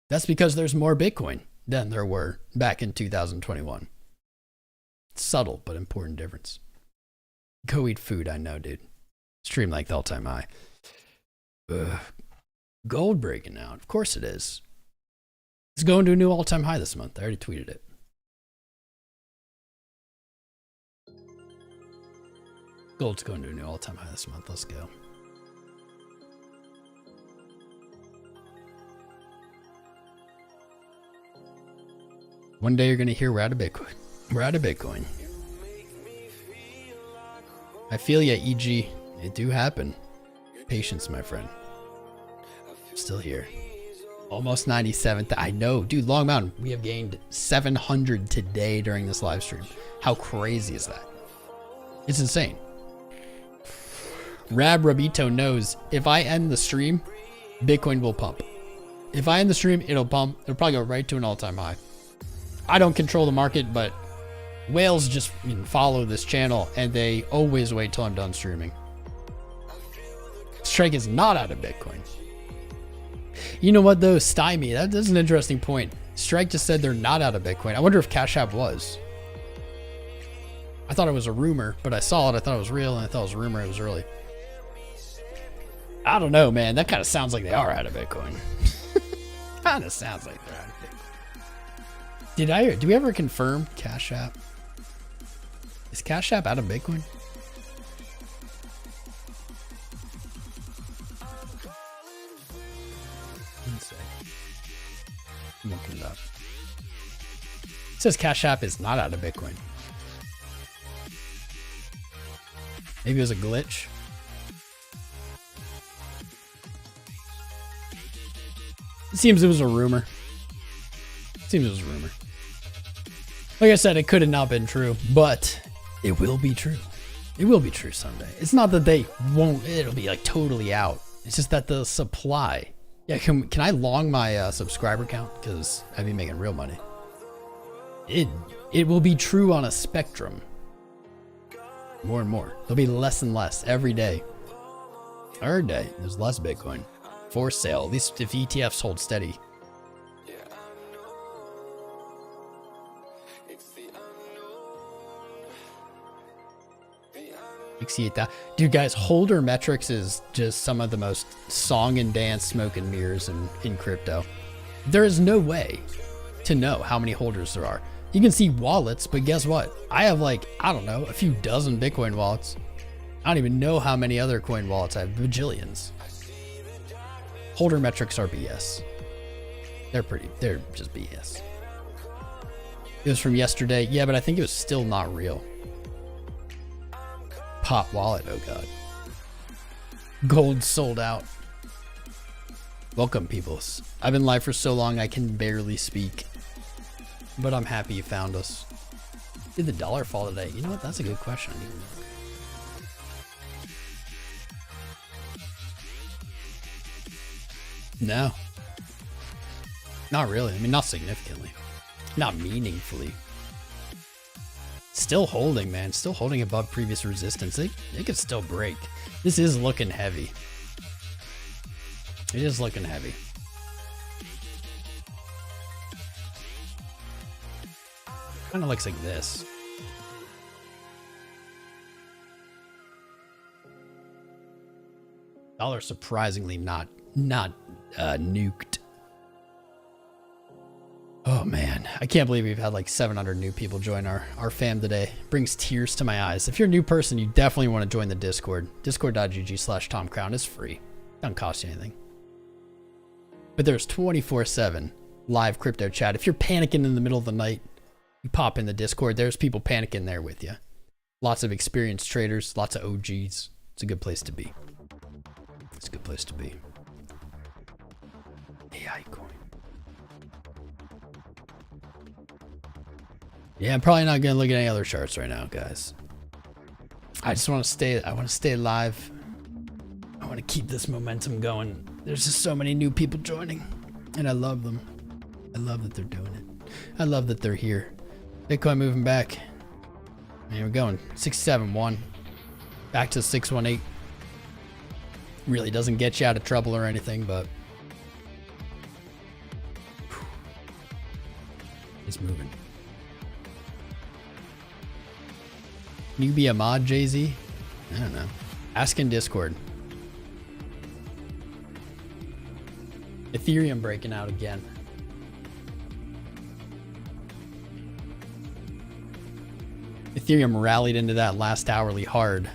That's because there's more Bitcoin than there were back in 2021. Subtle but important difference. Go eat food, I know, dude. Stream like the all-time high. Ugh. Gold breaking out. Of course it is. It's going to a new all-time high this month. I already tweeted it. Gold's going to a new all-time high this month. Let's go. One day you're going to hear we're out of Bitcoin. We're out of Bitcoin. I feel ya, EG. It do happen. Patience, my friend. Still here. Almost 97th. I know. Dude, Long Mountain, we have gained 700 today during this live stream. How crazy is that? It's insane. Rabito knows if I end the stream, Bitcoin will pump. If I end the stream, it'll pump. It'll probably go right to an all-time high. I don't control the market, but whales just follow this channel and they always wait till I'm done streaming. Strike is not out of Bitcoin. You know what though? Stymie, that's an interesting point. Strike just said they're not out of Bitcoin. I wonder if Cash App was. I thought it was a rumor, but I saw it. I thought it was real, and I thought it was a rumor. It was early. I don't know, man. That kind of sounds like they are out of Bitcoin. Kind of sounds like they're out of Bitcoin. Do we ever confirm Cash App? Is Cash App out of Bitcoin? Let's see. I'm looking it up. It says Cash App is not out of Bitcoin. Maybe it was a glitch. It seems it was a rumor. Seems it was a rumor. Like I said, it could have not been true, but it will be true. It will be true someday. It's not that they won't, it'll be like totally out. It's just that the supply. Yeah, can I long my subscriber count? Because I'd be making real money. It will be true on a spectrum. More and more. There'll be less and less every day. Every day, there's less Bitcoin for sale. At least if ETFs hold steady. Dude, guys, holder metrics is just some of the most song and dance, smoke and mirrors in crypto. There is no way to know how many holders there are. You can see wallets, but guess what? I have like, I don't know, a few dozen Bitcoin wallets. I don't even know how many other coin wallets I have. Bajillions. Holder metrics are BS. They're just BS. It was from yesterday. Yeah, but I think it was still not real. Pop wallet, oh god. Gold sold out. Welcome, peoples. I've been live for so long I can barely speak. But I'm happy you found us. Did the dollar fall today? You know what? That's a good question. I didn't even know. No. Not really. I mean, not significantly. Not meaningfully. Still holding, man. Still holding above previous resistance. It could still break. This is looking heavy. It is looking heavy. Kind of looks like this. Dollar surprisingly not nuked. Oh man, I can't believe we've had like 700 new people join our fam today. Brings tears to my eyes. If you're a new person, you definitely want to join the Discord. Discord.gg/TomCrown is free. Doesn't cost you anything. But there's 24/7 live crypto chat. If you're panicking in the middle of the night, you pop in the Discord. There's people panicking there with you. Lots of experienced traders, lots of OGs. It's a good place to be. It's a good place to be. AI coin. Yeah, I'm probably not gonna look at any other charts right now, guys. I just want to stay. I want to stay live. I want to keep this momentum going. There's just so many new people joining, and I love them. I love that they're doing it. I love that they're here. Bitcoin moving back. And we're going 671, back to 618. Really doesn't get you out of trouble or anything, but it's moving. Can you be a mod, Jay-Z? I don't know. Ask in Discord. Ethereum breaking out again. Ethereum rallied into that last hourly hard.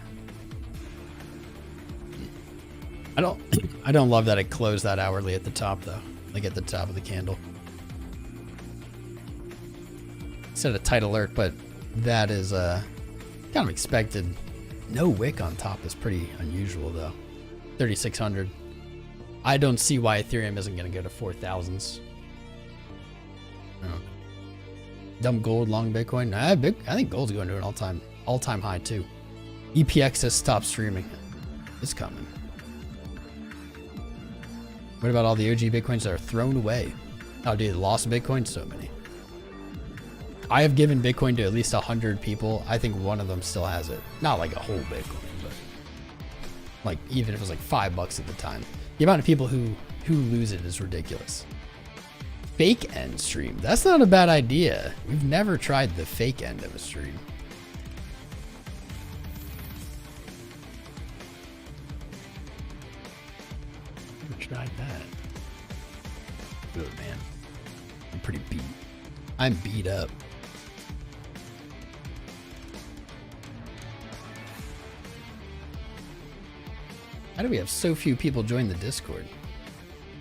I don't love that it closed that hourly at the top though. Like at the top of the candle. Set a tight alert, but that is kind of expected. No wick on top is pretty unusual though. 3,600. I don't see why Ethereum isn't going to go to 4,000s. Dumb gold, long Bitcoin. I think gold's going to an all-time high too. EPX has stopped streaming. It's coming. What about all the OG Bitcoins that are thrown away? Oh, dude, lost Bitcoin? So many. I have given Bitcoin to at least 100 people. I think one of them still has it. Not like a whole Bitcoin, but like even if it was like $5 at the time. The amount of people who lose it is ridiculous. Fake end stream. That's not a bad idea. We've never tried the fake end of a stream. Never tried that. Oh man. I'm pretty beat. I'm beat up. How do we have so few people join the Discord?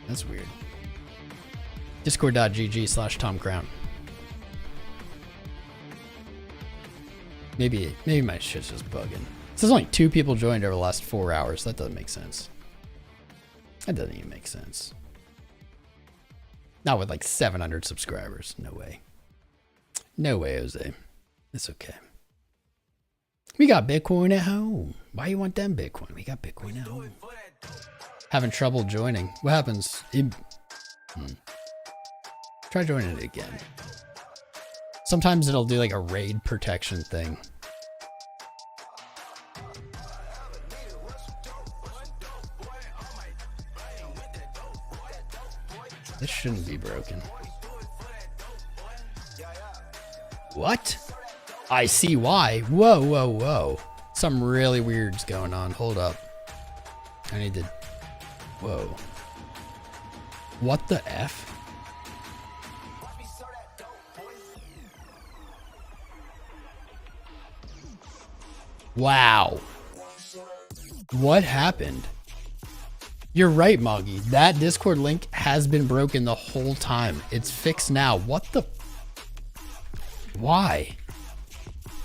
That's weird. Discord.gg/TomCrown. Maybe my shit's just bugging. It says only 2 people joined over the last 4 hours. That doesn't make sense. That doesn't even make sense. Not with like 700 subscribers. No way. No way, Jose. It's okay. We got Bitcoin at home. Why you want them Bitcoin? We got Bitcoin at home. Having trouble joining. What happens? Try joining it again. Sometimes it'll do like a raid protection thing. This shouldn't be broken. What? I see why. Whoa, whoa, whoa. Something really weird's going on. Hold up. I need to... Whoa. What the F? Wow. What happened? You're right, Moggy. That Discord link has been broken the whole time. It's fixed now. What the... Why?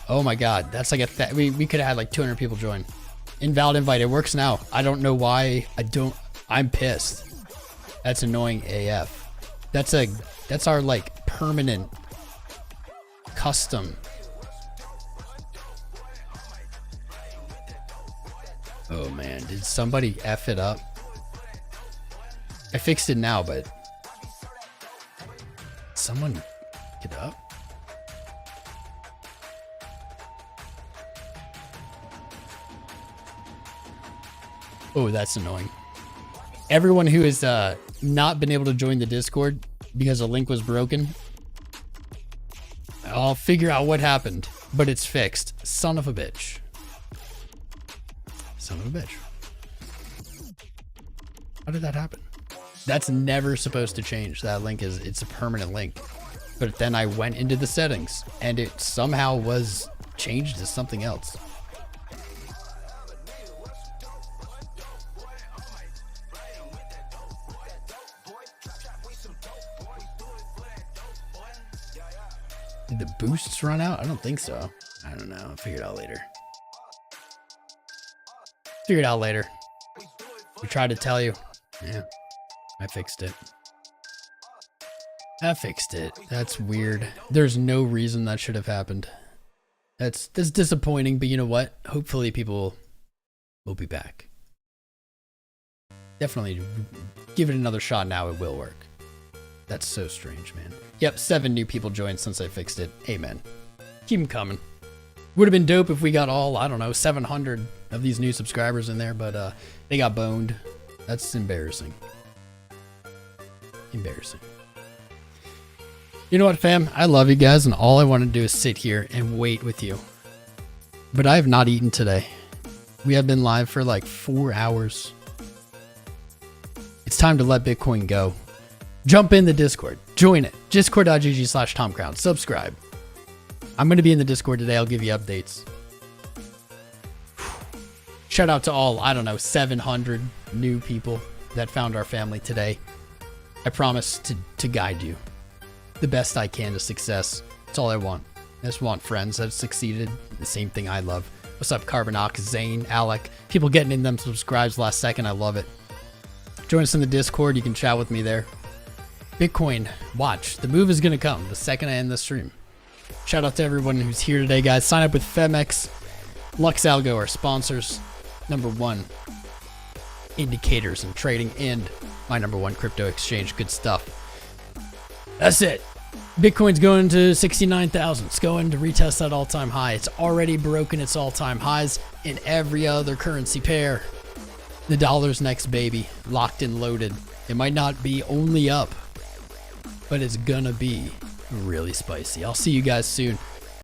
Oh my god. That's like a... We could have had like 200 people join. Invalid invite. It works now. I don't know why. I'm pissed. That's annoying AF. That's our like permanent custom. Oh man, did somebody F it up? I fixed it now, but someone get up? Oh, that's annoying. Everyone who has not been able to join the Discord because the link was broken, I'll figure out what happened, but it's fixed. Son of a bitch. Son of a bitch. How did that happen? That's never supposed to change. That link it's a permanent link. But then I went into the settings and it somehow was changed to something else. Did the boosts run out? I don't think so. I don't know. I'll figure it out later. Figure it out later. We tried to tell you. Yeah, I fixed it. I fixed it. That's weird. There's no reason that should have happened. That's disappointing, but you know what? Hopefully people will be back. Definitely give it another shot now. It will work. That's so strange, man. Yep, 7 new people joined since I fixed it. Amen. Keep them coming. Would have been dope if we got all, I don't know, 700 of these new subscribers in there, but they got boned. That's embarrassing. Embarrassing. You know what, fam? I love you guys, and all I want to do is sit here and wait with you. But I have not eaten today. We have been live for like 4 hours. It's time to let Bitcoin go. Jump in the Discord. Join it. Discord.gg/TomCrown. Subscribe. I'm going to be in the Discord today. I'll give you updates. Shout out to all, I don't know, 700 new people that found our family today. I promise to guide you the best I can to success. That's all I want. I just want friends that have succeeded. The same thing I love. What's up, Carbanock, Zane, Alec? People getting in them subscribes last second. I love it. Join us in the Discord. You can chat with me there. Bitcoin, watch. The move is going to come the second I end the stream. Shout out to everyone who's here today, guys. Sign up with FEMX. LuxAlgo, our sponsors. #1 indicators in trading and my #1 crypto exchange. Good stuff. That's it. Bitcoin's going to 69,000. It's going to retest that all-time high. It's already broken its all-time highs in every other currency pair. The dollar's next, baby. Locked and loaded. It might not be only up, but it's gonna be really spicy. I'll see you guys soon.